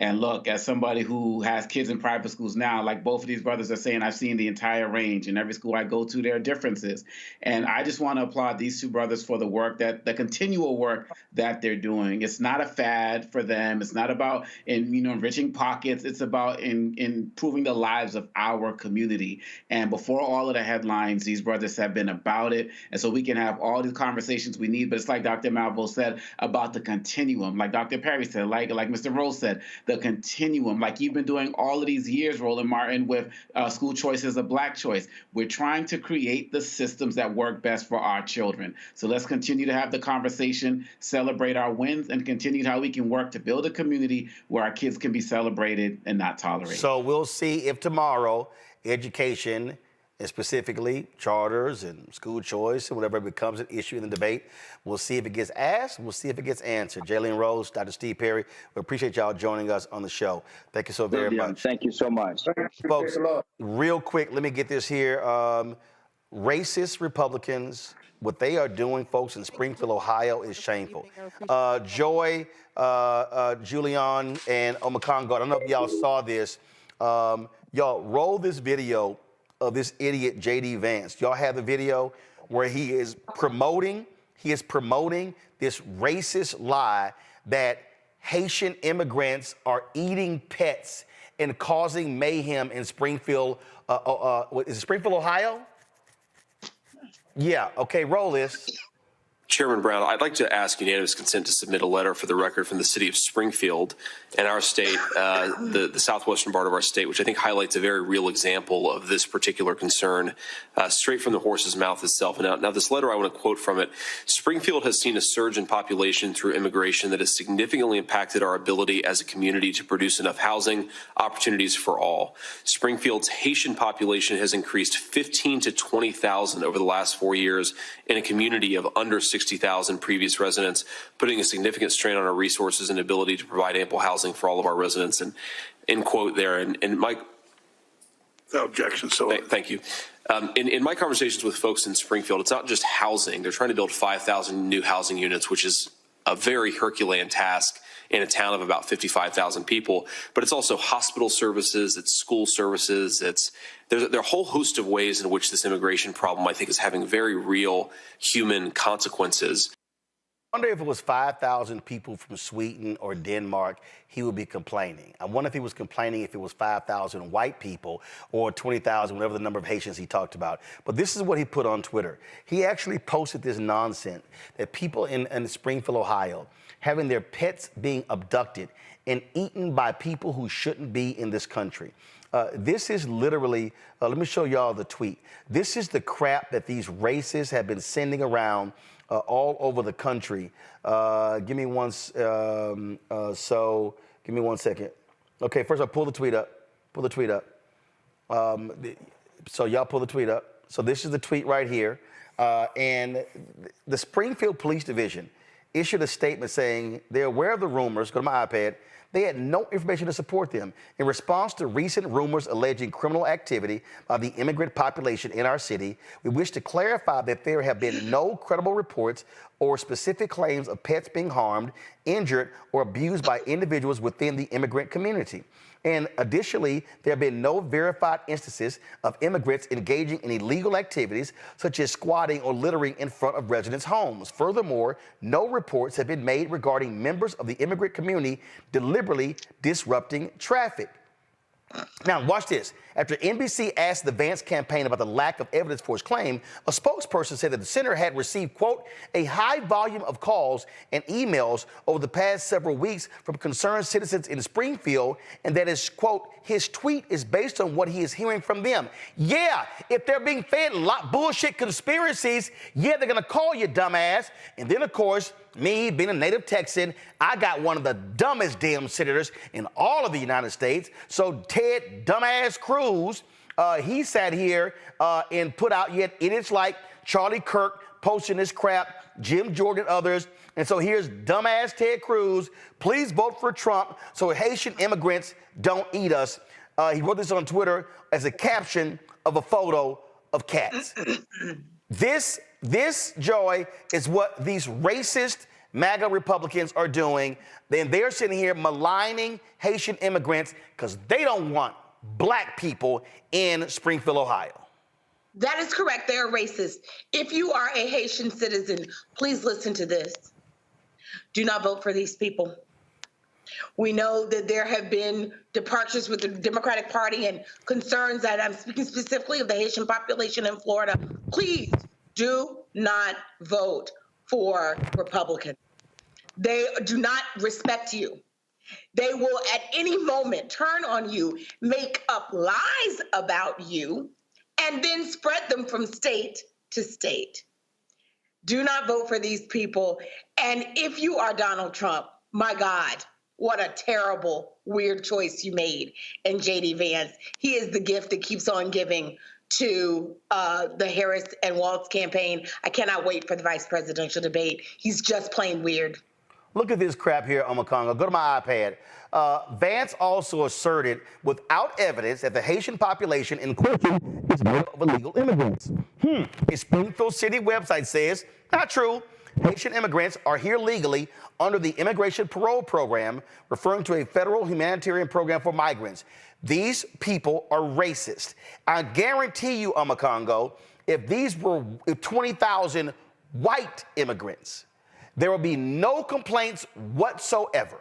and look, as somebody who has kids in private schools now, like both of these brothers are saying, I've seen the entire range. In every school I go to, there are differences. And I just want to applaud these two brothers for the work, the continual work that they're doing. It's not a fad for them. It's not about enriching pockets. It's about improving the lives of our community. And before all of the headlines, these brothers have been about it. And so we can have all these conversations we need. But it's like Dr. Malvo said about the continuum, like Dr. Perry said, like Mr. Rose said, the continuum, like you've been doing all of these years, Roland Martin, with school choice as a black choice. We're trying to create the systems that work best for our children. So let's continue to have the conversation, celebrate our wins, and continue how we can work to build a community where our kids can be celebrated and not tolerated. So we'll see if tomorrow education, and specifically charters and school choice and whatever becomes an issue in the debate. We'll see if it gets asked. We'll see if it gets answered. Jaylene Rose, Dr. Steve Perry, we appreciate y'all joining us on the show. Thank you so very much. Thank you so much. Folks, real quick, let me get this here. Racist Republicans, what they are doing, folks, in Springfield, Ohio is shameful. Joy, Julian, and Omakongo, I don't know if y'all saw this. Y'all roll this video of this idiot JD Vance. Y'all have the video where he is promoting this racist lie that Haitian immigrants are eating pets and causing mayhem in Springfield. Is it Springfield, Ohio? Yeah, okay, roll this. Chairman Brown, I'd like to ask unanimous consent to submit a letter for the record from the city of Springfield and our state, the southwestern part of our state, which I think highlights a very real example of this particular concern, straight from the horse's mouth itself. Now, this letter, I want to quote from it. Springfield has seen a surge in population through immigration that has significantly impacted our ability as a community to produce enough housing opportunities for all. Springfield's Haitian population has increased 15 to 20,000 over the last 4 years in a community of under 60,000 previous residents, putting a significant strain on our resources and ability to provide ample housing for all of our residents. And end quote there. And Mike. Without objection, so. Thank you. In my conversations with folks in Springfield, it's not just housing. They're trying to build 5,000 new housing units, which is a very Herculean task in a town of about 55,000 people. But it's also hospital services, it's school services, there are a whole host of ways in which this immigration problem, I think, is having very real human consequences. I wonder if it was 5,000 people from Sweden or Denmark, he would be complaining. I wonder if he was complaining if it was 5,000 white people or 20,000, whatever the number of Haitians he talked about. But this is what he put on Twitter. He actually posted this nonsense that people in Springfield, Ohio, having their pets being abducted and eaten by people who shouldn't be in this country. This is literally, let me show y'all the tweet. This is the crap that these racists have been sending around all over the country. Give me one second. Okay, first I'll pull the tweet up. So y'all pull the tweet up. So this is the tweet right here. And the Springfield Police Division issued a statement saying they're aware of the rumors. Go to my iPad. They had no information to support them. In response to recent rumors alleging criminal activity by the immigrant population in our city, we wish to clarify that there have been no credible reports or specific claims of pets being harmed, injured, or abused by individuals within the immigrant community. And additionally, there have been no verified instances of immigrants engaging in illegal activities such as squatting or littering in front of residents' homes. Furthermore, no reports have been made regarding members of the immigrant community deliberately disrupting traffic. Now, watch this. After NBC asked the Vance campaign about the lack of evidence for his claim, a spokesperson said that the center had received, quote, a high volume of calls and emails over the past several weeks from concerned citizens in Springfield, and that is, quote, his tweet is based on what he is hearing from them. Yeah, if they're being fed bullshit conspiracies, yeah, they're going to call you, dumbass. And then, of course, me, being a native Texan, I got one of the dumbest damn senators in all of the United States. So Ted Dumbass Cruz, he sat here and put out yet idiots like Charlie Kirk posting this crap, Jim Jordan, others. And so here's dumbass Ted Cruz. Please vote for Trump so Haitian immigrants don't eat us. He wrote this on Twitter as a caption of a photo of cats. This, Joy, is what these racist MAGA Republicans are doing. Then they're sitting here maligning Haitian immigrants because they don't want black people in Springfield, Ohio. That is correct. They are racist. If you are a Haitian citizen, please listen to this. Do not vote for these people. We know that there have been departures with the Democratic Party and concerns that I'm speaking specifically of the Haitian population in Florida. Please do not vote for Republicans. They do not respect you. They will at any moment turn on you, make up lies about you, and then spread them from state to state. Do not vote for these people. And if you are Donald Trump, my God, what a terrible, weird choice you made in JD Vance. He is the gift that keeps on giving to the Harris and Walz campaign. I cannot wait for the vice presidential debate. He's just plain weird. Look at this crap here, Omakongo. Go to my iPad. Vance also asserted without evidence that the Haitian population in question is made up of illegal immigrants. A Springfield City website says, not true. Haitian immigrants are here legally under the Immigration Parole Program, referring to a federal humanitarian program for migrants. These people are racist. I guarantee you, Omakongo, if these were 20,000 white immigrants, there will be no complaints whatsoever.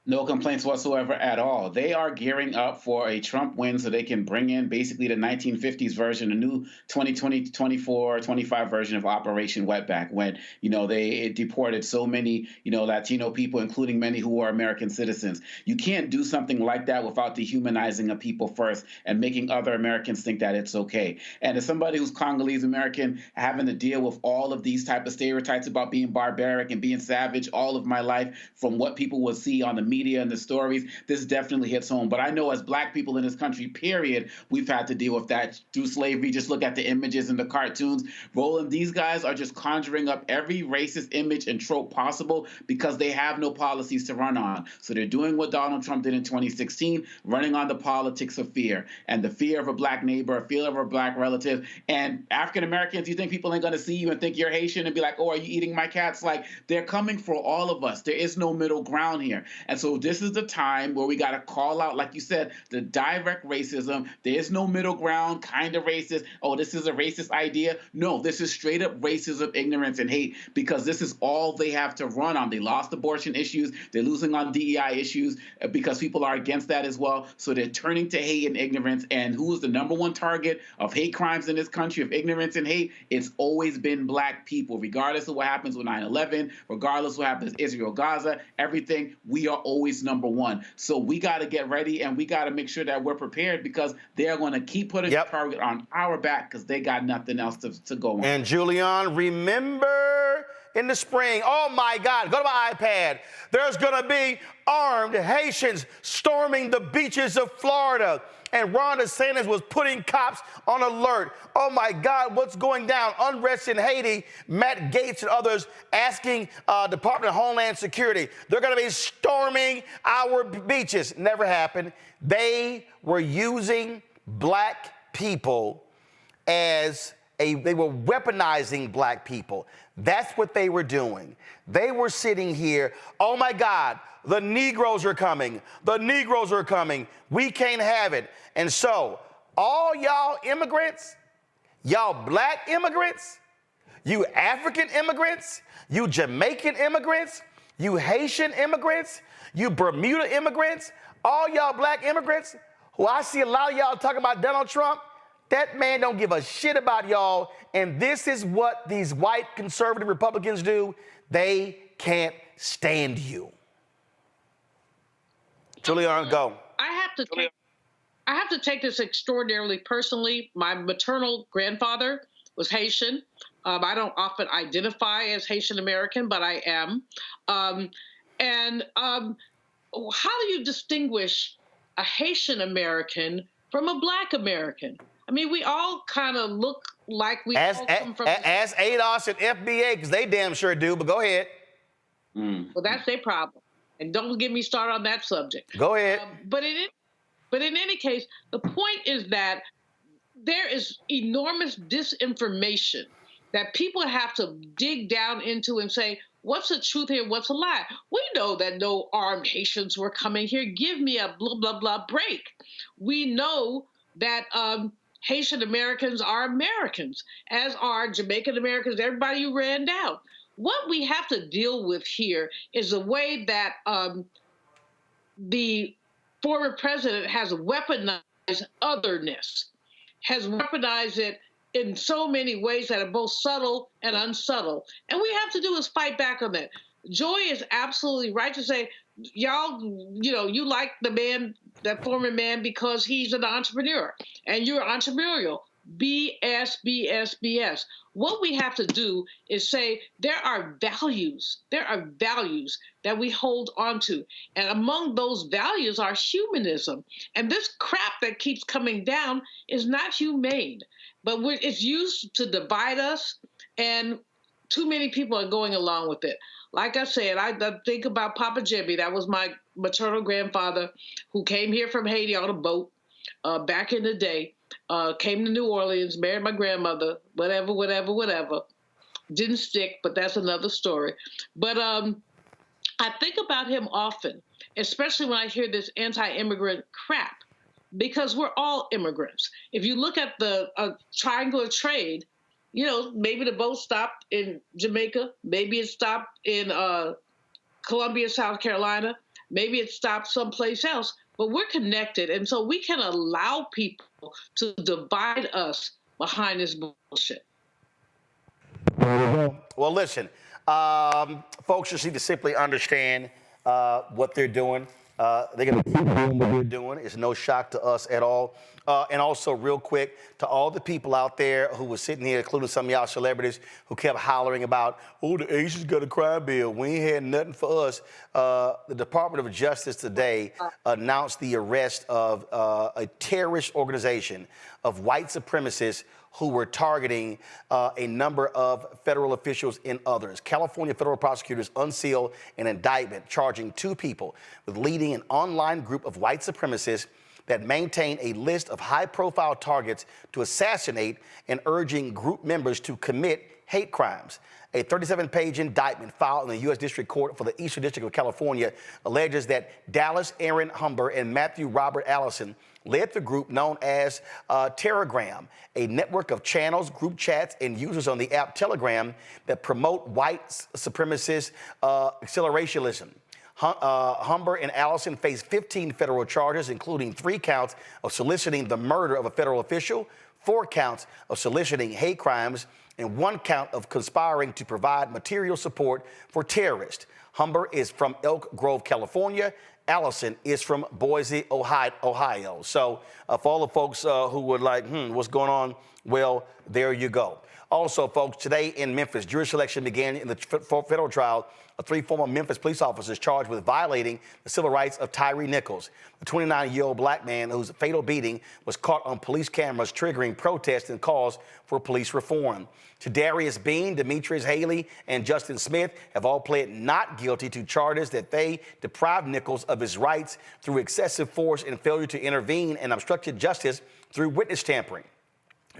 No complaints whatsoever at all. They are gearing up for a Trump win so they can bring in basically the 1950s version, a new 2020, 24, 25 version of Operation Wetback when, they deported so many, Latino people, including many who are American citizens. You can't do something like that without dehumanizing a people first and making other Americans think that it's okay. And as somebody who's Congolese American, having to deal with all of these type of stereotypes about being barbaric and being savage all of my life from what people will see on the media and the stories, this definitely hits home. But I know as black people in this country, period, we've had to deal with that through slavery. Just look at the images and the cartoons. Roland, these guys are just conjuring up every racist image and trope possible because they have no policies to run on. So they're doing what Donald Trump did in 2016, running on the politics of fear and the fear of a black neighbor, a fear of a black relative. And African Americans, you think people ain't going to see you and think you're Haitian and be like, oh, are you eating my cats? Like, they're coming for all of us. There is no middle ground here. And so this is the time where we got to call out, like you said, the direct racism. There is no middle ground, kind of racist. Oh, this is a racist idea. No, this is straight up racism, ignorance, and hate, because this is all they have to run on. They lost abortion issues. They're losing on DEI issues because people are against that as well. So they're turning to hate and ignorance. And who is the number one target of hate crimes in this country, of ignorance and hate? It's always been black people, regardless of what happens with 9/11, regardless of what happens with Israel, Gaza, everything. We are always number one. So we got to get ready and we got to make sure that we're prepared because they're going to keep putting the target on our back because they got nothing else to go on. And Julian, remember in the spring, oh my God, go to my iPad. There's going to be armed Haitians storming the beaches of Florida. And Ron DeSantis was putting cops on alert. Oh, my God, what's going down? Unrest in Haiti. Matt Gaetz and others asking Department of Homeland Security. They're going to be storming our beaches. Never happened. They were using black people they were weaponizing black people. That's what they were doing. They were sitting here, oh, my God, the Negroes are coming. The Negroes are coming. We can't have it. And so all y'all immigrants, y'all black immigrants, you African immigrants, you Jamaican immigrants, you Haitian immigrants, you Bermuda immigrants, All y'all black immigrants who I see a lot of y'all talking about Donald Trump, that man don't give a shit about y'all. And this is what these white conservative Republicans do. They can't stand you. Julianne, go. I have to take this extraordinarily personally. My maternal grandfather was Haitian. I don't often identify as Haitian American, but I am. How do you distinguish a Haitian American from a Black American? I mean, we all kind of look like we all come from... Ask ADOS and FBA, because they damn sure do, but go ahead. Well, that's their problem. And don't get me started on that subject. Go ahead. But in any case, the point is that there is enormous disinformation that people have to dig down into and say, what's the truth here? What's a lie? We know that no armed Haitians were coming here. Give me a blah, blah, blah break. We know that Haitian Americans are Americans, as are Jamaican Americans, everybody you ran down. What we have to deal with here is the way that the former president has weaponized otherness, has weaponized it in so many ways that are both subtle and unsubtle. And we have to do is fight back on that. Joy is absolutely right to say, y'all, you like the man, that former man, because he's an entrepreneur and you're entrepreneurial. BS, BS, BS. What we have to do is say there are values that we hold on to. And among those values are humanism. And this crap that keeps coming down is not humane, but it's used to divide us, and too many people are going along with it. Like I said, I think about Papa Jimmy. That was my maternal grandfather who came here from Haiti on a boat back in the day. Came to New Orleans, married my grandmother, whatever. Didn't stick, but that's another story. But I think about him often, especially when I hear this anti-immigrant crap, because we're all immigrants. If you look at the triangular trade, maybe the boat stopped in Jamaica, maybe it stopped in Columbia, South Carolina, maybe it stopped someplace else. But we're connected, and so we can allow people to divide us behind this bullshit. Well, listen, folks just need to simply understand what they're doing. They're going to keep doing what they're doing. It's no shock to us at all. And also, real quick, to all the people out there who were sitting here, including some of y'all celebrities, who kept hollering about, oh, the Asians got a crime bill. We ain't had nothing for us. The Department of Justice today announced the arrest of a terrorist organization of white supremacists who were targeting a number of federal officials and others. California federal prosecutors unsealed an indictment charging 2 people with leading an online group of white supremacists that maintain a list of high-profile targets to assassinate and urging group members to commit hate crimes. A 37-page indictment filed in the U.S. District Court for the Eastern District of California alleges that Dallas Aaron Humber and Matthew Robert Allison led the group known as Telegram, a network of channels, group chats, and users on the app Telegram that promote white supremacist accelerationism. Humber and Allison face 15 federal charges, including 3 counts of soliciting the murder of a federal official, 4 counts of soliciting hate crimes, and 1 count of conspiring to provide material support for terrorists. Humber is from Elk Grove, California. Allison is from Boise, Ohio. So for all the folks who were like, what's going on? Well, there you go. Also, folks, today in Memphis, jury selection began in the federal trial of 3 former Memphis police officers charged with violating the civil rights of Tyre Nichols, the 29-year-old black man whose fatal beating was caught on police cameras, triggering protests and calls for police reform. Tadarius Bean, Demetrius Haley, and Justin Smith have all pled not guilty to charges that they deprived Nichols of his rights through excessive force and failure to intervene and obstructed justice through witness tampering.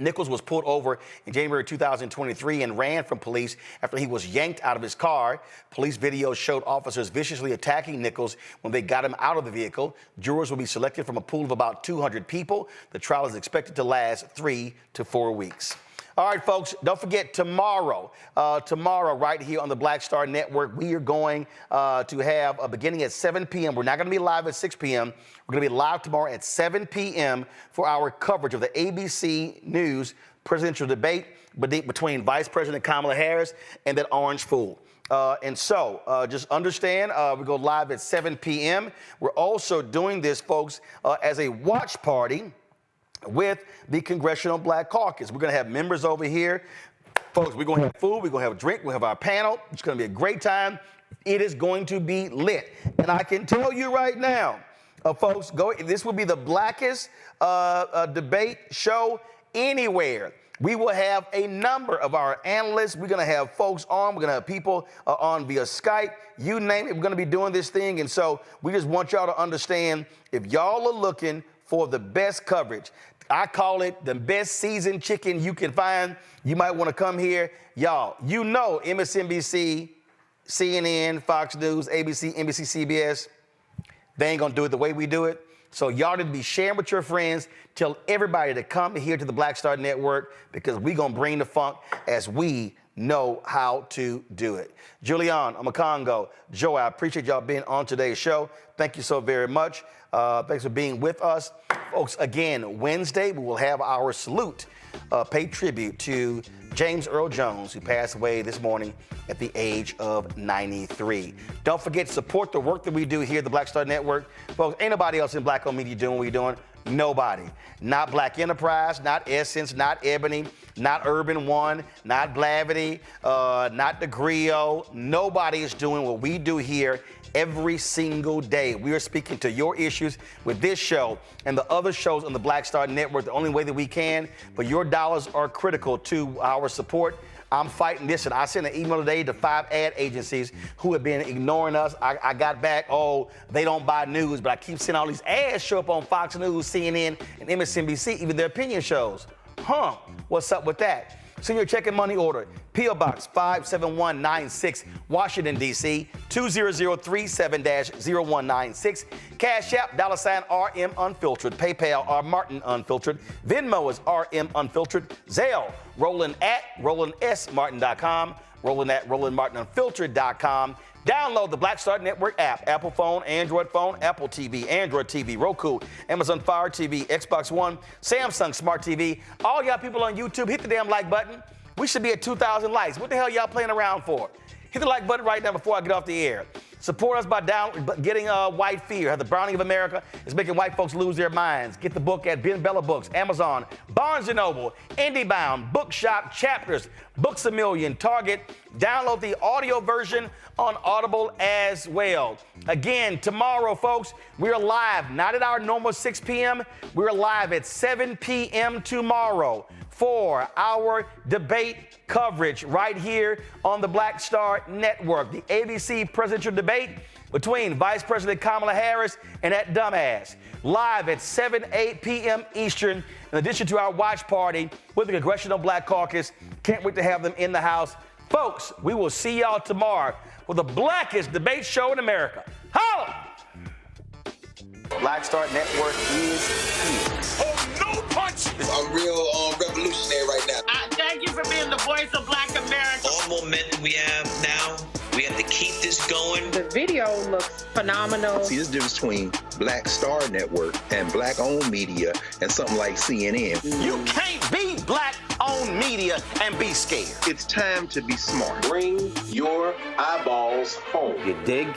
Nichols was pulled over in January 2023 and ran from police after he was yanked out of his car. Police videos showed officers viciously attacking Nichols when they got him out of the vehicle. Jurors will be selected from a pool of about 200 people. The trial is expected to last 3 to 4 weeks. All right, folks, don't forget tomorrow right here on the Black Star Network, we are going to have a beginning at 7 p.m. We're not going to be live at 6 p.m. We're going to be live tomorrow at 7 p.m. for our coverage of the ABC News presidential debate between Vice President Kamala Harris and that orange fool. And so just understand, we go live at 7 p.m. We're also doing this, folks, as a watch party with the Congressional Black Caucus. We're going to have members over here. Folks, we're going to have food, we're going to have a drink, we'll have our panel. It's going to be a great time. It is going to be lit. And I can tell you right now, folks, this will be the blackest debate show anywhere. We will have a number of our analysts. We're going to have folks on. We're going to have people on via Skype. You name it, we're going to be doing this thing. And so we just want y'all to understand, if y'all are looking for the best coverage, I call it the best seasoned chicken you can find, you might want to come here. Y'all, you know MSNBC, CNN, Fox News, ABC, NBC, CBS, they ain't going to do it the way we do it. So y'all need to be sharing with your friends. Tell everybody to come here to the Black Star Network, because we're going to bring the funk as we know how to do it. Julian, Amakongo, Joe, I appreciate y'all being on today's show. Thank you so very much. Thanks for being with us. Folks, again, Wednesday, we will have our salute, pay tribute to James Earl Jones, who passed away this morning at the age of 93. Don't forget to support the work that we do here at the Black Star Network. Folks, ain't nobody else in Black-owned media doing what we're doing. Nobody. Not Black Enterprise, not Essence, not Ebony, not Urban One, not Blavity, not The Griot. Nobody is doing what we do here every single day. We are speaking to your issues with this show and the other shows on the Black Star Network the only way that we can. But your dollars are critical to our support. I'm fighting this, and I sent an email today to 5 ad agencies who have been ignoring us. I got back, they don't buy news, but I keep seeing all these ads show up on Fox News, CNN, and MSNBC, even their opinion shows. What's up with that? Send your check and money order. P.O. Box 57196, Washington, D.C. 20037-0196. Cash App, $RM Unfiltered. PayPal, R Martin Unfiltered. Venmo is RM Unfiltered. Zelle, Roland at RolandSMartin.com. Roland at RolandMartinUnfiltered.com. Download the Black Star Network app. Apple phone, Android phone, Apple TV, Android TV, Roku, Amazon Fire TV, Xbox One, Samsung Smart TV. All y'all people on YouTube, hit the damn like button. We should be at 2,000 likes. What the hell y'all playing around for? Hit the like button right now before I get off the air. Support us by getting White Fear. The Browning of America is making white folks lose their minds. Get the book at Ben Bella Books, Amazon, Barnes & Noble, IndieBound, Bookshop, Chapters, Books A Million, Target. Download the audio version on Audible as well. Again, tomorrow, folks, we are live, not at our normal 6 p.m. We're live at 7 p.m. tomorrow for our debate coverage right here on the Black Star Network. The ABC presidential debate between Vice President Kamala Harris and that dumbass. Live at 8 p.m. Eastern, in addition to our watch party with the Congressional Black Caucus. Can't wait to have them in the house. Folks, we will see y'all tomorrow for the blackest debate show in America. Holla! Black Star Network is here. Oh, no punches! I'm real revolutionary right now. Thank you for being the voice of Black America. All momentum we have now, we have to keep this going. The video looks phenomenal. See, there's a difference between Black Star Network and Black-owned media and something like CNN. You can't be Black-owned media and be scared. It's time to be smart. Bring your eyeballs home. You dig?